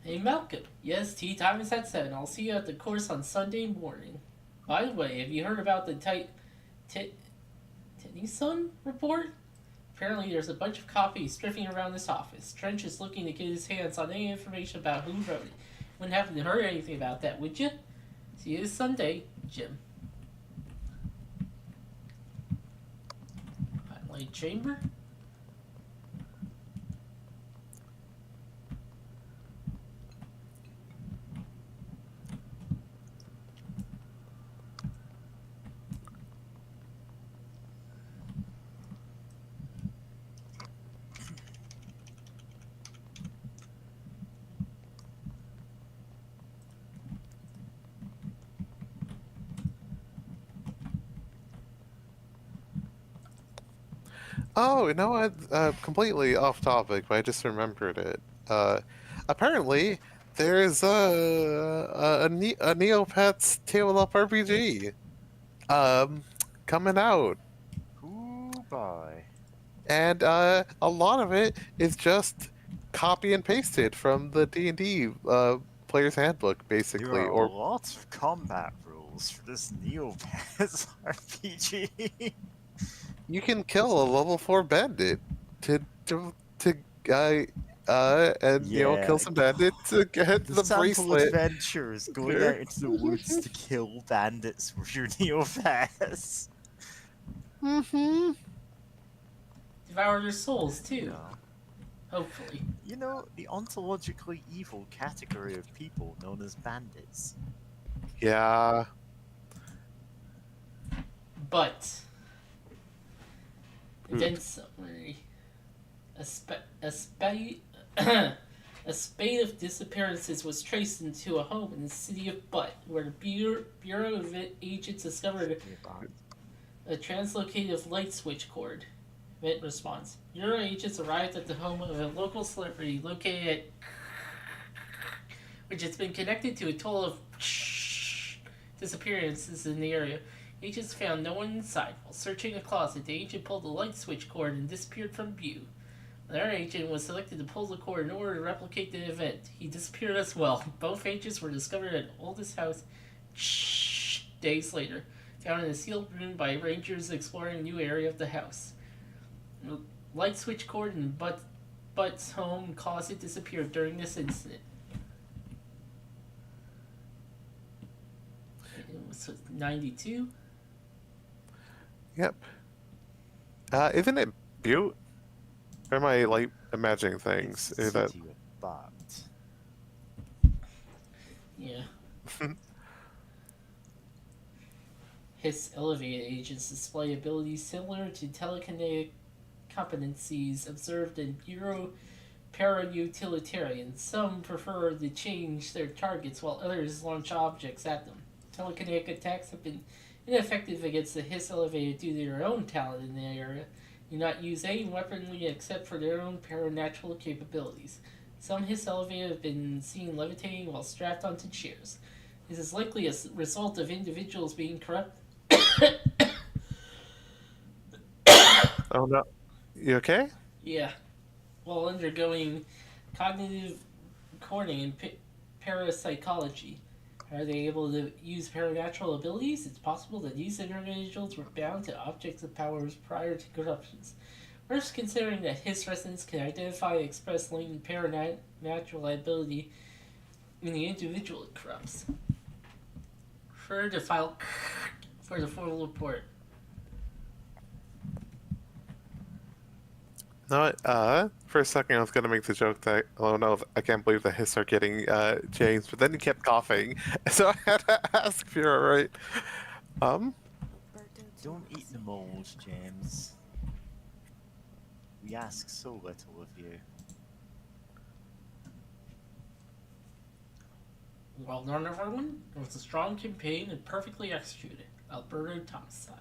Hey Malcolm, yes, tea time is at 7. I'll see you at the course on Sunday morning. By the way, have you heard about the Tennyson report? Apparently there's a bunch of copies drifting around this office. Trench is looking to get his hands on any information about who wrote it. Wouldn't happen to heard anything about that, would you? See you this Sunday, Jim. Light chamber? Oh, you know what? Completely off topic, but I just remembered it. Apparently, there's a Neopets tabletop RPG coming out. Ooh, boy. And a lot of it is just copy and pasted from the D&D player's handbook, basically. There are a lot of combat rules for this Neopets RPG. You can kill a level 4 bandit and kill some bandits to get the sample bracelet. Adventures going out into the woods to kill bandits with your Neopets. Mm-hmm. Devour their souls too. Yeah. Hopefully. You know, the ontologically evil category of people known as bandits. Yeah. But event summary. A spate of disappearances was traced into a home in the city of Butt, where the Bureau of Agents discovered a translocated light switch cord. Event response. Bureau agents arrived at the home of a local celebrity located at which has been connected to a total of disappearances in the area. Agents found no one inside. While searching a closet, the agent pulled the light switch cord and disappeared from view. Another agent was selected to pull the cord in order to replicate the event. He disappeared as well. Both agents were discovered at Oldest House days later, found in a sealed room by rangers exploring a new area of the house. The light switch cord in Butt's home closet disappeared during this incident. It was 92. Yep. Isn't it Butte? Or am I imagining things? It's the city of Butt. Yeah. His elevated agents display abilities similar to telekinetic competencies observed in para-utilitarian. Some prefer to change their targets while others launch objects at them. Telekinetic attacks have been ineffective against the Hiss Elevated due to their own talent in the area. Do not use any weaponry except for their own paranatural capabilities. Some Hiss Elevated have been seen levitating while strapped onto chairs. This is likely a result of individuals being corrupt. Oh no. You okay? Yeah. While undergoing cognitive recording and parapsychology. Are they able to use paranatural abilities? It's possible that these individuals were bound to objects of powers prior to corruptions. First, considering that Hiss resonance can identify and express latent paranatural ability in the individual it corrupts. Refer to file for the full report. No, for a second I was gonna make the joke that, oh no, I can't believe the Hiss are getting James, but then he kept coughing, so I had to ask if you're alright. Don't eat the mold, James. We ask so little of you. Well done, everyone. It was a strong campaign and perfectly executed. Alberto Thomasai.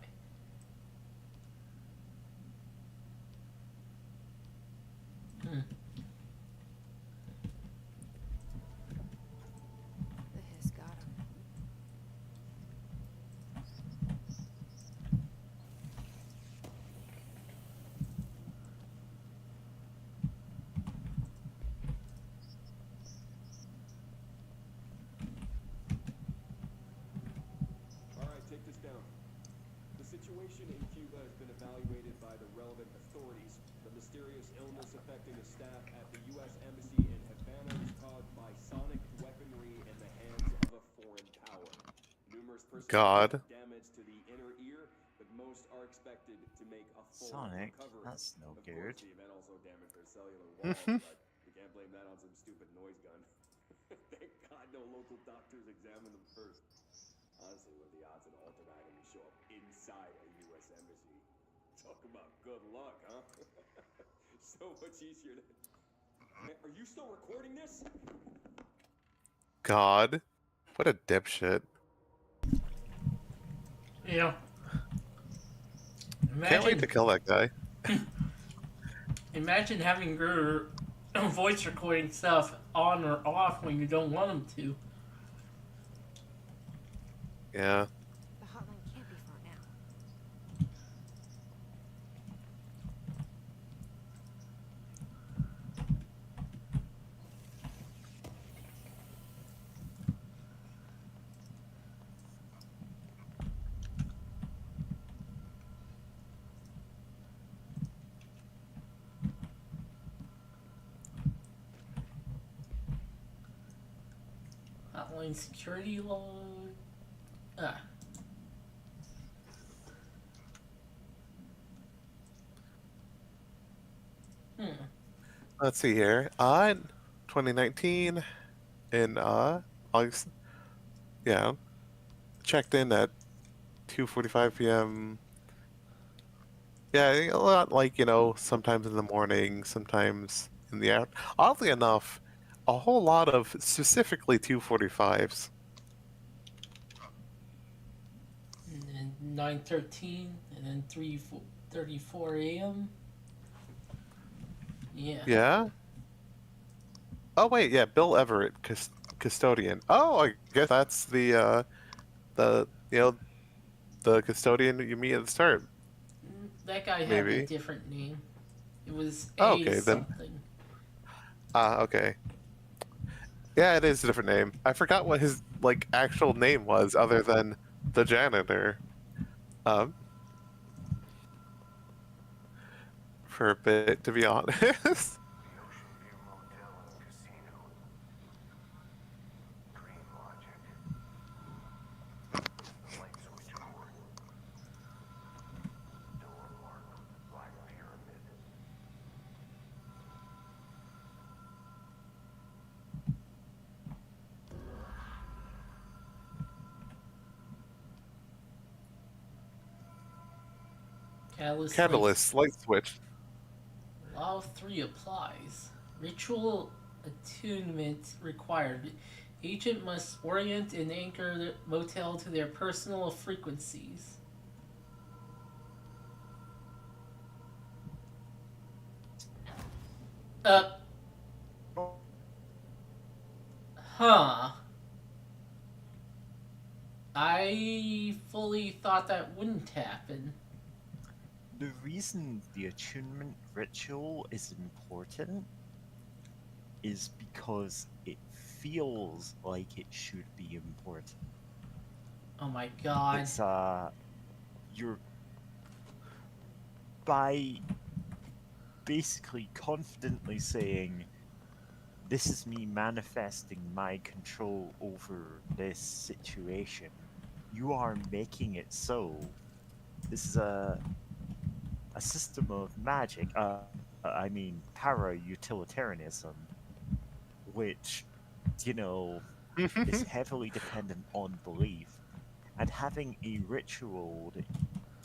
The Hiss got him. Alright, take this down. The situation in Cuba has been evaluated by the relevant authorities. The mysterious illness affecting the staff at the U.S. Embassy in Havana was caused by sonic weaponry in the hands of a foreign power. Numerous personnel damage to the inner ear, but most are expected to make a full Sonic? recovery. That's no Of good. course, the event also damaged their cellular walls, but we can't blame that on some stupid noise gun. Thank God no local doctors examined them first. Honestly, what are the odds an altered item would show up inside a U.S. embassy? Talk about good luck, huh? So much easier to... Are you still recording this? God. What a dipshit. Yeah. Can't wait to kill that guy. Imagine having your voice recording stuff on or off when you don't want them to. Yeah. The hotline can't be far now. Hotline security log. Let's see here. 2019 in August. Yeah. Checked in at 2:45 p.m. Yeah, a lot like, you know, sometimes in the morning, sometimes in the afternoon. Oddly enough, a whole lot of specifically 2:45s. And then 9:13, and then 3:34 a.m. Yeah. Yeah. Oh wait, yeah, Bill Everett, custodian. Oh, I guess that's the you know, the custodian you meet at the start. That guy had Maybe. a different name. It was Oh, A okay, then. something. Okay. Yeah, it is a different name. I forgot what his like actual name was, other than the janitor. For a bit, to be honest. The Ocean View Motel and Casino. Dream Logic. The light switchboard. Door marked Black Pyramid. Catalyst. Catalyst, light switch. Law of 3 applies. Ritual attunement required. Agent must orient and anchor the motel to their personal frequencies. Huh. I fully thought that wouldn't happen. The reason the attunement ritual is important is because it feels like it should be important. Oh my god. It's you're by basically confidently saying, this is me manifesting my control over this situation. You are making it so. This is a system of magic, I mean para-utilitarianism, which, you know, is heavily dependent on belief. And having a ritual that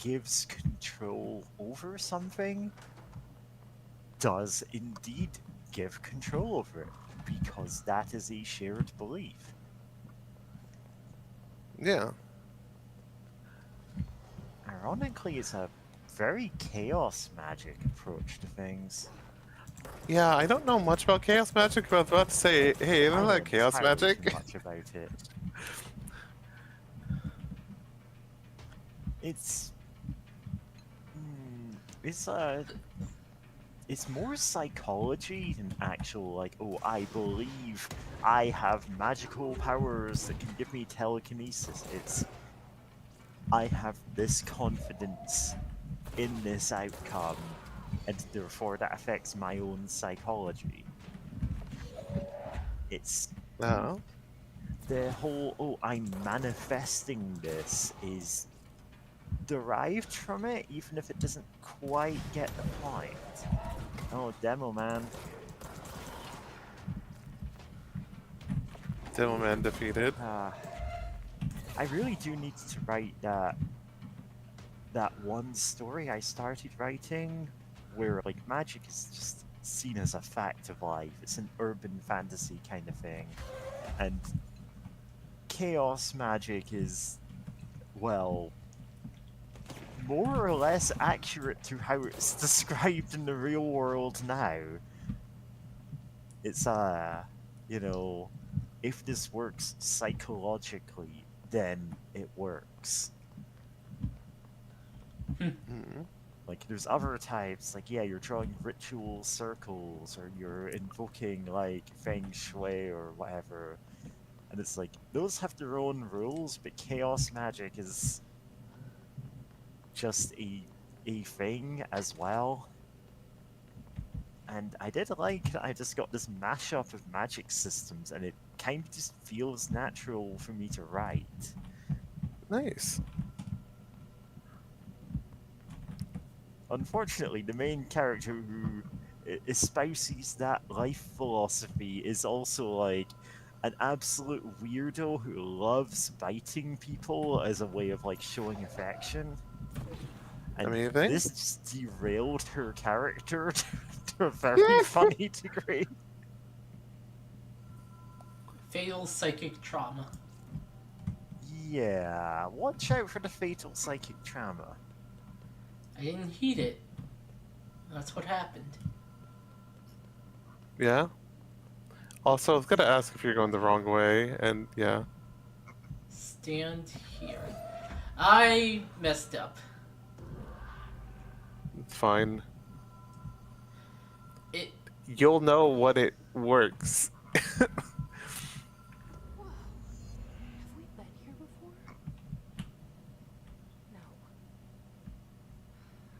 gives control over something does indeed give control over it, because that is a shared belief. Yeah. Ironically, it's a very chaos magic approach to things. Yeah, I don't know much about chaos magic, but I was about to say, hey, isn't that chaos entirely magic? too much about it. It's more psychology than actual, like, oh, I believe I have magical powers that can give me telekinesis. It's, I have this confidence in this outcome, and therefore that affects my own psychology. It's the whole, oh, I'm manifesting this is derived from it, even if it doesn't quite get the point. Oh, Demo Man. Demo Man defeated. I really do need to write that one story I started writing, where like magic is just seen as a fact of life. It's an urban fantasy kind of thing, and chaos magic is, well, more or less accurate to how it's described in the real world now. It's you know, if this works psychologically, then it works. Like, there's other types, like, yeah, you're drawing ritual circles, or you're invoking, like, feng shui or whatever. And it's like, those have their own rules, but chaos magic is just a thing as well. And I did like that I just got this mashup of magic systems, and it kind of just feels natural for me to write. Nice. Unfortunately, the main character who espouses that life philosophy is also like an absolute weirdo who loves biting people as a way of like showing affection. And Amazing. this just derailed her character to a very funny degree. Fatal psychic trauma. Yeah, watch out for the fatal psychic trauma. I didn't heed it. That's what happened. Yeah. Also, I was gonna ask if you're going the wrong way, and yeah. Stand here. I messed up. It's fine. You'll know what it works. Whoa. Have we been here before? No.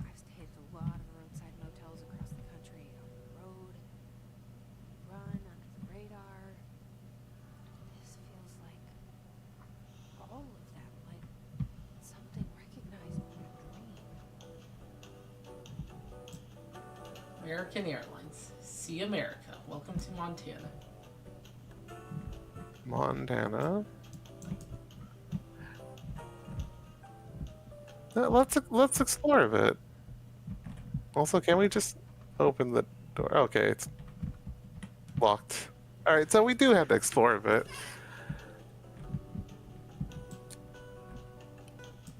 I've stayed at a lot of roadside motels across the country, on the road, run under the radar. This feels like all of them, like something recognizable in a dream. American Airlines. See America. Welcome to Montana. Montana. Let's explore a bit. Also, can we just open the door? Okay, it's Locked. Alright, so we do have to explore a bit.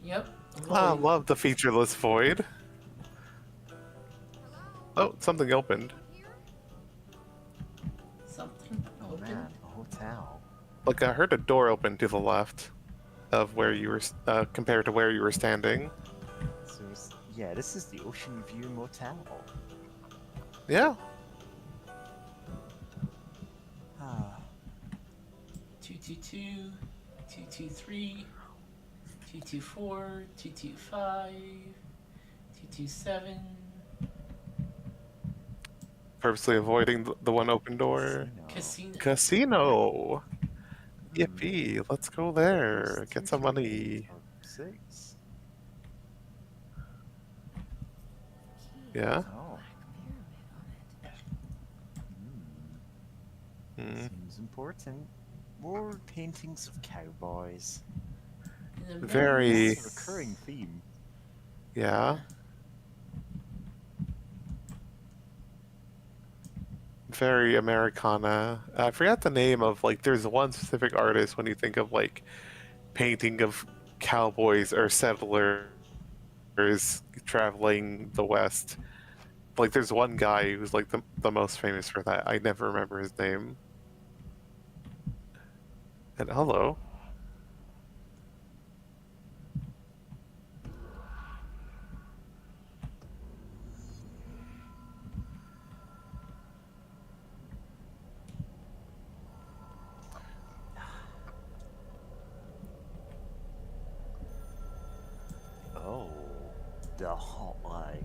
Yep. I Void. love the featureless void. Oh, something opened. Something Oh open. man, a hotel. Like, I heard a door open to the left of where you were, compared to where you were standing. So yeah, this is the Ocean View Motel. Yeah. Ah, 222, 223, 224, 225, 227. Purposely avoiding the one open door. casino. Casino. Casino! Yippee, let's go there. Get some money. 6. Yeah? Oh. Hmm. Seems important. More paintings of cowboys. In the Very- It's a recurring theme. Yeah. Very Americana. I forgot the name of, like, there's one specific artist when you think of, like, painting of cowboys or settlers traveling the West. Like, there's one guy who's, like, the most famous for that. I never remember his name. And hello. Oh, the hotline.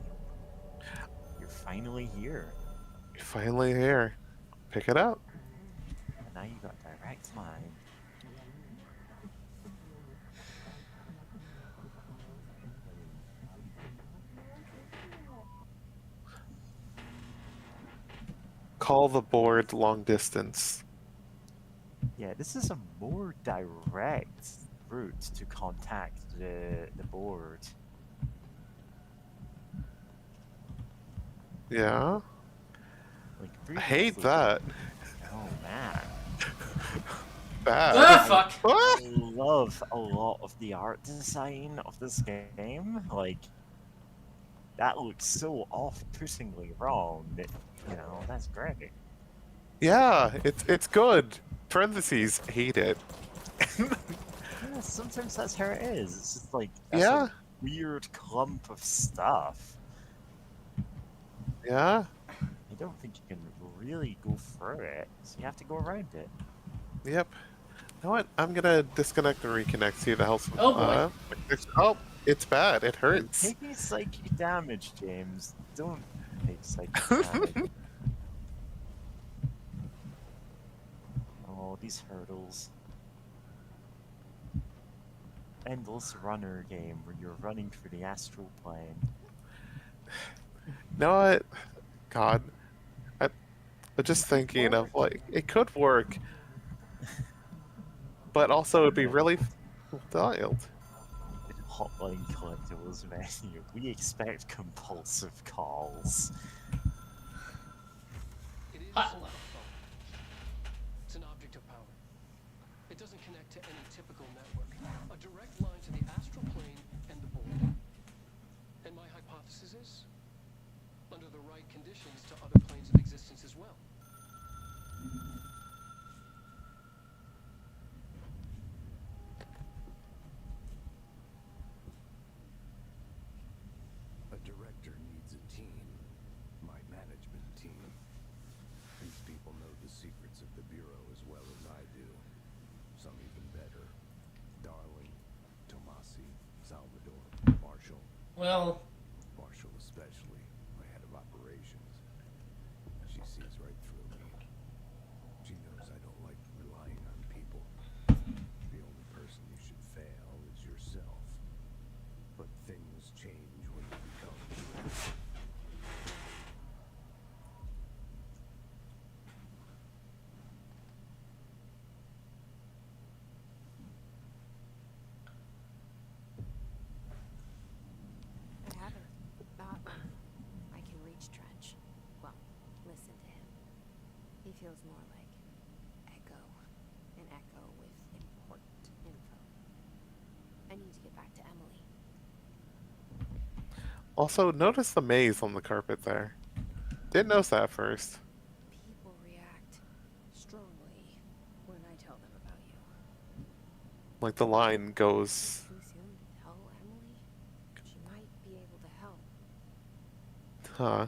You're finally here. You're finally here. Pick it up. And now you got direct line. Call the board long distance. Yeah, this is a more direct route to contact the board. Yeah? Like I hate previously- that. Oh man. Bad. Ah, fuck! What? I love a lot of the art design of this game. Like, that looks so off-puttingly wrong that, you know, that's great. Yeah, it's good. Parentheses, hate it. Yeah, sometimes that's how it is. It's just like, that's Yeah. a weird clump of stuff. Yeah? I don't think you can really go through it, so you have to go around it. Yep. You know what? I'm gonna disconnect and reconnect, see the health. Oh, boy. Oh, it's bad. It hurts. Taking psychic damage, James. Don't take psychic damage. Oh, these hurdles. Endless runner game where you're running through the astral plane. You know what? God. I'm just thinking of, like, it could work. But also, it'd be really dialed. Hotline collectibles menu. We expect compulsive calls. It is Ah. a phone. It's an object of power. It doesn't connect to any typical network. A direct line to the astral plane and the board. And my hypothesis is, under the right conditions, to other planes of existence as well. A director needs a team. My management team. These people know the secrets of the Bureau as well as I do. Some even better. Darling, Tomasi, Salvador, Marshall. Well, Marshall especially, my head of operations. She sees right through me. She knows I don't like relying on people. The only person you should fail is yourself. But things change when you become human. feels more like echo. An echo with important info. I need to get back to Emily. Also, notice the maze on the carpet there. Didn't notice that at first. People react strongly when I tell them about you. Like the line goes. Too soon to tell Emily? She might be able to help. Huh.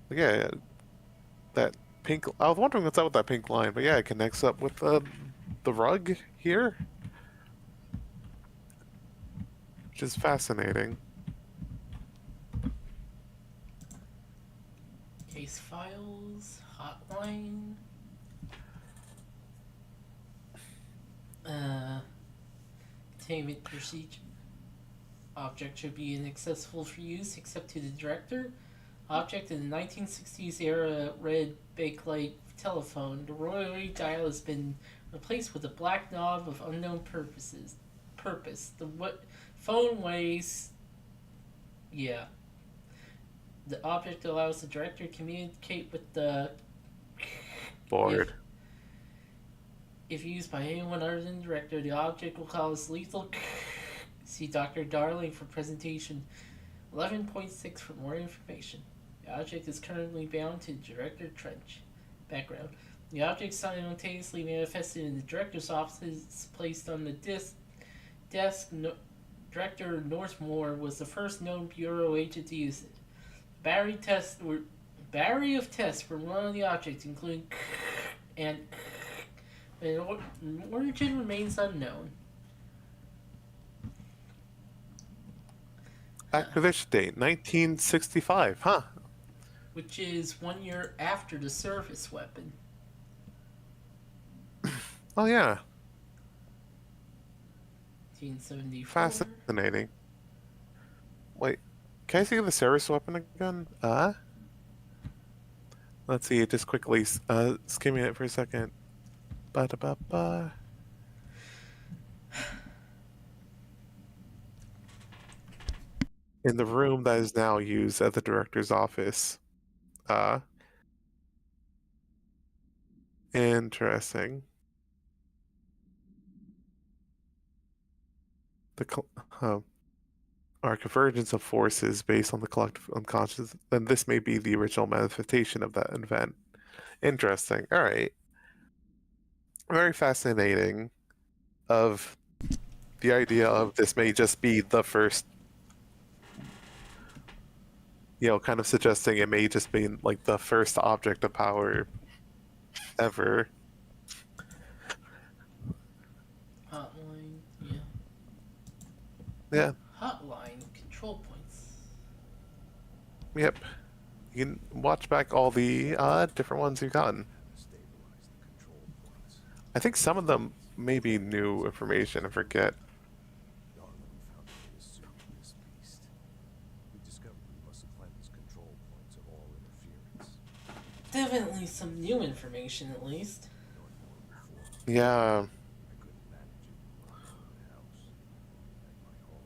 Yeah, that pink. I was wondering what's up with that pink line, but yeah, it connects up with the rug here, which is fascinating. Case files, hotline. Containment procedure. Object should be inaccessible for use except to the director. Object in the 1960s era red bakelite telephone. The rotary dial has been replaced with a black knob of unknown purpose. The phone weighs. Yeah. The object allows the director to communicate with the Bored. If used by anyone other than the director, the object will cause lethal. See Dr. Darling for presentation 11.6 for more information. The object is currently bound to Director Trench. Background. The object simultaneously manifested in the director's office is placed on the desk. Director Northmore was the first known Bureau agent to use it. Battery of tests were run on the object, including and origin remains unknown. Acquisition date 1965. Huh. Which is 1 year after the surface weapon. Oh yeah. 1974. Fascinating. Wait, can I see the Ceres weapon again? Let's see. Just quickly skimming it for a second. Ba-da-ba-ba. In the room that is now used at the director's office. Interesting. Our convergence of forces based on the collective unconscious, then this may be the original manifestation of that event. Interesting. All right. Very fascinating. Of the idea of this may just be the first, kind of suggesting it may just be like the first object of power ever. Hotline, yeah. Yeah. Hotline control points. Yep. You can watch back all the different ones you've gotten. I think some of them may be new information. I forget. Darling found a suit in this beast. We discovered we must cleanse control points of all interference. Definitely some new information, at least. Yeah. I couldn't manage it in my own house, at my home.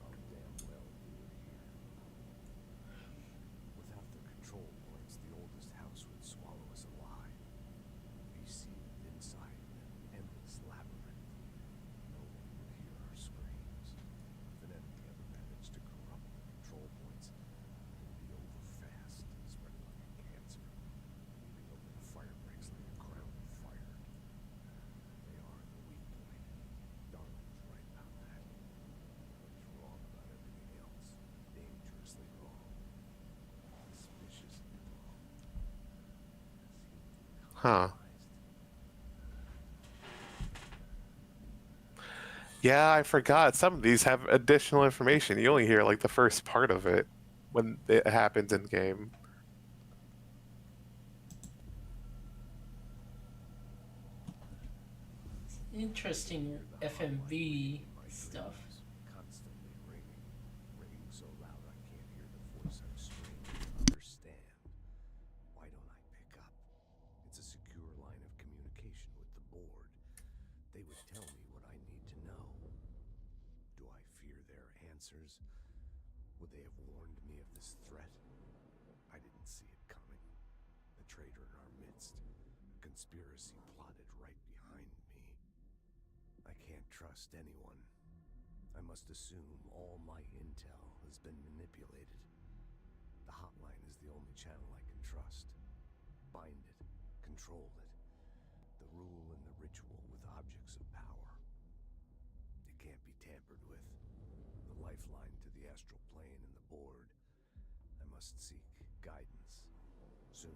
I'll damn well do it here. Without the control points, the oldest house would swallow us alive. Be sealed inside an endless labyrinth. No one would hear our screams. If an enemy ever managed to corrupt the control points, it would be over fast, spreading like a cancer, leaving open the fire breaks like a crown fired. They are the weak point. Darling's right about that. But he's wrong about everything else. Dangerously wrong. Suspiciously wrong. Huh. Yeah, I forgot. Some of these have additional information. You only hear like the first part of it when it happens in game. Interesting FMV stuff. Constantly ringing so loud I can't hear the voice I'm straining to understand. Why don't I pick up? It's a secure line of communication with the board. They would tell me what I need to know. Do I fear their answers? Would they have warned me of this threat? I didn't see it coming. traitor in our midst. A conspiracy plotted right behind me. I can't trust anyone. I must assume all my intel has been manipulated. The hotline is the only channel I can trust. Bind it, control it. The rule and the ritual with objects of power. It can't be tampered with. The lifeline to the astral plane and the board. I must seek guidance. Soon.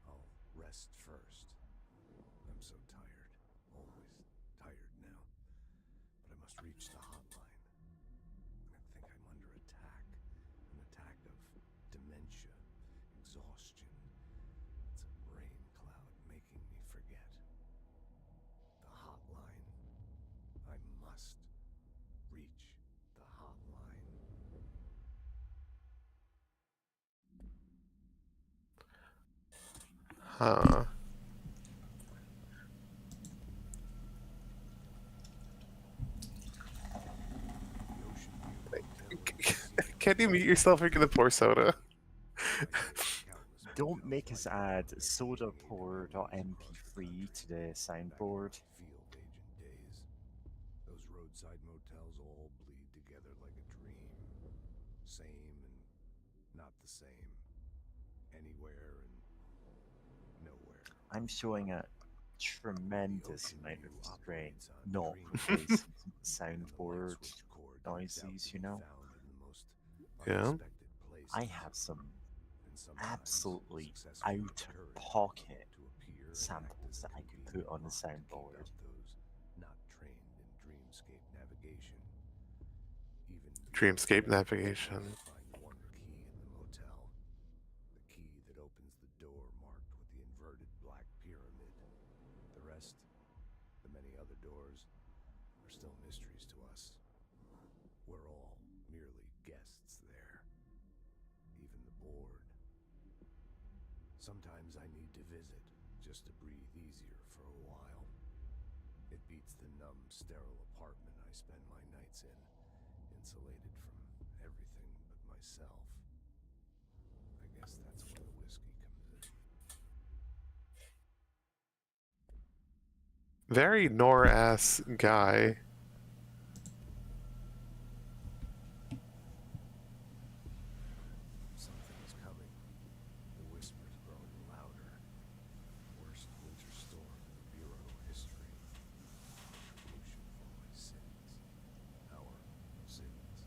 I'll rest first. I'm so tired. Always tired now. But I must reach the hotline. I think I'm under attack. An attack of dementia, exhaustion. It's a rain cloud making me forget. The hotline. I must reach the hotline. Huh. Can't you mute yourself? You're gonna pour soda. Don't make us add sodapore.mp3 to the soundboard. Field agent days. Those roadside motels all bleed together like a dream. Same and not the same. Anywhere and nowhere. I'm showing a tremendous amount of restraint, not replacing soundboard noises, you know? Yeah. I have some absolutely out-of-pocket samples that I could put on the soundboard. Not trained in dreamscape navigation. Even Dreamscape navigation. find one key in the motel. The key that opens the door marked with the inverted black pyramid. The rest, the many other doors, are still mysteries to us. We're all merely guests there. Even the board. Sometimes I need to visit, just to breathe easier for a while. It beats the numb, sterile apartment I spend my nights in, insulated from everything but myself. I guess that's where the whiskey comes in. Very Nor-ass guy. Something's coming. The whispers growing louder. Worst winter storm in Bureau history. Retribution for my sins. Our sins.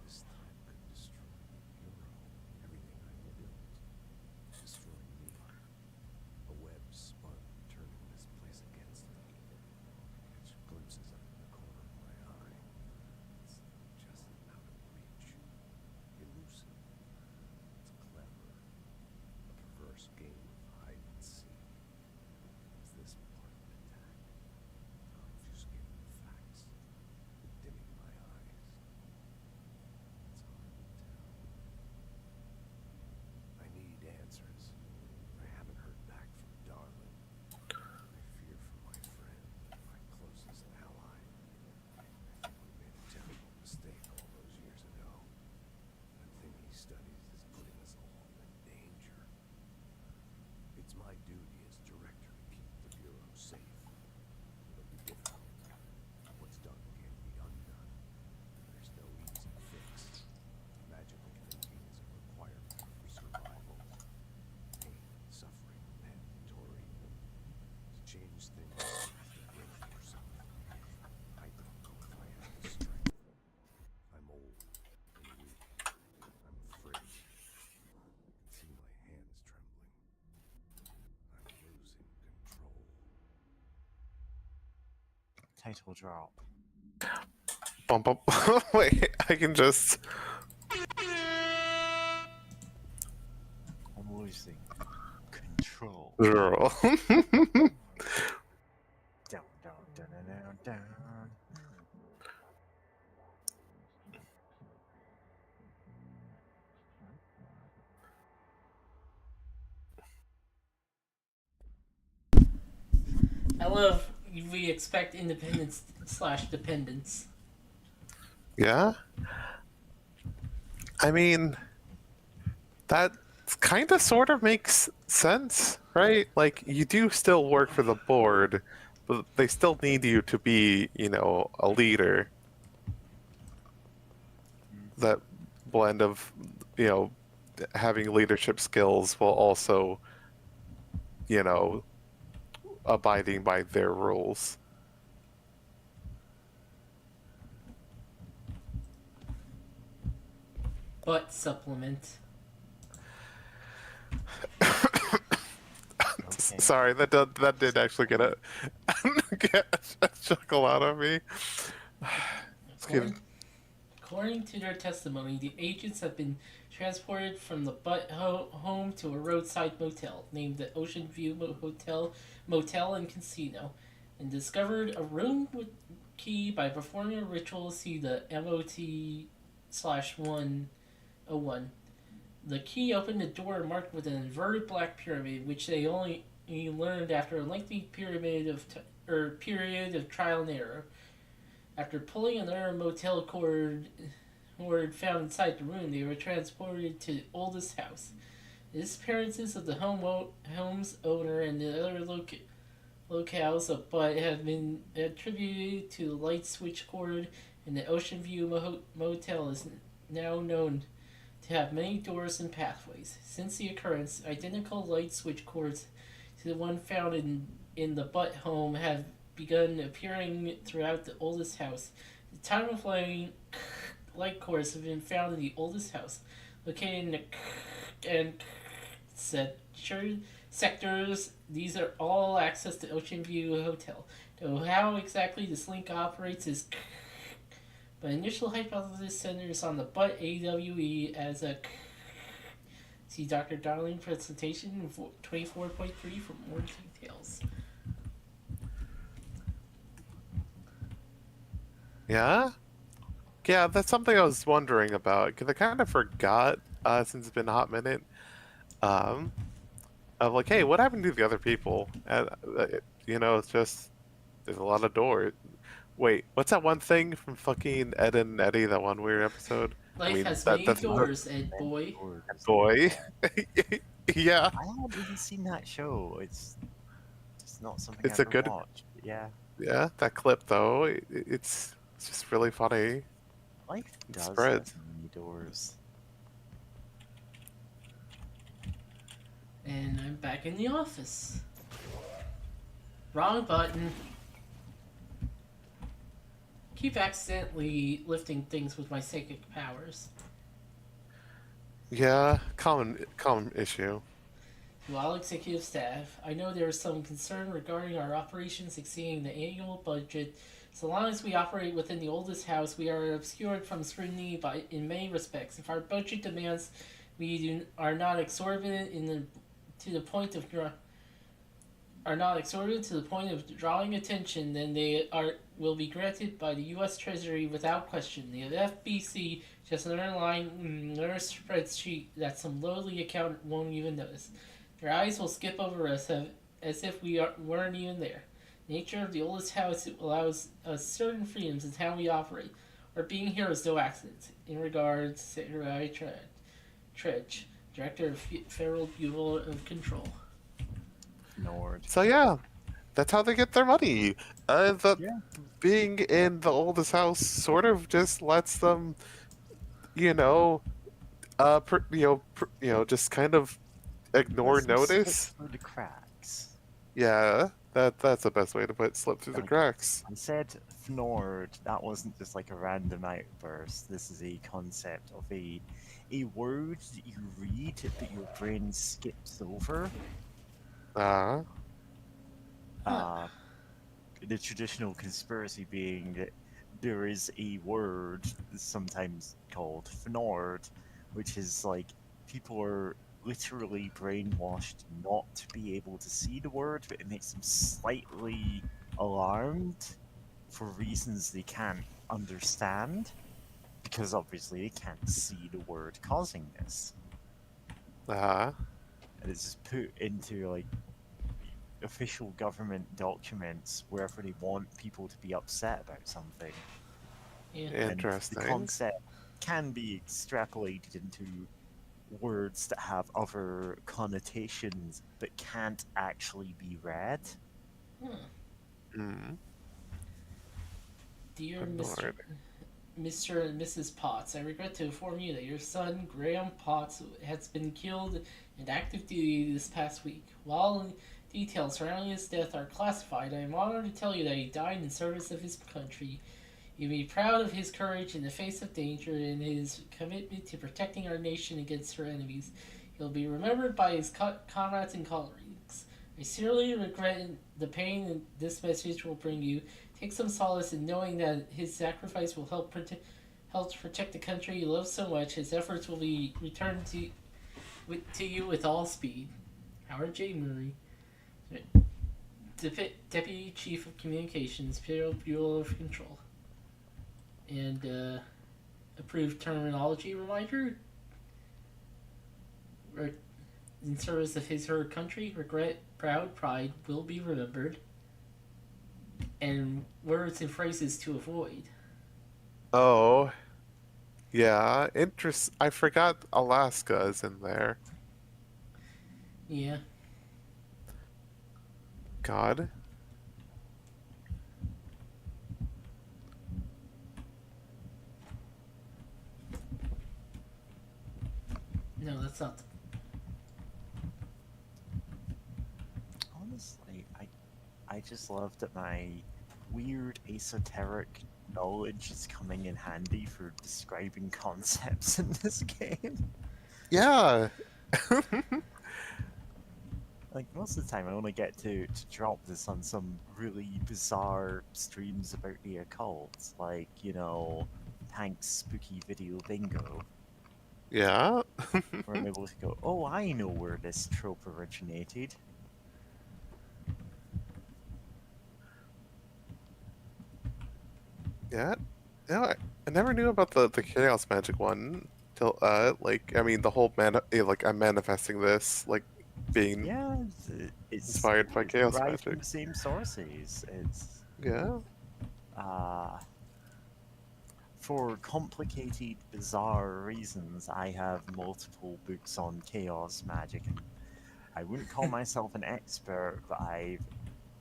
This time could destroy the Bureau. Everything I've built. Destroy me. A web spun, turning this place against me. Catch glimpses of it in the corner of my eye. It's just out of reach. Elusive. It's clever. A perverse game of hide and seek. Is this part of an attack? Obfuscating the facts. Dimming my eyes. It's hard to tell. I need answers. I haven't heard back from Darling. I fear for my friend, my closest ally. I think we made a terrible mistake all those years ago. The thing he studies is putting us all in danger. It's my duty as director to keep the Bureau safe. It'll be difficult. What's done can't be undone. There's no easy fix. Magical thinking is a requirement for survival. Pain, suffering, mandatory. To change things, you have to break yourself. I don't know if I have the strength. I'm old and weak. I'm afraid. I can see my hands trembling. I'm losing control. Title drop. Bump up. Wait, I can just. I'm losing control. Girl. Down, down, down, down, down. I love we expect independence / dependence. Yeah? I mean, that kind of sort of makes sense, right? Like, you do still work for the board, but they still need you to be, you know, a leader. That blend of, you know, having leadership skills while also, you know, abiding by their rules. Butt supplement. Okay. Sorry, that did actually get a chuckle out of me. According to their testimony, the agents have been transported from the Butt home to a roadside motel named the Ocean View Motel and Casino, and discovered a room with key by performing a ritual. See the MOT/101. The key opened the door marked with an inverted black pyramid, which they only learned after a lengthy period of trial and error. After pulling another motel cord found inside the room, they were transported to the oldest house. The disappearances of the home's owner and the other locales of Butt have been attributed to the light switch cord, and the Ocean View Motel is now known to have many doors and pathways. Since the occurrence, identical light switch cords to the one found in the Butt home have begun appearing throughout the oldest house. The time of light cords have been found in the oldest house, located in the and sectors. These are all access to Ocean View Hotel. Though how exactly this link operates is but initial hypothesis centers on the Butt AWE as a see Dr. Darling presentation in 24.3 for more details. Yeah? Yeah, that's something I was wondering about, because I kind of forgot, since it's been a hot minute, of like, hey, what happened to the other people? And, you know, it's just, there's a lot of doors. Wait, what's that one thing from fucking Ed and Eddie, that one weird episode? Life has many doors, Ed boy. Boy. Yeah. I haven't even seen that show. It's just not something It's I've a good watched. Yeah. Yeah, that clip though, it's just really funny. Life does spreads. have many doors. And I'm back in the office. Wrong button. Keep accidentally lifting things with my psychic powers. Yeah, common issue. To all executive staff, I know there is some concern regarding our operations exceeding the annual budget. So long as we operate within the oldest house, we are obscured from scrutiny in many respects. If our budget demands are not exorbitant to the point of drawing attention, then they will be granted by the U.S. Treasury without question. The FBC just another line in their spreadsheet that some lowly accountant won't even notice. Their eyes will skip over us as if we weren't even there. The nature of the oldest house allows us certain freedoms in how we operate. Our being here is no accident. In regards, Secretary Tredge, Director of Federal Bureau of Control. Nord. So yeah, that's how they get their money. Being in the oldest house sort of just lets them, just kind of ignore notice. Through the cracks. Yeah, that's the best way to put it. Slip through the cracks. I said Fnord. That wasn't just like a random outburst. This is a concept of a word that you read that your brain skips over. The traditional conspiracy being that there is a word sometimes called Fnord, which is like people are literally brainwashed not to be able to see the word, but it makes them slightly alarmed for reasons they can't understand, because obviously they can't see the word causing this. And it's just put into like official government documents wherever they want people to be upset about something. Yeah. Interesting. And the concept can be extrapolated into words that have other connotations but can't actually be read. Hmm. Dear Lord. Mr. and Mrs. Potts, I regret to inform you that your son, Graham Potts, has been killed in active duty this past week. While details surrounding his death are classified, I am honored to tell you that he died in service of his country. You may be proud of his courage in the face of danger and his commitment to protecting our nation against her enemies. He'll be remembered by his comrades and colleagues. I sincerely regret the pain that this message will bring you. Take some solace in knowing that his sacrifice will help to protect the country you love so much. His efforts will be returned to you with all speed. Howard J. Murray, Deputy Chief of Communications, Imperial Bureau of Control. And approved terminology reminder. In service of her country, regret, proud, pride will be remembered. And words and phrases to avoid. Oh. Yeah, I forgot Alaska is in there. Yeah. God. No, that's not. Honestly, I just love that my weird esoteric knowledge is coming in handy for describing concepts in this game. Yeah. Like, most of the time I only get to drop this on some really bizarre streams about the occult, like, you know, Hank's Spooky Video Bingo. Yeah. Where I'm able to go, oh, I know where this trope originated. Yeah. Yeah, I never knew about the chaos magic one till like, I mean, the whole like, I'm manifesting this, like, being Yeah, it's inspired by chaos derived from magic. the same sources. It's Yeah. For complicated, bizarre reasons, I have multiple books on chaos magic, and I wouldn't call myself an expert, but I've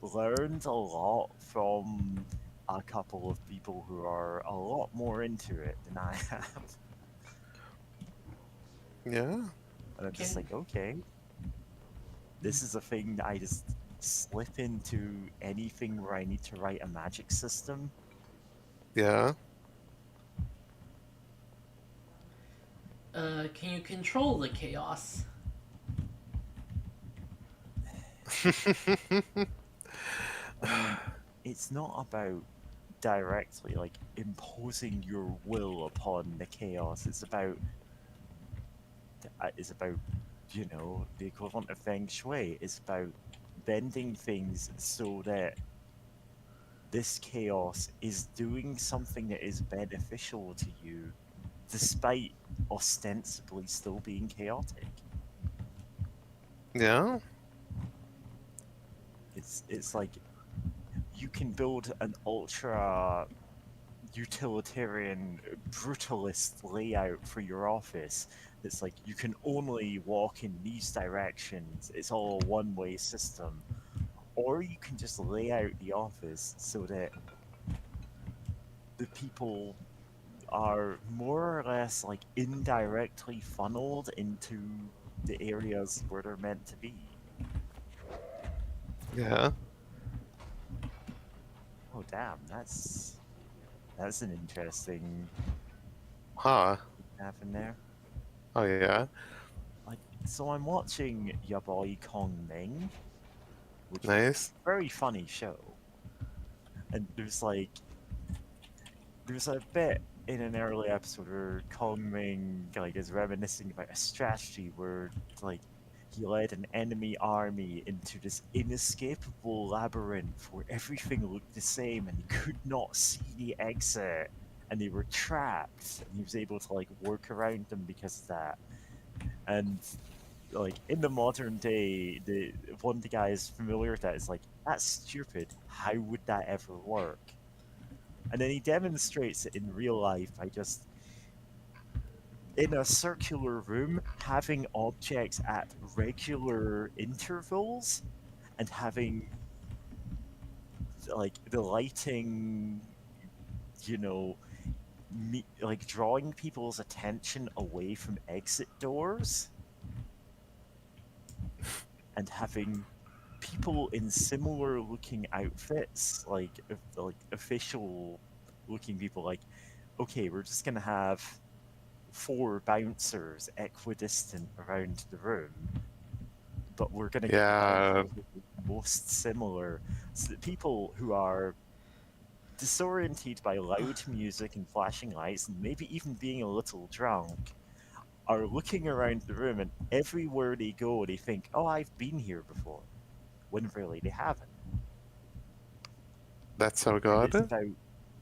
learned a lot from a couple of people who are a lot more into it than I have. Yeah. And I'm just like, okay, this is a thing that I just slip into anything where I need to write a magic system. Yeah. Can you control the chaos? It's not about directly like imposing your will upon the chaos. It's about you know, the equivalent of feng shui. It's about bending things so that this chaos is doing something that is beneficial to you, despite ostensibly still being chaotic. Yeah. It's like you can build an ultra utilitarian brutalist layout for your office. It's like you can only walk in these directions. It's all a one-way system. Or you can just lay out the office so that the people are more or less like indirectly funneled into the areas where they're meant to be. Yeah. Oh damn, that's an interesting happen there. Oh yeah. Like, so I'm watching your boy Kong Ming, which Nice. is a very funny show. And there's a bit in an early episode where Kong Ming like is reminiscing about a strategy where like he led an enemy army into this inescapable labyrinth where everything looked the same and he could not see the exit and they were trapped and he was able to like work around them because of that. And like in the modern day, one of the guys familiar with that is like, that's stupid. How would that ever work? And then he demonstrates it in real life by just in a circular room, having objects at regular intervals and having like the lighting, you know, like drawing people's attention away from exit doors and having people in similar looking outfits, like official looking people, like, okay, we're just gonna have 4 bouncers equidistant around the room, but we're gonna Yeah. get most similar, so that people who are disoriented by loud music and flashing lights, and maybe even being a little drunk, are looking around the room, and everywhere they go, they think, "Oh, I've been here before," when really they haven't. That's so And good. it's about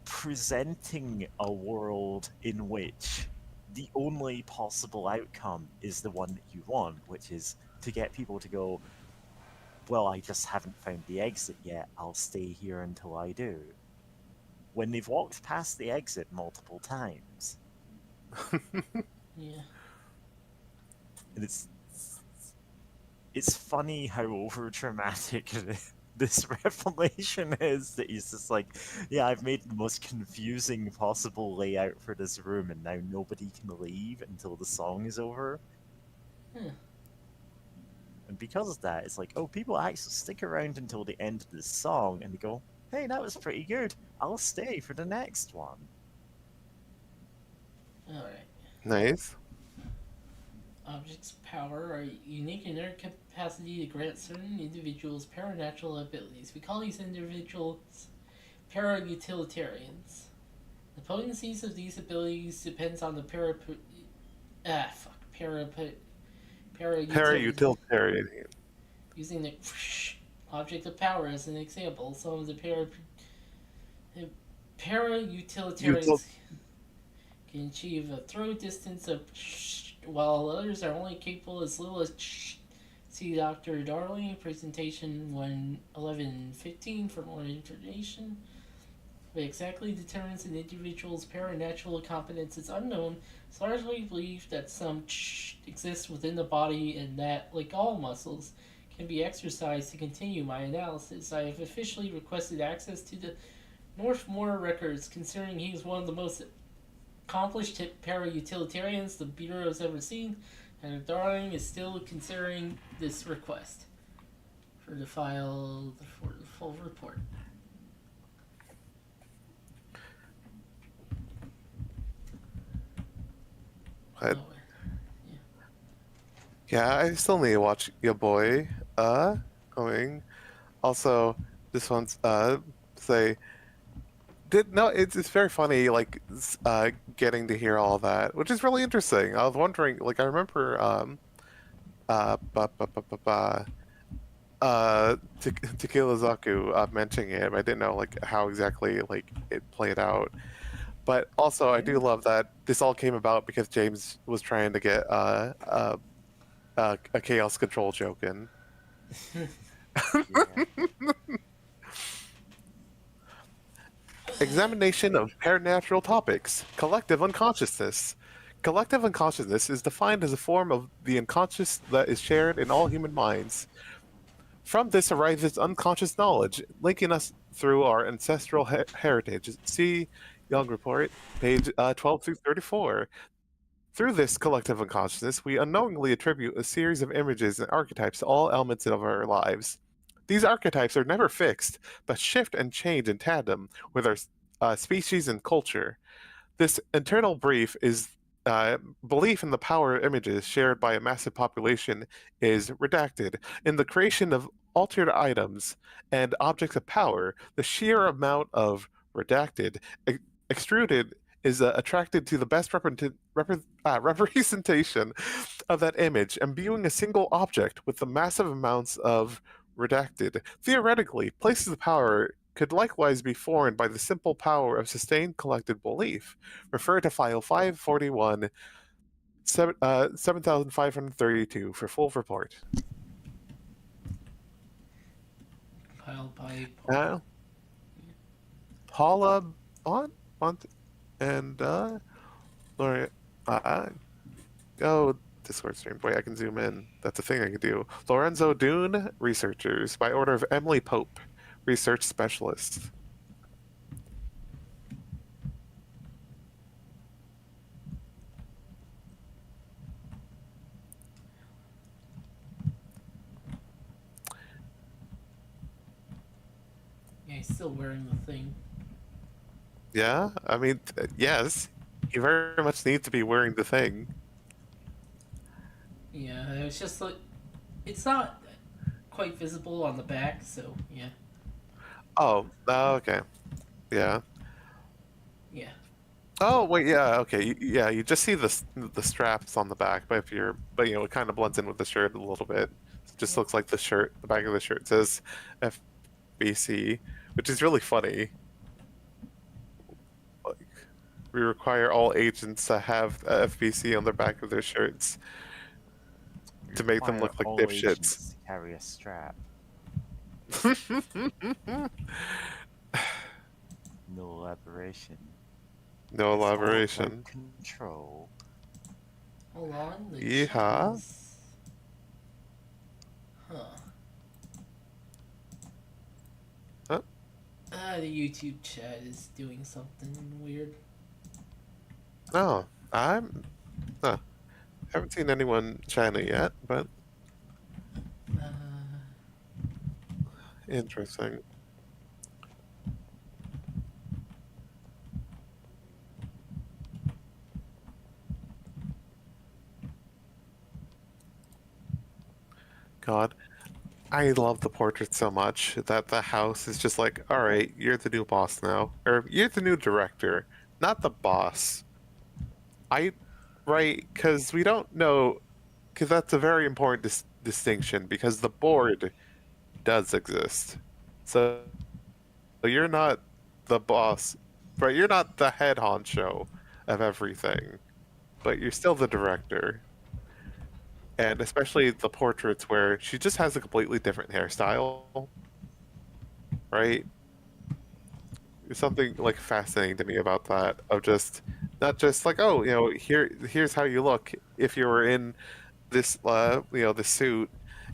presenting a world in which the only possible outcome is the one that you want, which is to get people to go, well, I just haven't found the exit yet, I'll stay here until I do. When they've walked past the exit multiple times. Yeah. And it's funny how overdramatic this revelation is, that he's just like, yeah, I've made the most confusing possible layout for this room, and now nobody can leave until the song is over. And because of that, it's like, oh, people actually stick around until the end of this song, and they go, hey, that was pretty good, I'll stay for the next one. Alright. Nice. Objects of power are unique in their capacity to grant certain individuals paranatural abilities. We call these individuals para-utilitarians. The potencies of these abilities depends on the Para-utilitarian. Using the object of power as an example, some of the para-utilitarians can achieve a throw distance of while others are only capable as little as see Dr. Darling presentation 1115 for more information. What exactly determines an individual's paranatural competence is unknown. It's largely believed that some exists within the body and that, like all muscles, can be exercised. To continue my analysis, I have officially requested access to the Northmore records, considering he is one of the most accomplished para-utilitarians the Bureau has ever seen, and Darling is still considering this request for the file for the full report. What? Yeah, I still need to watch your boy. Going. Also, this one's say. It's very funny, like getting to hear all that, which is really interesting. I was wondering, like, I remember Tequila Zaku mentioning it, but I didn't know like how exactly like it played out. But also, I do love that this all came about because James was trying to get a chaos control joke in. Examination of paranatural topics. Collective unconsciousness. Collective unconsciousness is defined as a form of the unconscious that is shared in all human minds. From this arises unconscious knowledge, linking us through our ancestral heritage. See Young Report, page 12 through 34. Through this collective unconsciousness, we unknowingly attribute a series of images and archetypes to all elements of our lives. These archetypes are never fixed, but shift and change in tandem with our species and culture. This internal belief in the power of images shared by a massive population is redacted. In the creation of altered items and objects of power, the sheer amount of redacted, extruded is attracted to the best representation of that image, imbuing a single object with the massive amounts of redacted. Theoretically, places of power could likewise be formed by the simple power of sustained collected belief. Refer to file 541, 7532 for full report. Compiled by Paula Bont and Lauren. Oh, Discord stream. Wait, I can zoom in. That's a thing I can do. Lorenzo Dune, researchers, by order of Emily Pope, research specialist. Yeah, he's still wearing the thing. Yeah, I mean, yes, you very much need to be wearing the thing. Yeah, it's just like it's not quite visible on the back, so yeah. Oh, okay. Yeah. Yeah. Oh wait, yeah, okay, yeah. You just see the straps on the back, but you know, it kind of blends in with the shirt a little bit. It just looks like the shirt. The back of the shirt says FBC, which is really funny. Like, we require all agents to have FBC on the back of their shirts to make them look like All dipshits. agents carry a strap. No elaboration. No It's all about elaboration. Control. Hold on. The Yeehaw. chat is- Huh. Huh? The YouTube chat is doing something weird. Oh, haven't seen anyone China yet, but interesting. God, I love the portrait so much that the house is just like, all right, you're the new boss now, or you're the new director, not the boss. Right? Because we don't know, because that's a very important distinction. Because the board does exist, so you're not the boss, right? You're not the head honcho of everything, but you're still the director. And especially the portraits where she just has a completely different hairstyle, right? There's something like fascinating to me about that, of just not just like, oh, you know, here's how you look if you were in this you know, this suit.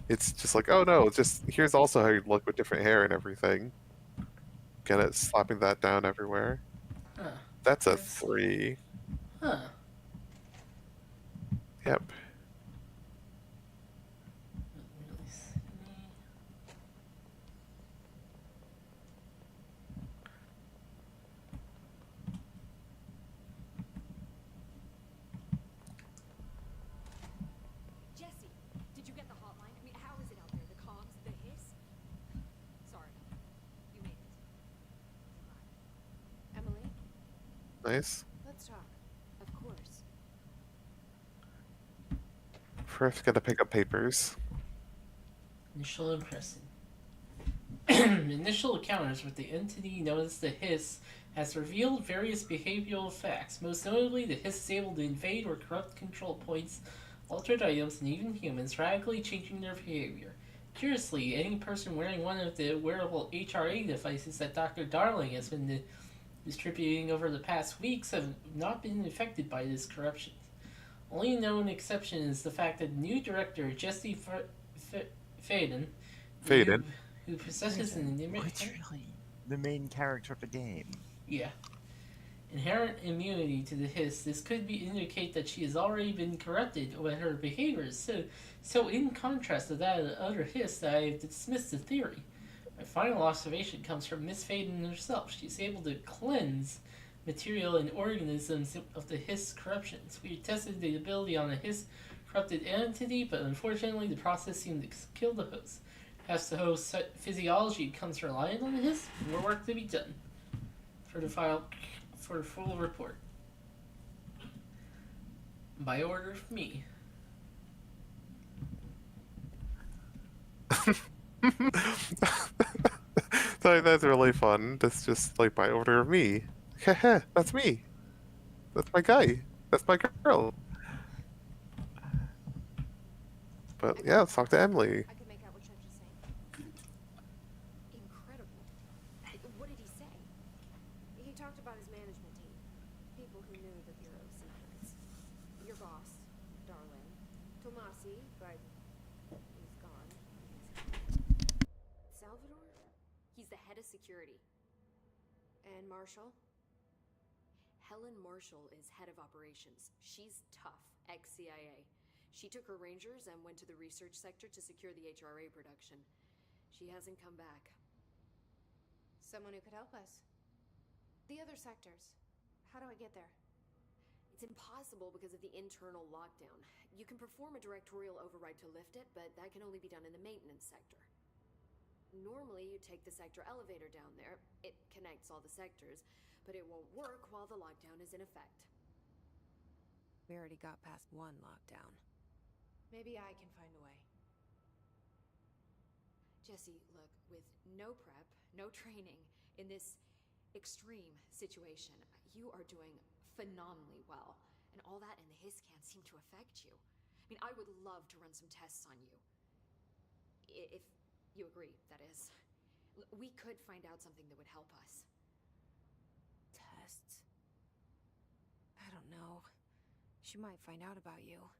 It's just like, oh no, it's just here's also how you look with different hair and everything. Get it, slapping that down everywhere. Huh. That's a 3. Huh. Yep. Not really see. Jesse, did you get the hotline? I mean, how is it out there? The comms, the hiss? Sorry. You made it. Emily, Nice. let's talk. Of course. First, gotta pick up papers. Initial impression. Initial encounters with the entity known as the Hiss has revealed various behavioral facts. Most notably, the Hiss is able to invade or corrupt control points, altered items, and even humans, radically changing their behavior. Curiously, any person wearing one of the wearable HRA devices that Dr. Darling has been distributing over the past weeks have not been affected by this corruption. Only known exception is the fact that new director Jesse Faden, who possesses an Literally the main character of the game. inherent immunity to the Hiss. This could indicate that she has already been corrupted with her behaviors. So in contrast to that of the other Hiss, that I have dismissed the theory. My final observation comes from Miss Faden herself. She's able to cleanse material and organisms of the Hiss corruptions. We tested the ability on a Hiss corrupted entity, but unfortunately the process seemed to kill the host. As the host's physiology becomes reliant on the Hiss, more work to be done. For the full report. By order of me. So that's really fun. That's just like by order of me. Heh, that's me. That's my guy. That's my girl. But yeah, let's talk to Emily. I could make out what Trev just saying. Incredible. What did he say? He talked about his management team. People who knew the Bureau's secrets. Your boss, Darling. Darling. Tomasi, but he's gone. Salvador? He's the head of security. And Marshall? Helen Marshall is head of operations. She's tough, ex-CIA. She took her rangers and went to the research sector to secure the HRA production. She hasn't come back. Someone who could help us. The other sectors. How do I get there? It's impossible because of the internal lockdown. You can perform a directorial override to lift it, but that can only be done in the maintenance sector. Normally, you take the sector elevator down there. It connects all the sectors, but it won't work while the lockdown is in effect. We already got past one lockdown. Maybe I can find a way. Jesse, look, with no prep, no training, in this extreme situation, you are doing phenomenally well. And all that and the hiss can't seem to affect you. I mean, I would love to run some tests on you. If you agree, that is. We could find out something that would help us. Tests? I don't know. She might find out about you.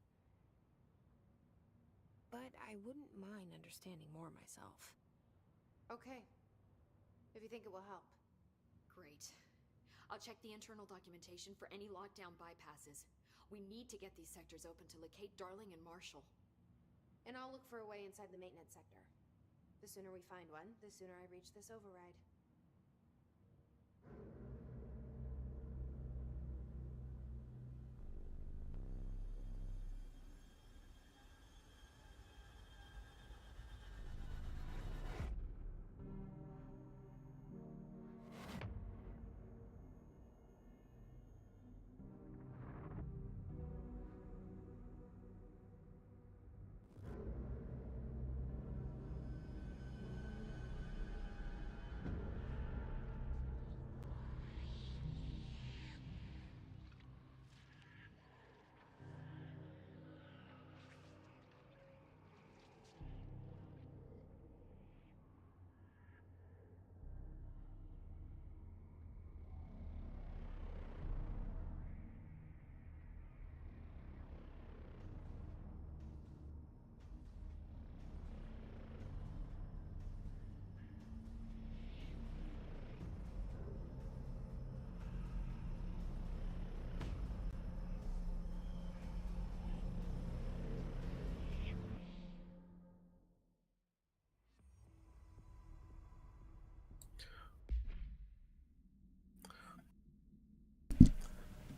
But I wouldn't mind understanding more myself. Okay. If you think it will help. Great. I'll check the internal documentation for any lockdown bypasses. We need to get these sectors open to locate Darling and Marshall. And I'll look for a way inside the maintenance sector. The sooner we find one, the sooner I reach this override.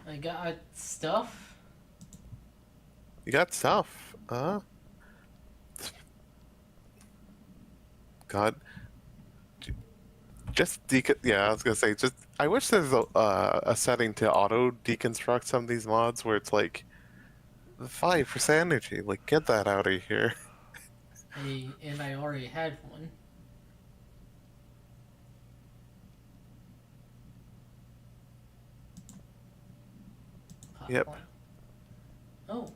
I got stuff. You got stuff. God. Just yeah, I was gonna say, just I wish there's a setting to auto deconstruct some of these mods where it's like 5% energy. Like, get that out of here. And I already had one. Yep. Oh.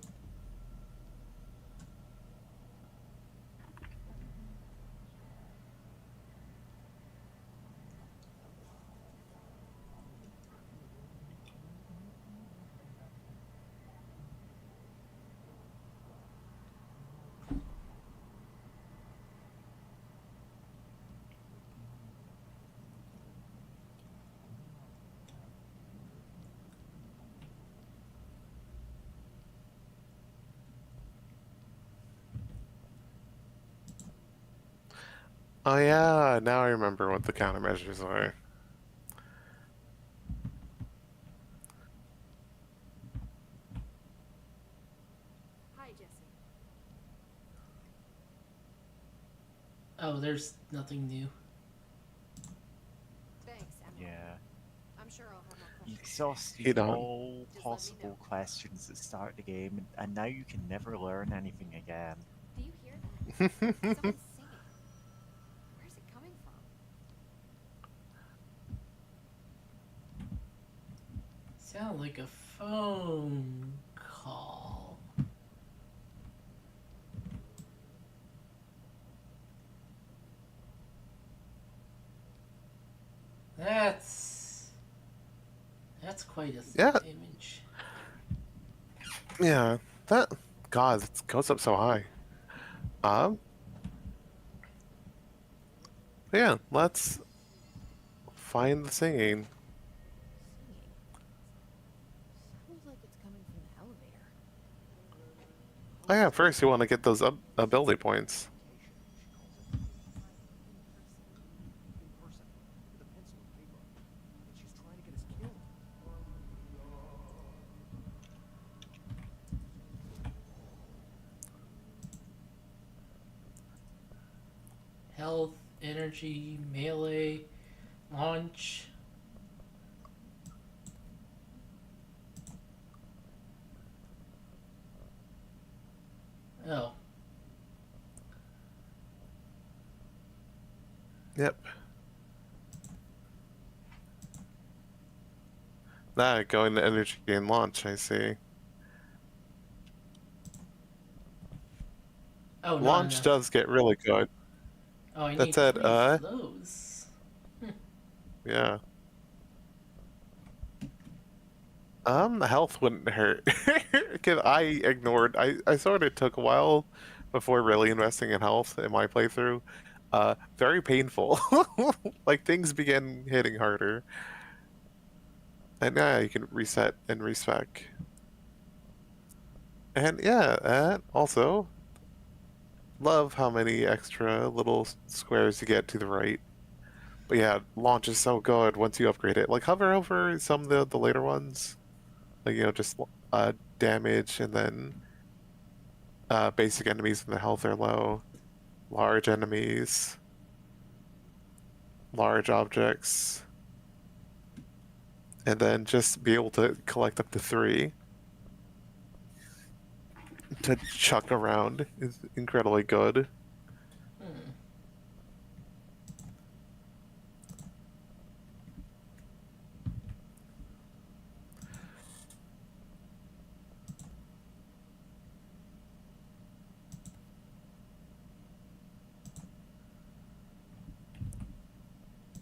Oh yeah, now I remember what the countermeasures are. Hi, Jesse. Oh, there's nothing new. Thanks, Emma. Yeah. I'm sure I'll have more You questions. exhausted all possible questions at the start of the game, and now you can never learn anything again. Do you hear that? Someone's singing. Where's it coming from? Sound like a phone call. That's quite a Yeah. image. Yeah, that God, it goes up so high. Yeah, let's find the singing. Sounds like it's coming from the elevator. Oh yeah, first you want to get those ability points. In person, with a pencil and paper. And she's trying to get us killed. Health, energy, melee, launch. Oh. Yep. That going to energy and launch, I see. Oh, no, Launch no. does get really good. Oh, I That need said, 3 of those. Yeah. The health wouldn't hurt. Cause I ignored. I sort of took a while before really investing in health in my playthrough. Very painful. Like things begin hitting harder. And yeah, you can reset and respec. And yeah, and also love how many extra little squares you get to the right. But yeah, launch is so good once you upgrade it. Like hover over some of the later ones. Like, you know, just damage and then basic enemies when the health are low. Large enemies. Large objects. And then just be able to collect up to 3. To chuck around is incredibly good. Hmm.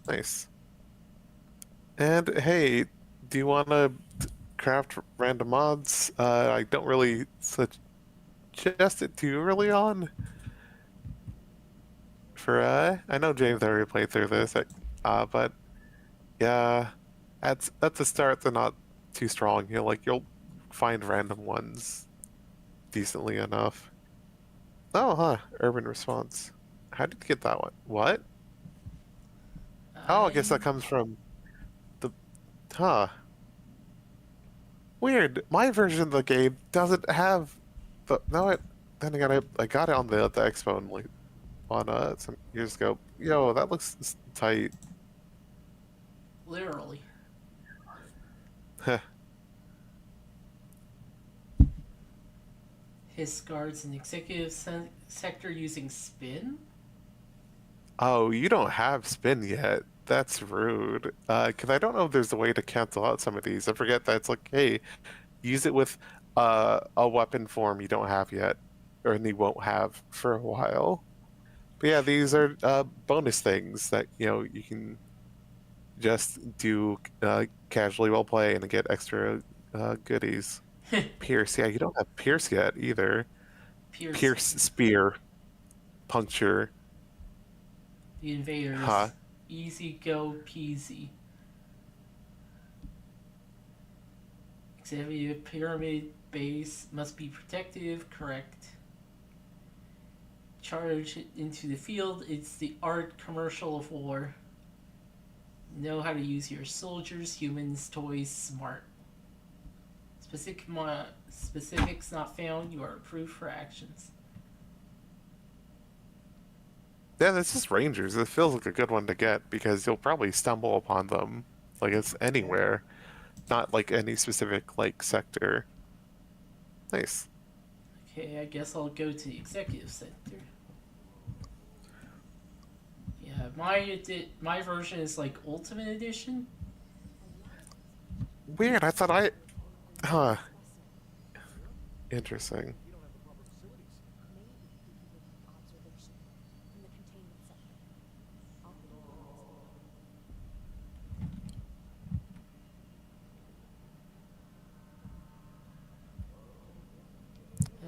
Nice. And hey, do you want to craft random mods? I don't really suggest it too early on. For I know James already played through this, but yeah, at the start they're not too strong. You'll find random ones decently enough. Oh, huh. Urban response. How did you get that one? What? Oh, I guess that comes from the. Huh. Weird. My version of the game doesn't have the. No, it. Then again, I got it on the Expo and like on some years ago. Yo, that looks tight. Literally. Heh. His guards in executive sector using spin? Oh, you don't have spin yet. That's rude. Because I don't know if there's a way to cancel out some of these. I forget that it's like, hey, use it with a weapon form you don't have yet, or you won't have for a while. But yeah, these are bonus things that you can just do casually while playing and get extra goodies. Pierce, yeah, you don't have Pierce yet either. Pierce, spear, puncture. The invaders. Huh? Easy go peasy. Executive pyramid base must be protective, correct. Charge into the field. It's the art commercial of war. Know how to use your soldiers, humans, toys, smart. Specifics not found. You are approved for actions. Yeah, this is Rangers. It feels like a good one to get because you'll probably stumble upon them. Like it's anywhere, not like any specific like sector. Nice. Okay, I guess I'll go to the executive sector. Yeah, my version is like Ultimate Edition. Weird. I thought Huh. Interesting.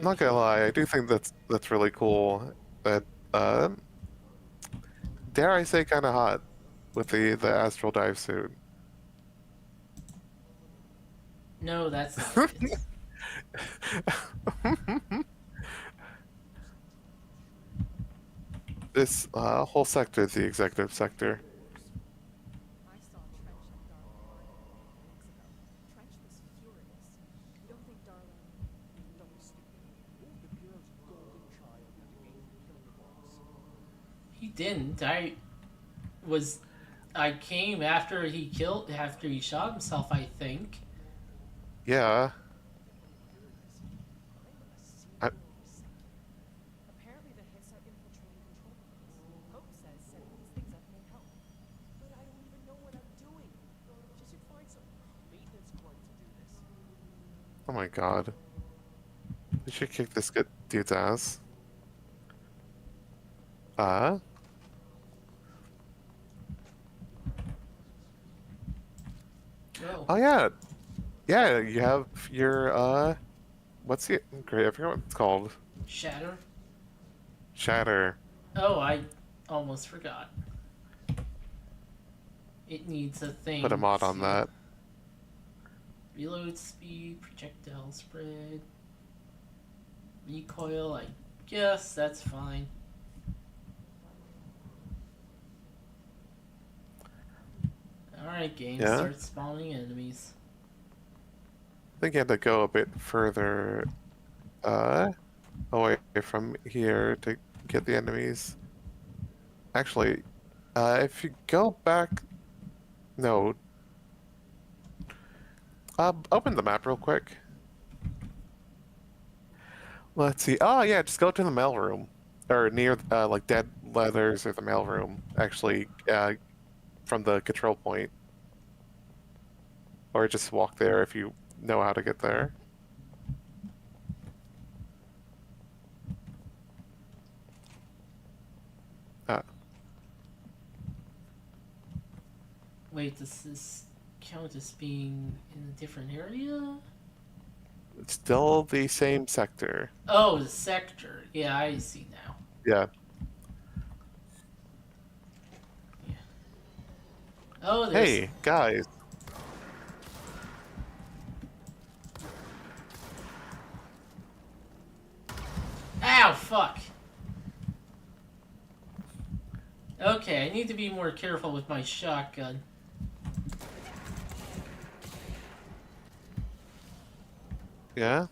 not gonna lie, I do think that's really cool. That dare I say, kind of hot with the astral dive suit. No, that's not it. This whole sector is the executive sector. I saw Trench and Darling arguing weeks ago. Trench was furious. You don't think Darling... Don't be stupid. The Bureau's golden child had to aim for killing the boss. He didn't. I came after he shot himself, I think. Yeah. Apparently the Hiss are infiltrating control points. Hope says setting these things up may help. But I don't even know what I'm doing. You should find some maintenance grunt to do this. Oh my god. We should kick this good dude's ass. Oh yeah. Yeah, you have your what's the great? I forgot what it's called. Shatter? Shatter. Oh, I almost forgot. It needs a thing. Put a mod on that. Reload speed, projectile spread, recoil, I guess that's fine. Alright, game, start spawning enemies. I think you had to go a bit further away from here to get the enemies. Actually, if you go back... No. Open the map real quick. Let's see. Oh yeah, just go to the mailroom. Or near, like, Dead Leathers or the mailroom. Actually, from the control point. Or just walk there if you know how to get there. Wait, does this count as being in a different area? It's still the same sector. Oh, the sector. Yeah, I see now. Yeah. Oh, there's... Hey, guys. Ow, fuck. Okay, I need to be more careful with my shotgun. Yeah?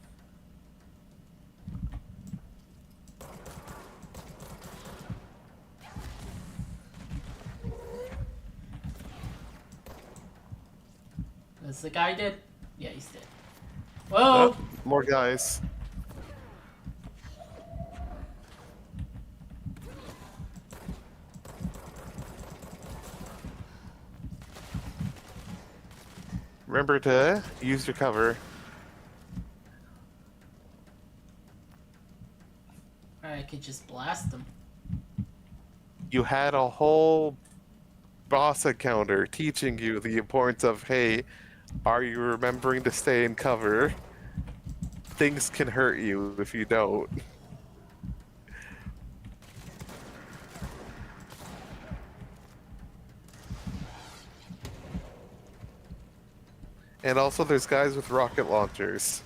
Is the guy dead? Yeah, he's dead. Whoa! More guys. Remember to use your cover. I could just blast them. You had a whole boss encounter teaching you the importance of, hey, are you remembering to stay in cover? Things can hurt you if you don't. And also there's guys with rocket launchers.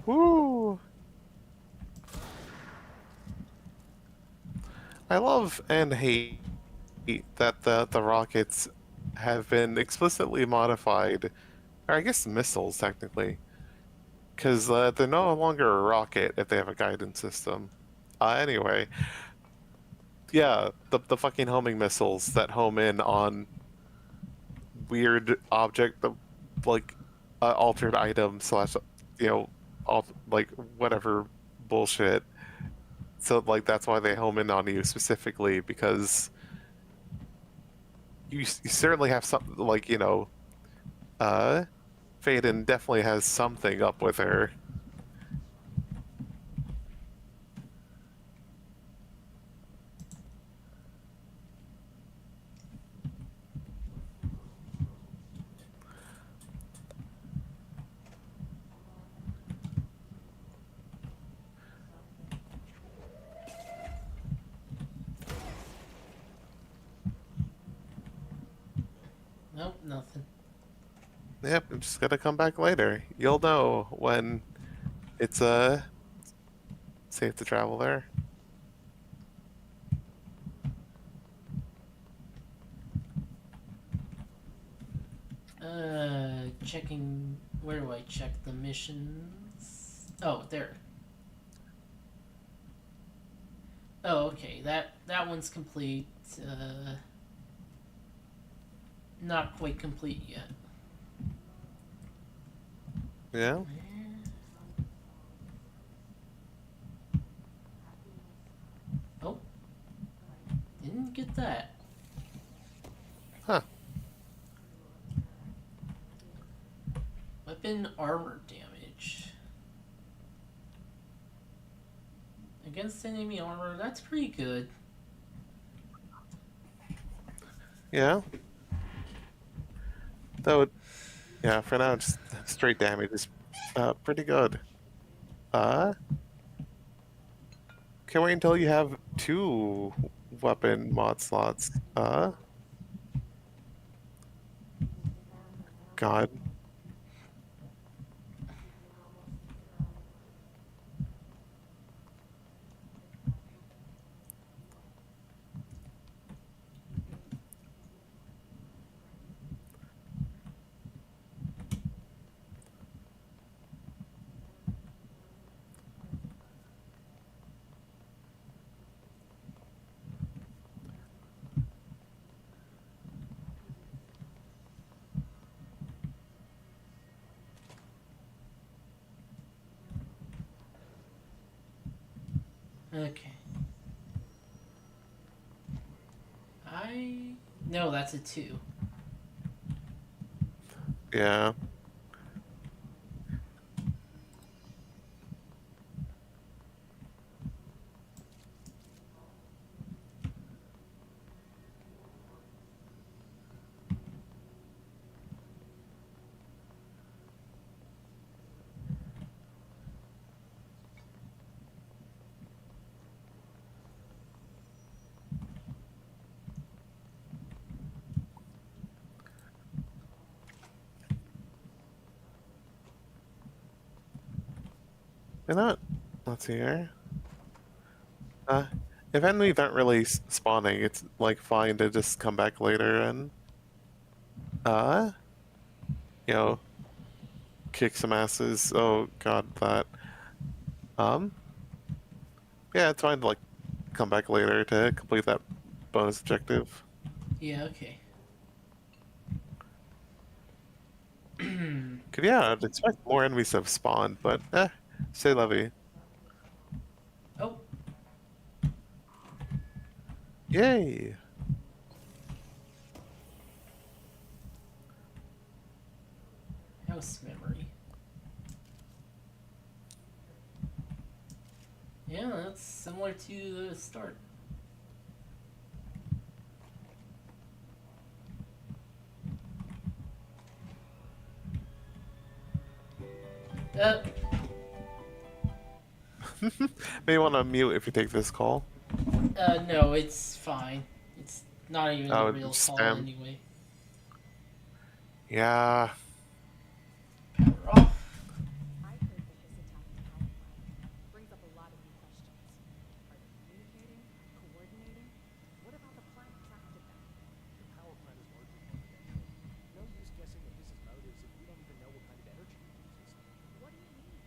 Woo! I love and hate that the rockets have been explicitly modified, or I guess missiles technically, because they're no longer a rocket if they have a guidance system. Anyway, yeah, the fucking homing missiles that home in on weird object, like altered item slash, you know, like whatever bullshit. So like that's why they home in on you specifically, because you certainly have something like, you know, Faden definitely has something up with her. Nope, nothing. Yep, I'm just gonna come back later. You'll know when it's safe to travel there. Checking. Where do I check the missions? Oh, there. Oh, okay. That one's complete. Not quite complete yet. Yeah. Oh. Didn't get that. Huh. Weapon armor damage. Against enemy armor, that's pretty good. Yeah. Though, yeah, for now, just straight damage is pretty good. Can wait until you have 2 weapon mod slots. God. Okay. No, that's a 2. Yeah. Why not? Let's see here. If enemies aren't really spawning, it's like fine to just come back later and you know, kick some asses. Oh god, that. Yeah, it's fine to like come back later to complete that bonus objective. Yeah, okay. Cause yeah, I'd expect more enemies to have spawned, but c'est la vie. Oh. Yay! House memory. Yeah, that's similar to the start. May want to mute if you take this call. No, it's fine. It's not even a real it's call spam. anyway. Yeah. Power off. I heard that this attack on Alpine brings up a lot of new questions. Are they communicating? Coordinating? What about the planet after them? The power plant is largely confidential. No use guessing what this is motives if we don't even know what kind of energy it uses. What do you mean?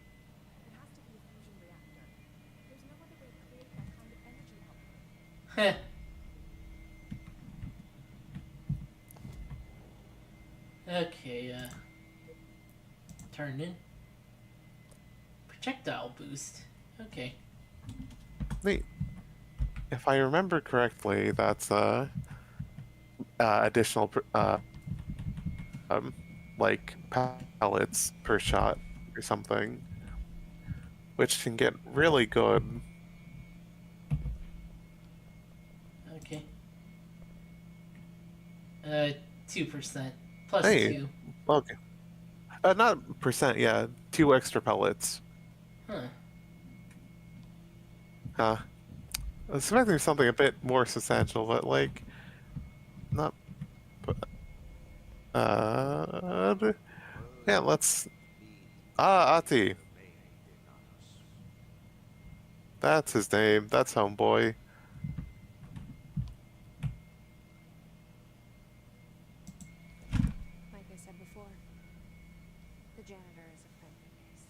It has to be a fusion reactor. There's no other way to create that kind of energy output. Heh. Okay, turn in. Projectile boost. Okay. Neat. If I remember correctly, that's additional like pellets per shot or something, which can get really good. Okay. 2%. Plus Hey. 2. Okay. Not percent, yeah. 2 extra pellets. Huh. I was expecting something a bit more substantial, but like, not. Yeah, let's. Ati. That's his name. That's homeboy. Like I said before, the janitor is a friendly face.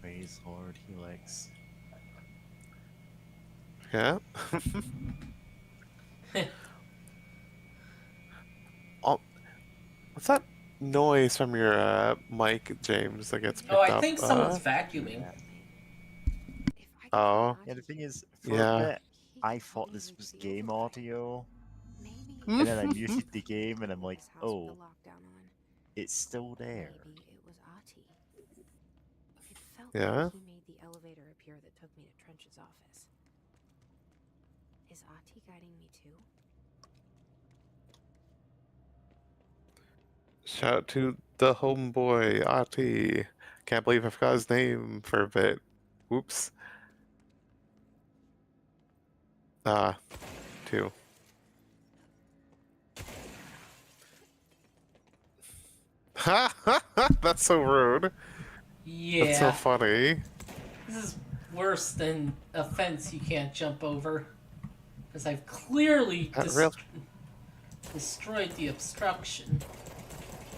Praise Lord Helix. Yeah. Oh, what's that noise from your mic, James, that gets picked Oh, I up? think someone's vacuuming. Oh. Yeah, the thing is, for Yeah. a bit, I thought this was game audio, and then I muted the game, and I'm like, oh, it's still there. Maybe it was Ahti. It felt Yeah. like he made the elevator appear that took me to Trench's office. Is Ahti guiding me too? Shout out to the homeboy, Ati. Can't believe I forgot his name for a bit. Whoops. 2. That's so rude. Yeah. That's so funny. This is worse than a fence you can't jump over. Because I've clearly destroyed the obstruction.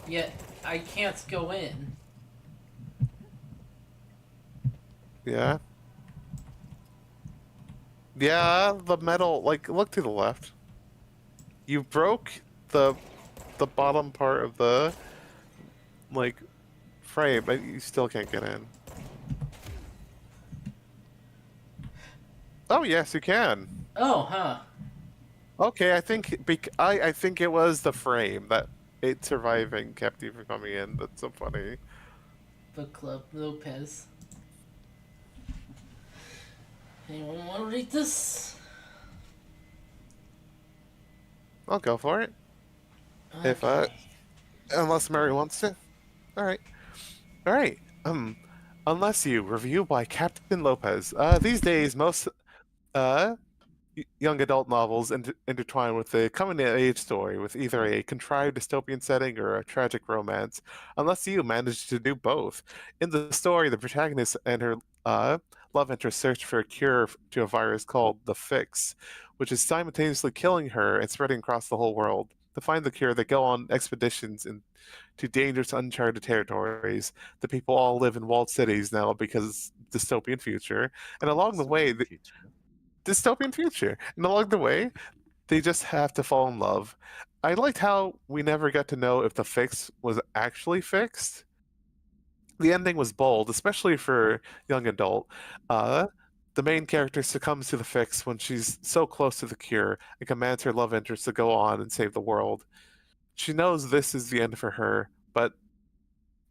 Yet, I can't go in. Yeah. Yeah, the metal, like, look to the left. You broke the bottom part of the, like, frame, but you still can't get in. Oh, yes, you can. Oh, huh. Okay, I think I think it was the frame that it surviving kept you from coming in. That's so funny. Book Club Lopez. Anyone want to read this? I'll go for it. Okay. If unless Mary wants to. All right. Unless you review by Captain Lopez. These days most young adult novels intertwine with a coming-of-age story with either a contrived dystopian setting or a tragic romance, unless you manage to do both. In the story, the protagonist and her love interest search for a cure to a virus called the Fix, which is simultaneously killing her and spreading across the whole world. To find the cure, they go on expeditions into dangerous, uncharted territories. The people all live in walled cities now because dystopian future, and along the way, dystopian future. And along the way, they just have to fall in love. I liked how we never got to know if the Fix was actually fixed. The ending was bold, especially for young adult. The main character succumbs to the Fix when she's so close to the cure and commands her love interest to go on and save the world. She knows this is the end for her, but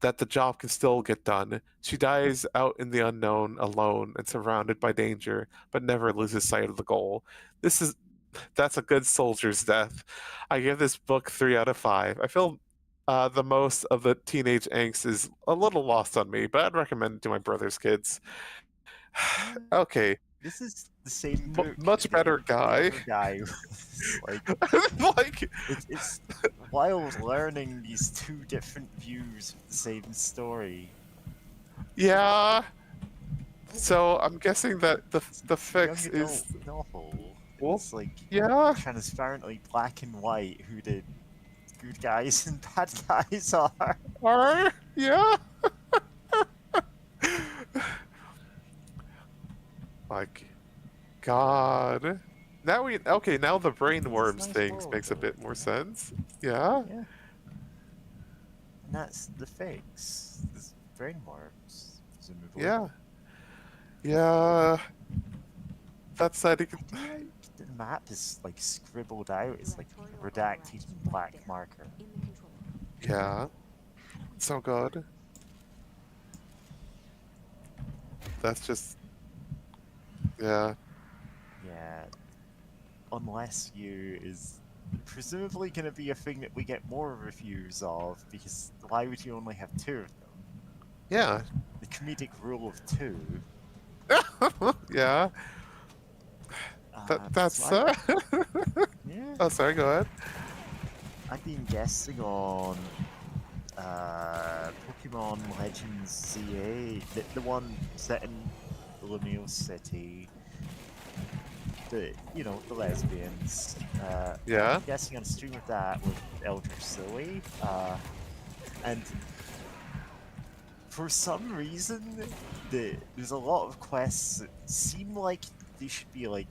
that the job can still get done. She dies out in the unknown, alone and surrounded by danger, but never loses sight of the goal. That's a good soldier's death. I give this book 3 out of 5. I feel the most of the teenage angst is a little lost on me, but I'd recommend it to my brother's kids. Okay. This is the same book. Much better guy. like it's while learning these 2 different views of the same story. Yeah. So I'm guessing that the Fix is novel. Well, It's like yeah. transparently black and white who the good guys and bad guys are. Yeah. Like, God. Now now the brain worms nice things world, makes a though. bit more sense. Yeah. Yeah. And that's the fix. This brain worms, presumably. Yeah. Yeah. That said, I do like the map is like scribbled out. It's like redacted in black marker. In the control room. yeah. So good. That's just. Yeah. Yeah. Unless you is presumably going to be a thing that we get more reviews of, because why would you only have 2 of them? Yeah. The comedic rule of 2. Yeah. That's. So yeah. Oh, sorry. Go ahead. I've been guessing on Pokemon Legends ZA, the one set in Lumiose City. The lesbians. Yeah. I'm guessing on a stream of that with Eldritch Zoe. And for some reason, there's a lot of quests that seem like they should be like,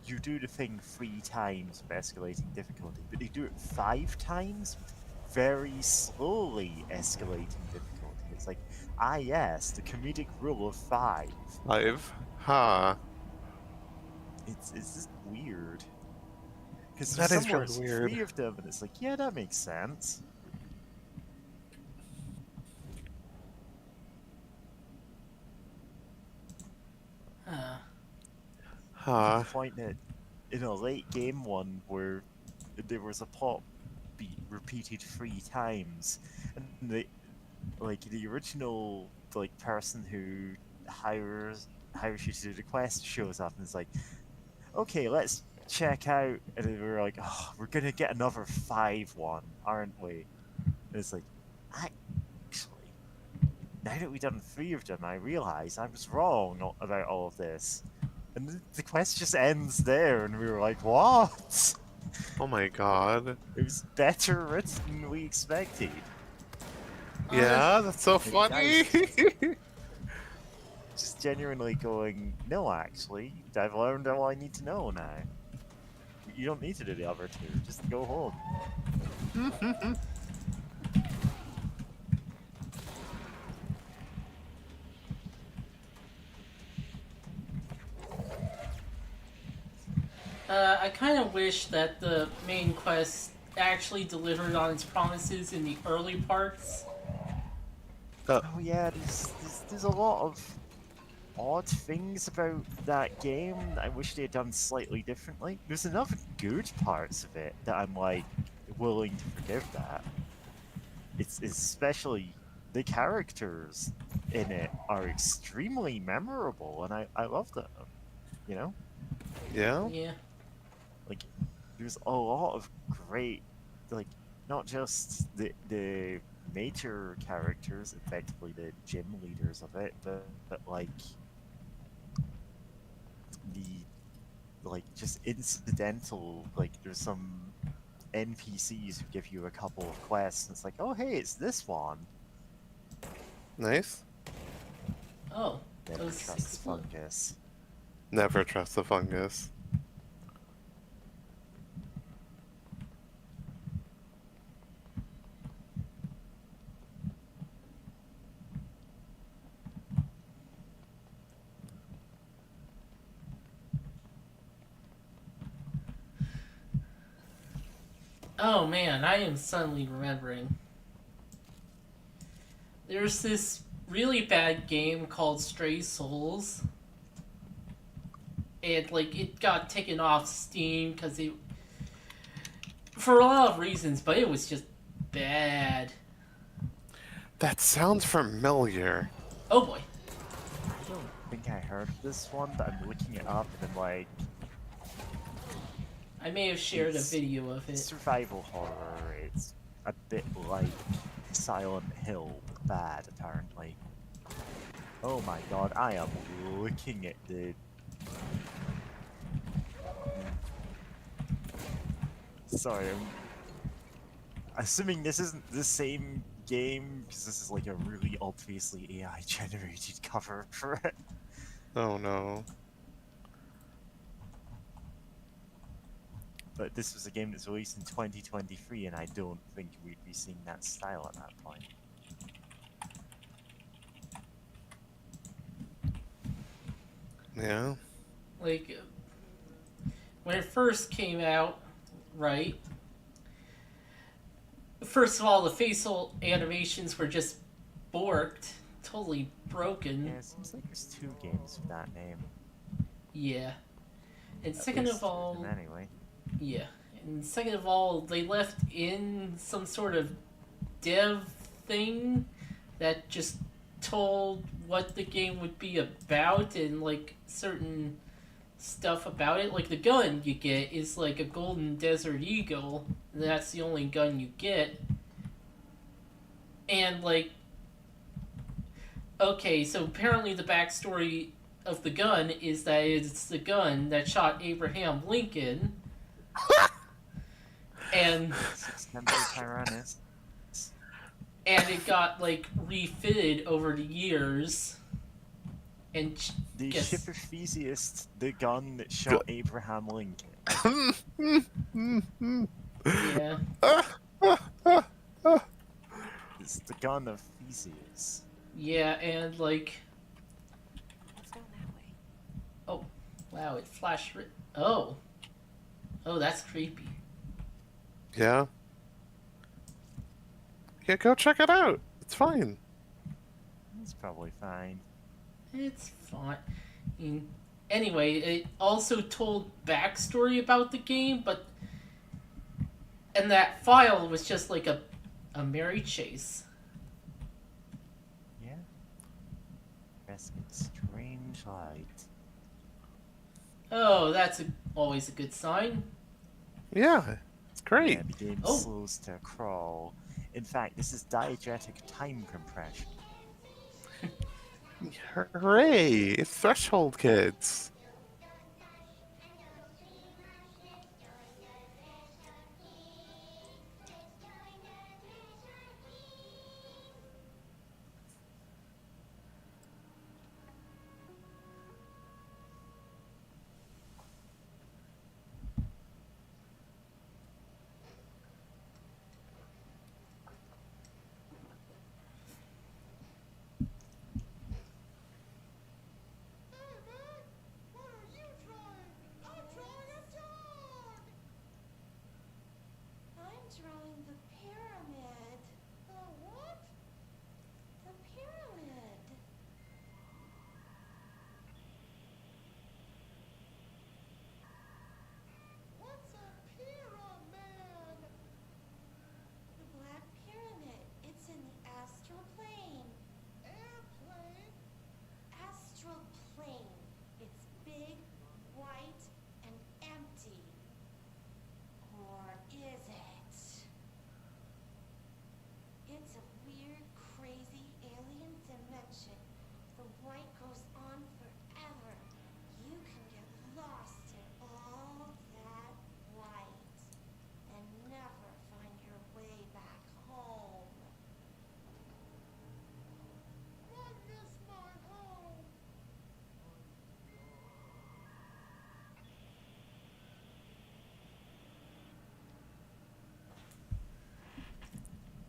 you do the thing 3 times of escalating difficulty, but they do it 5 times, very slowly escalating difficulty. It's like, yes, the comedic rule of 5. 5. Huh. It's just weird. Because That is there's really weird. 3 of them, and it's like, yeah, that makes sense. To Huh. the point that in a late game one where there was a pop beat repeated 3 times, and the original person who hires you to do the quest shows up and is like, okay, let's check out, and then we're like, oh, we're gonna get another 5-1, aren't we? And it's like, actually, now that we've done 3 of them, I realize I was wrong about all of this. And the quest just ends there, and we were like, what? Oh my god. It was better written than we expected. Yeah, that's so funny. Just genuinely going, no, actually, I've learned all I need to know now. You don't need to do the other 2, just go home. I kind of wish that the main quest actually delivered on its promises in the early parts. Oh yeah, there's a lot of odd things about that game that I wish they had done slightly differently. There's enough good parts of it that I'm like willing to forgive that. It's especially the characters in it are extremely memorable, and I love them. You know? Yeah. Yeah. Like, there's a lot of great, like, not just the major characters, effectively the gym leaders of it, but like the just incidental, like there's some NPCs who give you a couple of quests, and it's like, oh hey, it's this one. Nice. Oh. Never trust the fungus. Never trust the fungus. Oh man, I am suddenly remembering. There's this really bad game called Stray Souls. And it got taken off Steam because it, for a lot of reasons, but it was just bad. That sounds familiar. Oh boy. I don't think I heard of this one, but I'm looking it up and I'm like, I may have shared a it's video of it. survival horror. It's a bit like Silent Hill, but bad apparently. Oh my god, I am looking at the Sorry, I'm assuming this isn't the same game, because this is like a really obviously AI-generated cover for it. Oh no. But this was a game that's released in 2023, and I don't think we'd be seeing that style at that point. Yeah. Like, when it first came out, right? First of all, the facial animations were just borked, totally broken. Yeah, it seems like there's 2 games with that name. Yeah. And At second least of 2 all, them anyway. yeah. And second of all, they left in some sort of dev thing that just told what the game would be about and like certain stuff about it. Like the gun you get is like a Golden Desert Eagle. And that's the only gun you get. And like, okay, so apparently the backstory of the gun is that it's the gun that shot Abraham Lincoln. And Tyrannus. And it got like refitted over the years. And The guess, ship of Theseus, the gun that shot Abraham Lincoln. yeah. It's the gun of Theseus. Yeah, and like, Let's go that way. oh, wow, it flashed. Oh, that's creepy. Yeah. Yeah, go check it out. It's fine. It's probably fine. It's fine. I mean, anyway, it also told backstory about the game, but and that file was just like a Mary Chase. Yeah. Resting strange light. Oh, that's always a good sign. Yeah, it's great. Yeah, the game slows to a crawl. In fact, this is diegetic time compression. Hooray! It's Threshold Kids. I'm drawing the pyramid. The what? The pyramid. What's a pyramid? The Black Pyramid. It's in the astral plane. Airplane? Astral plane. It's big, white, and empty. Or is it? It's a weird, crazy alien dimension. The white goes on forever. You can get lost in all that white and never find your way back home. I miss my home.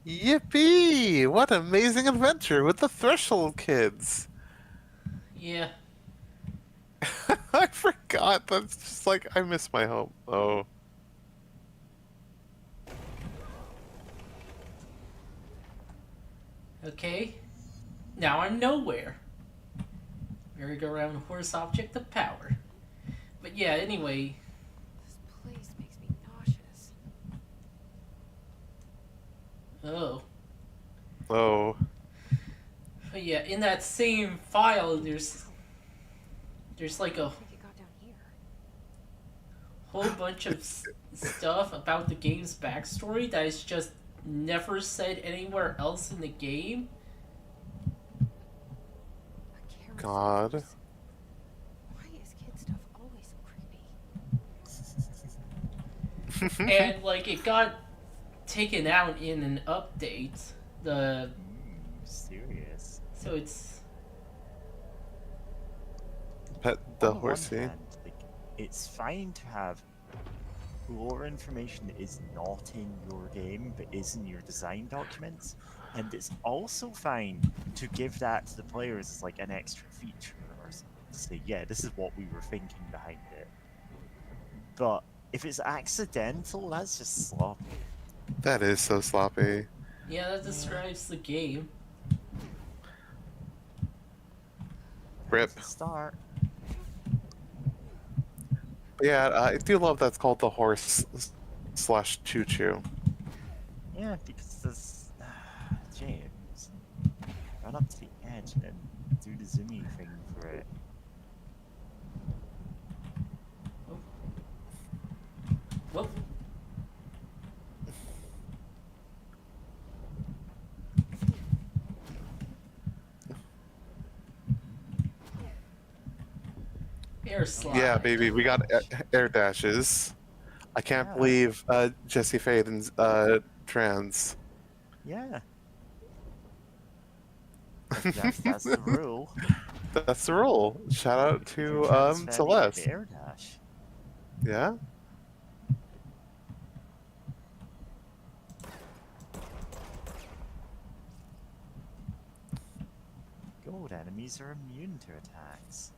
Yippee! What amazing adventure with the Threshold Kids. Yeah. I forgot. That's just like, I miss my home. Oh. Okay. Now I'm nowhere. Merry-go-round horse object of power. But yeah, anyway. This place makes me nauseous. Oh. Oh. But yeah, in that same file, there's like a I think it got down here. whole bunch of stuff about the game's backstory that is just never said anywhere else in the game. God. Why is kid stuff always so creepy? And like it got taken out in an update. The Serious. so it's Pet the On one horsey. hand, like, it's fine to have lore information that is not in your game but is in your design documents, and it's also fine to give that to the players as like an extra feature or something to say, yeah, this is what we were thinking behind it. But if it's accidental, that's just sloppy. That is so sloppy. yeah, that describes the game. Rip. It's a start. But yeah, I do love that's called the horse slash choo choo. Yeah, because this James, run up to the edge and do the zoomy thing for it. Well, air slide. Yeah, baby, we got air dashes. I can't believe Jesse Faden's trans. Yeah. That's the rule. That's the rule. Shout out to Transfer Celeste. the air dash. Yeah. Gold enemies are immune to attacks.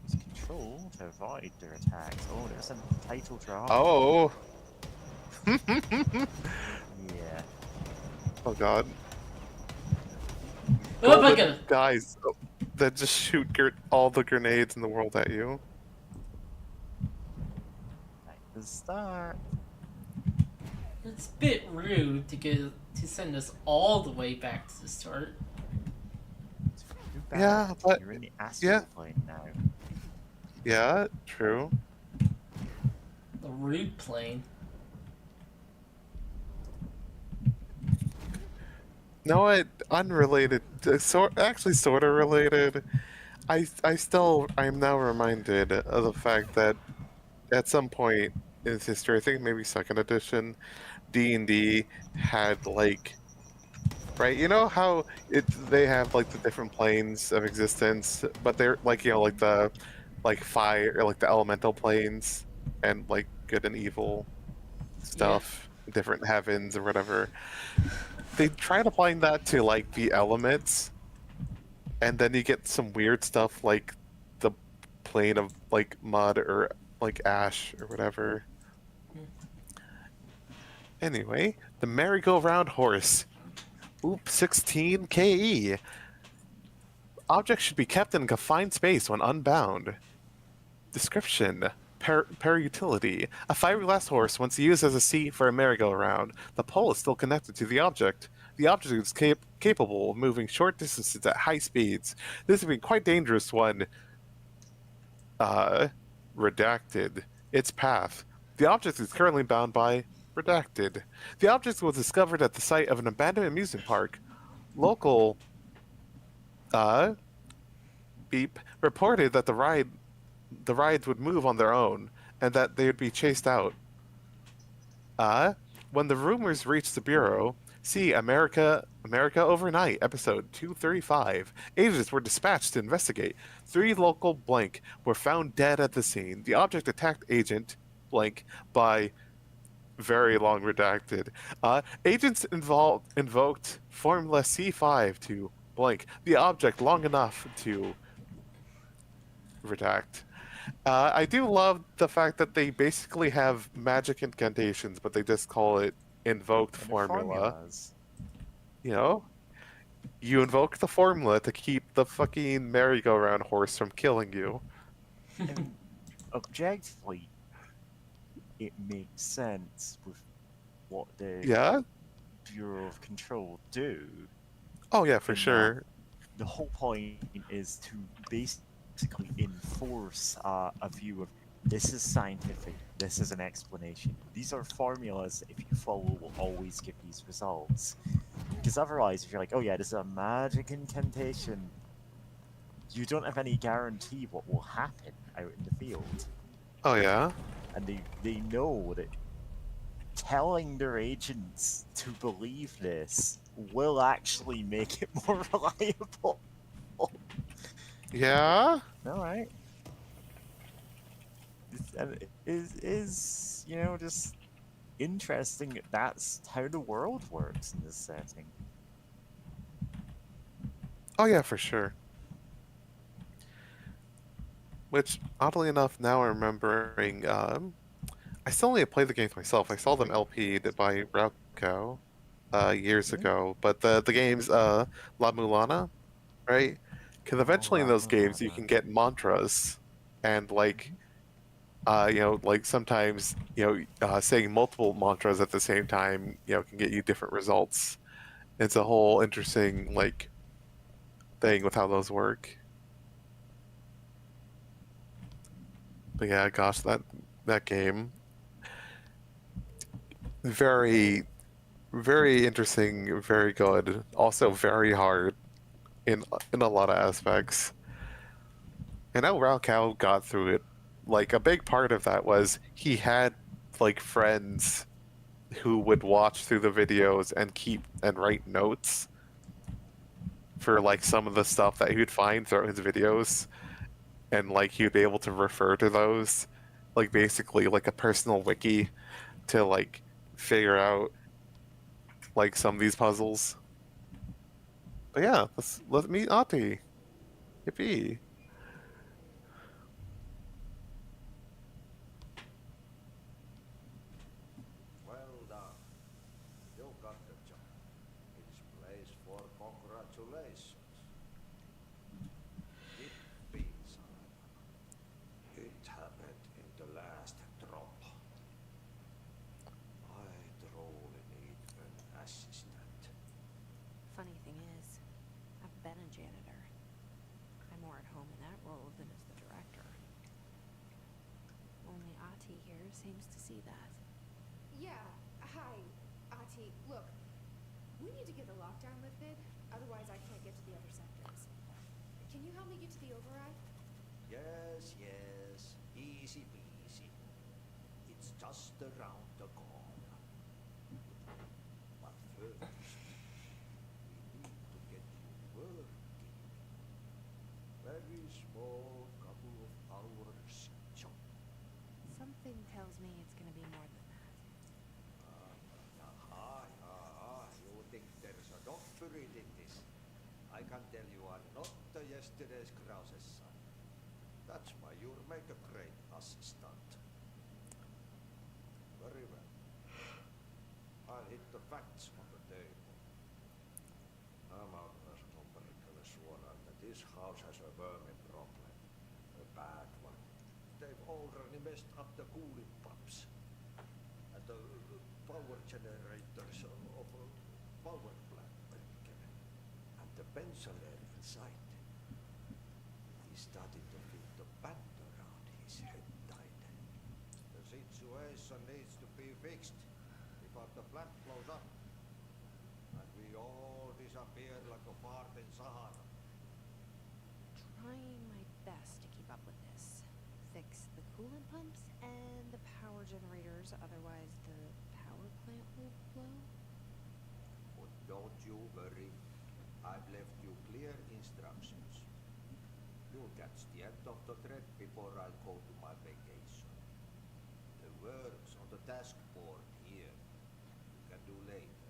Use control to avoid their attacks. Oh, there's a title drop. Oh. Yeah. Oh god. Oh my Golden god. Guys that just shoot all the grenades in the world at you. Like the start. It's a bit rude to send us all the way back to the start. Too bad. Yeah, but You're in the astral plane now. Yeah, true. The rude plane. No, unrelated, actually sort of related. I am now reminded of the fact that at some point in its history, I think maybe second edition, D&D had like, right? You know how they have like the different planes of existence, but they're like, you know, like the fire, or like the elemental planes, and like good and evil stuff, different heavens or whatever. They tried applying that to like the elements, and then you get some weird stuff like the plane of like mud or like ash or whatever. Anyway, the merry-go-round horse. Oop, 16 KE. Objects should be kept in a confined space when unbound. Description. Per-utility. A fiberglass horse, once used as a seat for a merry-go-round. The pole is still connected to the object. The object is capable of moving short distances at high speeds. This would be quite dangerous when redacted. Its path. The object is currently bound by redacted. The object was discovered at the site of an abandoned amusement park. Local beep reported that the rides would move on their own and that they would be chased out. When the rumors reached the Bureau, see America Overnight, episode 235. Agents were dispatched to investigate. 3 local blank were found dead at the scene. The object attacked agent blank by very long redacted. Agents invoked Formula C5 to blank the object long enough to redact. I do love the fact that they basically have magic incantations, but they just call it invoked formula. Formulas. You know? You invoke the formula to keep the fucking merry-go-round horse from killing you. And objectively, it makes sense with what the Bureau of Control do. Oh yeah, for sure. The whole point is to basically enforce a view of this is scientific, this is an explanation. These are formulas, if you follow, will always give these results. Because otherwise, if you're like, oh yeah, this is a magic incantation, you don't have any guarantee what will happen out in the field. Oh yeah. And they know that telling their agents to believe this will actually make it more reliable. Yeah. All right. And it is just interesting that that's how the world works in this setting. Oh yeah, for sure. Which, oddly enough, now I'm remembering, I still only played the games myself. I saw them LP'd by Rauco years ago, but the games La Mulana, right? Because eventually in those games you can get mantras, and like like sometimes saying multiple mantras at the same time can get you different results. It's a whole interesting like thing with how those work. But yeah, gosh, that game, very very interesting, very good. Also very hard in a lot of aspects. And how Raukau got through it, like a big part of that was he had like friends who would watch through the videos and keep and write notes for like some of the stuff that he would find throughout his videos, and like he'd be able to refer to those, like basically like a personal wiki to like figure out like some of these puzzles. But yeah, let's meet Ati. Yippee. Well done. You got the job. It's place for congratulations. Yippee, son. It happened in the last drop. I truly need an assistant. Funny thing is, I've been a janitor. I'm more at home in that role than as the director. Only Ati here seems to see that. Yeah, hi, Ati. Look, we need to get the lockdown lifted, otherwise I can't get to the other sectors. Can you help me get to the override? Yes, yes. Easy peasy. It's just around the corner. But first, we need to get you working. Very small, couple of hours job. Something tells me it's gonna be more than that. You think there's a doctorate in this? I can tell you I'm not yesterday's Krause's son. That's why you'll make a great assistant. Very well. I'll hit the facts on the table. Nämä companylle suoraan, that this house has a vermin problem. A bad one. They've already messed up the cooling pumps. And the power generators of a power plant. And the pensioner inside. He's starting to feel the band around his head tighten. The situation needs to be fixed before the plant blows up. And we all disappear like a fart in Sahara. Trying my best to keep up with this. Fix the coolant pumps and the power generators, otherwise the power plant will blow. But don't you worry. I've left you clear instructions. You'll catch the end of the thread before I go to my vacation. The work's on the task board here. You can do later,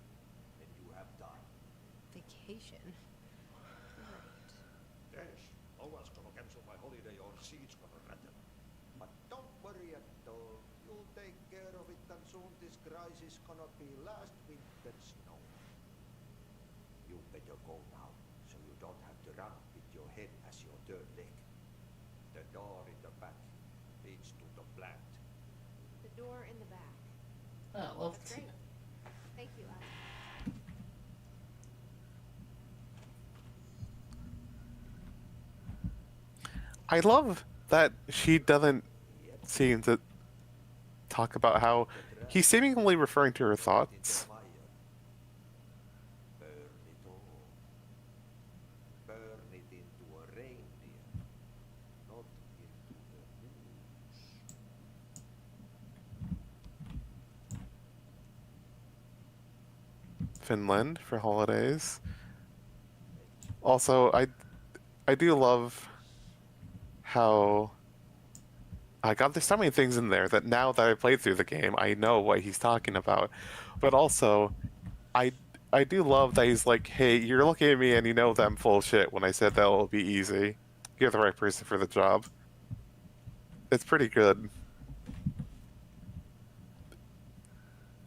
when you have time. Vacation? Great. Yes, no one's gonna cancel my holiday or seat's gonna rattle. But don't worry at all. You'll take care of it, and soon this crisis gonna be last winter's snow. You better go now, so you don't have to run with your head as your third leg. The door in the back leads to the plant. The door in the back. I love That's to. great. Thank you, Ati. I love that she doesn't seem to talk about how he's seemingly referring to her thoughts. Burn it all. Burn it into a reindeer, not into the news. Finland for holidays. Also, I do love how God, there's so many things in there that now that I played through the game, I know what he's talking about. But also, I do love that he's like, hey, you're looking at me and you know that I'm full of shit when I said that it'll be easy. You're the right person for the job. It's pretty good.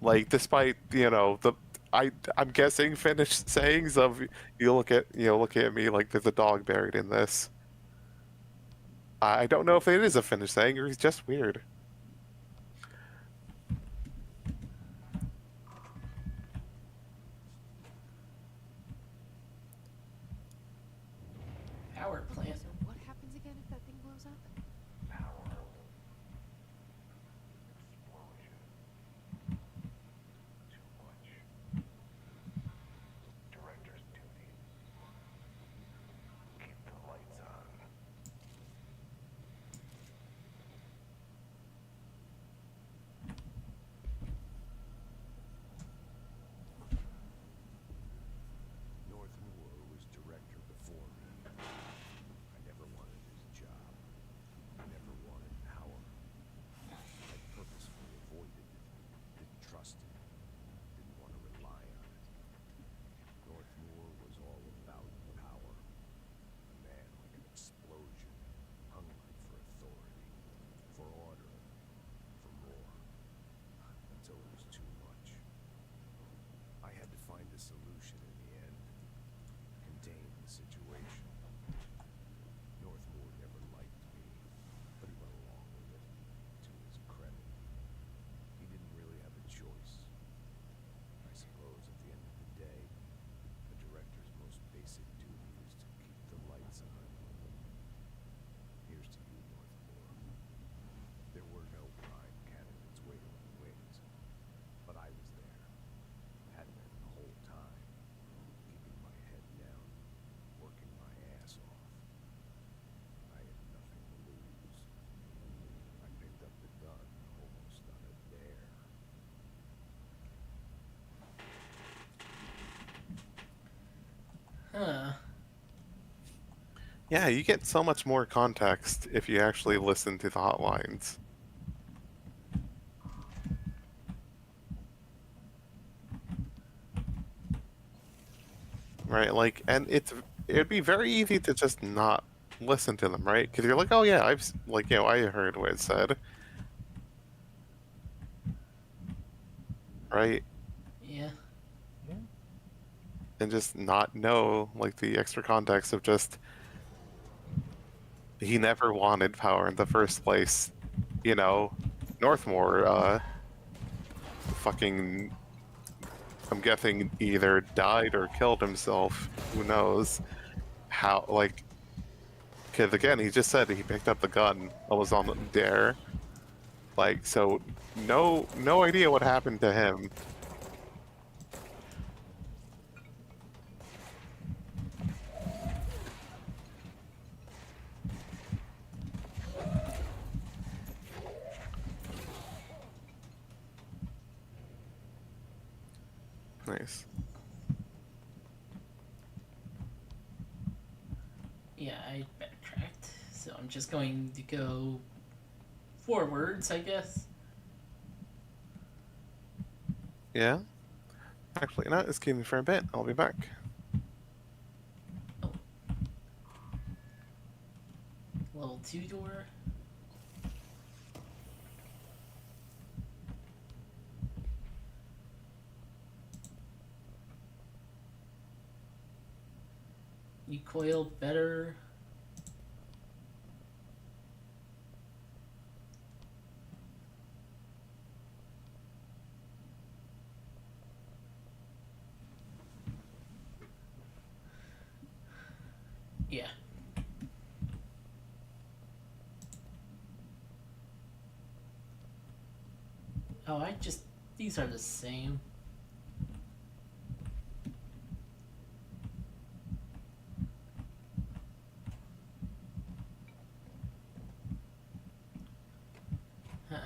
Like, despite, I'm guessing Finnish sayings of look at me like there's a dog buried in this. I don't know if it is a Finnish saying or he's just weird. Power plant. So what happens again if that thing blows up? North Moore was director before me. I never wanted his job. I never wanted power. I purposefully avoided it. Didn't trust it. Didn't want to rely on it. North Moore was all about power. A man like an explosion, hungry for authority, for order, for more. Until it was too much. I had to find a solution in the end. Contain the situation. Northmoor never liked me, but he went along with it, to his credit. He didn't really have a choice. I suppose at the end of the day, the director's most basic duty is to keep the lights on. Here's to you, Northmoor. There were no prime candidates waiting in the wings, but I was there. Had been the whole time, keeping my head down, working my ass off. I had nothing to lose. I picked up the gun almost on a dare. Huh. Yeah, you get so much more context if you actually listen to the hotlines. Right, like, and it'd be very easy to just not listen to them, right? Because you're like, oh yeah, I heard what it said. Right? Yeah. And just not know, like, the extra context of just he never wanted power in the first place. Northmoor, fucking, I'm guessing either died or killed himself. Who knows? How, like, because again, he just said he picked up the gun that was on the dare. Like, so, no idea what happened to him. Nice. Yeah, I backtracked. So I'm just going to go forwards, I guess. Yeah? Actually, no, excuse me for a bit. I'll be back. Level 2 door. Recoil better. Yeah. Oh, these are the same. Huh.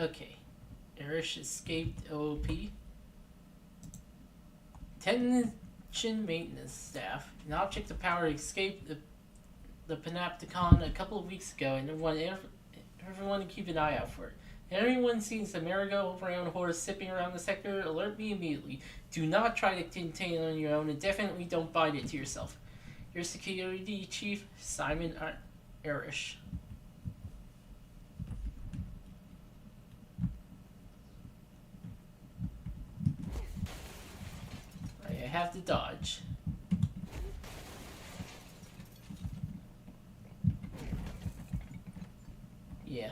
Okay. Irish escaped OOP. Tension maintenance staff. An object of power escaped the Panopticon a couple of weeks ago, and everyone to keep an eye out for it. Anyone sees the merry-go-round horse sipping around the sector, alert me immediately. Do not try to contain it on your own, and definitely don't bind it to yourself. Your security chief, Simon Irish. I have to dodge. Yeah.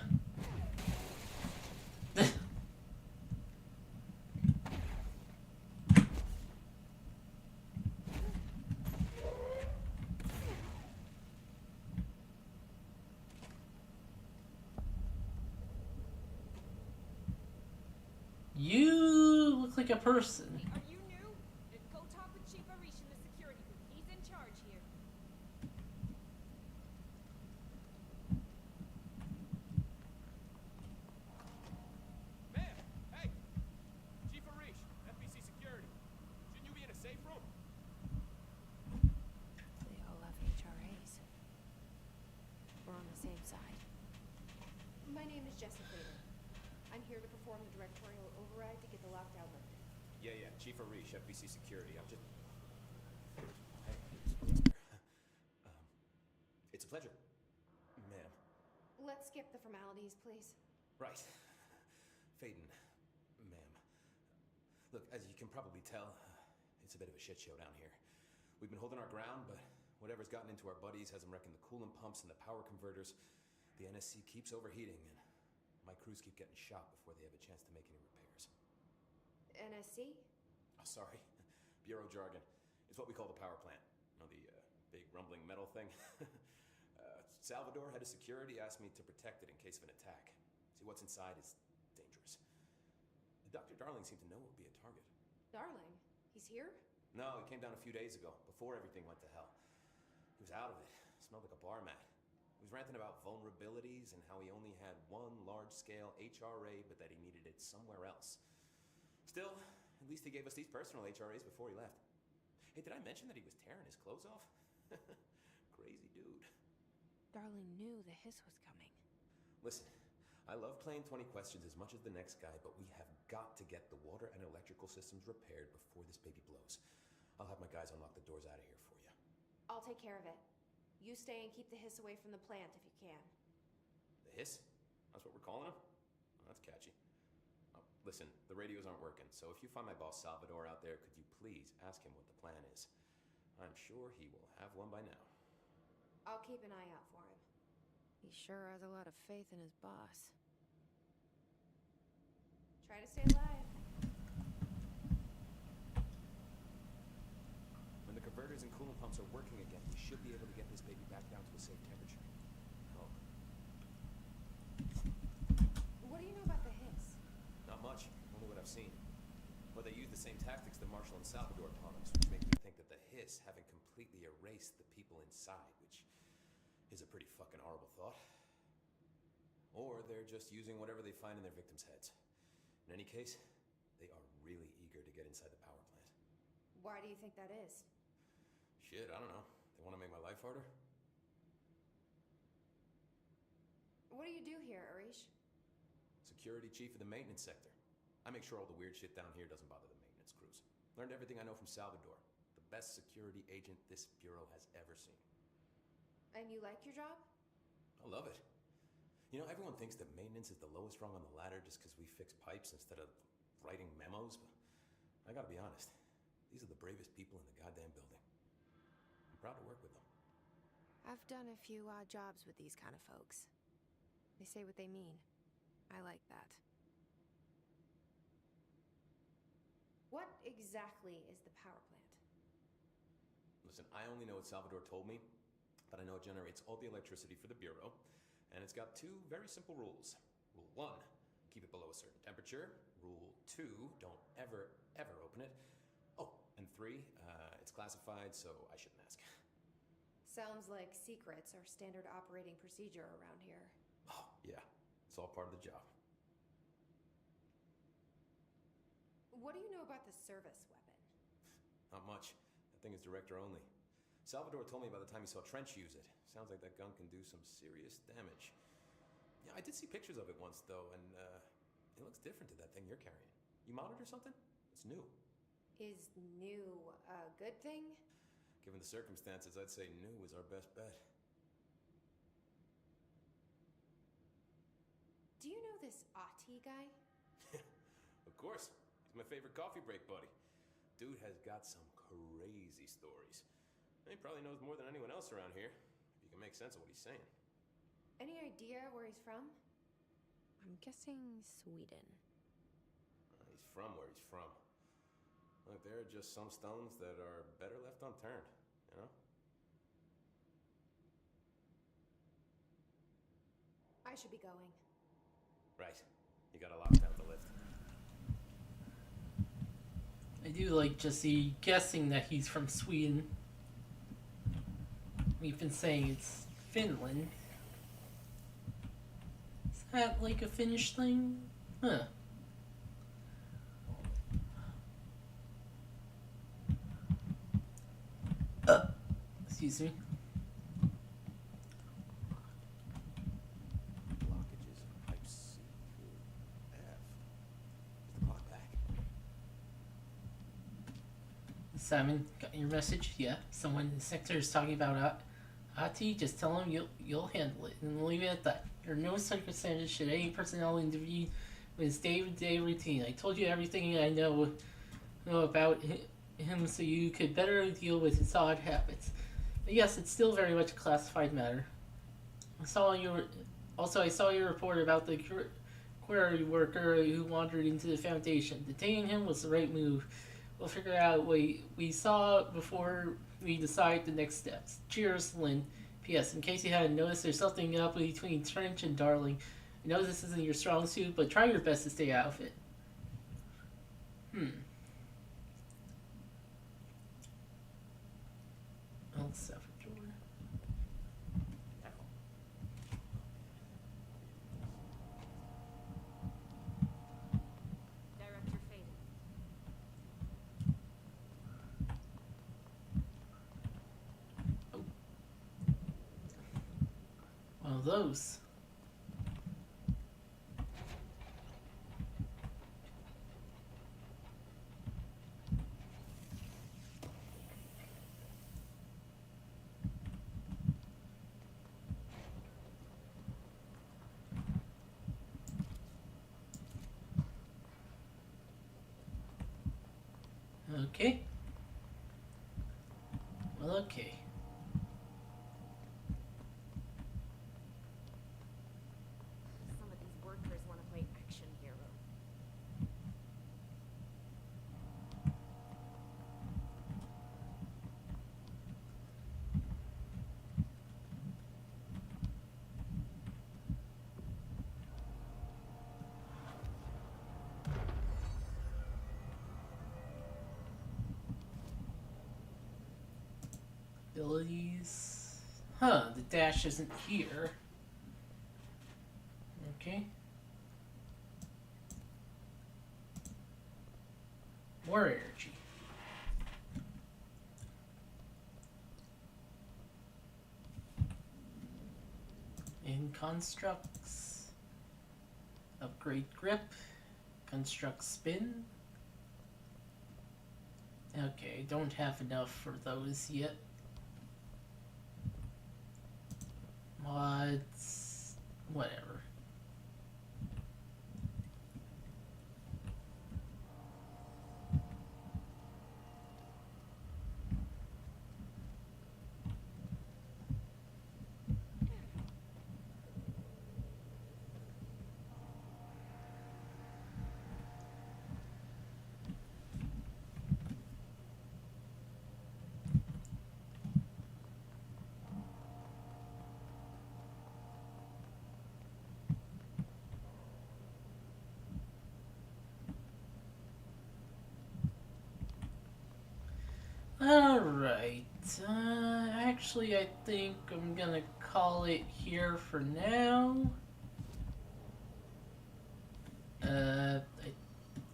You look like a person. Are you new? Then go talk with Chief Arish in the security booth. He's in charge here. Ma'am! Hey! Chief Arish, FBC Security. Shouldn't you be in a safe room? They all love HRAs. We're on the same side. My name is Jessica Fader. I'm here to perform the directorial override to get the lockdown lifted. Yeah, Chief Arish, FBC Security. I'm just... it's a pleasure. Ma'am. Let's skip the formalities, please. Right. Faden, ma'am. Look, as you can probably tell, it's a bit of a shit show down here. We've been holding our ground, but whatever's gotten into our buddies has them wrecking the coolant pumps and the power converters. The NSC keeps overheating, and my crews keep getting shot before they have a chance to make any repairs. NSC? Oh, sorry. Bureau jargon. It's what we call the power plant. You know, the big rumbling metal thing? Salvador, head of security, asked me to protect it in case of an attack. See, what's inside is dangerous. Dr. Darling seemed to know it would be a target. Darling? He's here? No, he came down a few days ago, before everything went to hell. He was out of it. Smelled like a bar mat. He was ranting about vulnerabilities and how he only had one large-scale HRA, but that he needed it somewhere else. Still, at least he gave us these personal HRAs before he left. Hey, did I mention that he was tearing his clothes off? Crazy dude. Darling knew the hiss was coming. Listen, I love playing 20 questions as much as the next guy, but we have got to get the water and electrical systems repaired before this baby blows. I'll have my guys unlock the doors out of here for you. I'll take care of it. You stay and keep the hiss away from the plant if you can. The hiss? That's what we're calling him? Oh, that's catchy. Oh, listen, the radios aren't working, so if you find my boss Salvador out there, could you please ask him what the plan is? I'm sure he will have one by now. I'll keep an eye out for him. He sure has a lot of faith in his boss. Try to stay alive. When the converters and coolant pumps are working again, we should be able to get this baby back down to a safe temperature. Oh. What do you know about the hiss? Not much, only what I've seen. But they use the same tactics that Marshall and Salvador taught us, which makes me think that the hiss haven't completely erased the people inside, which is a pretty fucking horrible thought. Or they're just using whatever they find in their victims' heads. In any case, they are really eager to get inside the power plant. Why do you think that is? Shit, I don't know. They want to make my life harder? What do you do here, Arish? Security chief of the maintenance sector. I make sure all the weird shit down here doesn't bother the maintenance crews. Learned everything I know from Salvador, the best security agent this bureau has ever seen. And you like your job? I love it. You know, everyone thinks that maintenance is the lowest rung on the ladder just because we fix pipes instead of writing memos, but I gotta be honest, these are the bravest people in the goddamn building. I'm proud to work with them. I've done a few odd jobs with these kind of folks. They say what they mean. I like that. What exactly is the power plant? Listen, I only know what Salvador told me, but I know it generates all the electricity for the Bureau, and it's got two very simple rules. Rule 1, keep it below a certain temperature. Rule 2, don't ever, ever open it. Oh, and 3, it's classified, so I shouldn't ask. Sounds like secrets are standard operating procedure around here. Oh, yeah, it's all part of the job. What do you know about the service weapon? Not much. That thing is director only. Salvador told me by the time he saw Trench use it. Sounds like that gun can do some serious damage. Yeah, I did see pictures of it once, though, and it looks different to that thing you're carrying. You modded or something? It's new. Is new a good thing? Given the circumstances, I'd say new is our best bet. Do you know this Ati guy? Of course. He's my favorite coffee break buddy. Dude has got some crazy stories. He probably knows more than anyone else around here. If you can make sense of what he's saying. Any idea where he's from? I'm guessing Sweden. He's from where he's from. Look, there are just some stones that are better left unturned, you know? I should be going. Right. You gotta lock down the lift. I do like Jesse guessing that he's from Sweden. We've been saying it's Finland. Is that like a Finnish thing? Huh. Excuse me. Blockages in pipe C through F. Is the clock back? Simon, got your message? Yeah. Someone in the sector is talking about Ati. Just tell him you'll handle it, and leave it at that. Under no circumstances should any personnel intervene with his day-to-day routine. I told you everything I know about him, so you could better deal with his odd habits. But yes, it's still very much a classified matter. I saw your report about the quarry worker who wandered into the Foundation. Detaining him was the right move. We'll figure out what we saw before we decide the next steps. Cheers, Lynn. P.S. In case you hadn't noticed, there's something up between Trench and Darling. I know this isn't your strong suit, but try your best to stay out of it. El Salvador. Director Faden. One of those. Okay. Well, okay. Some of these workers want to play action hero. Abilities. Huh, the dash isn't here. Okay. More energy. In constructs. Upgrade grip. Construct spin. Okay, don't have enough for those yet. Mods, whatever. Alright, actually I think I'm gonna call it here for now.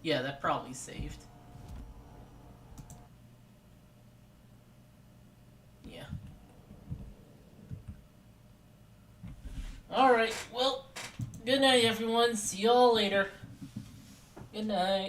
Yeah, that probably saved. Alright, well, good night, everyone. See y'all later. Good night.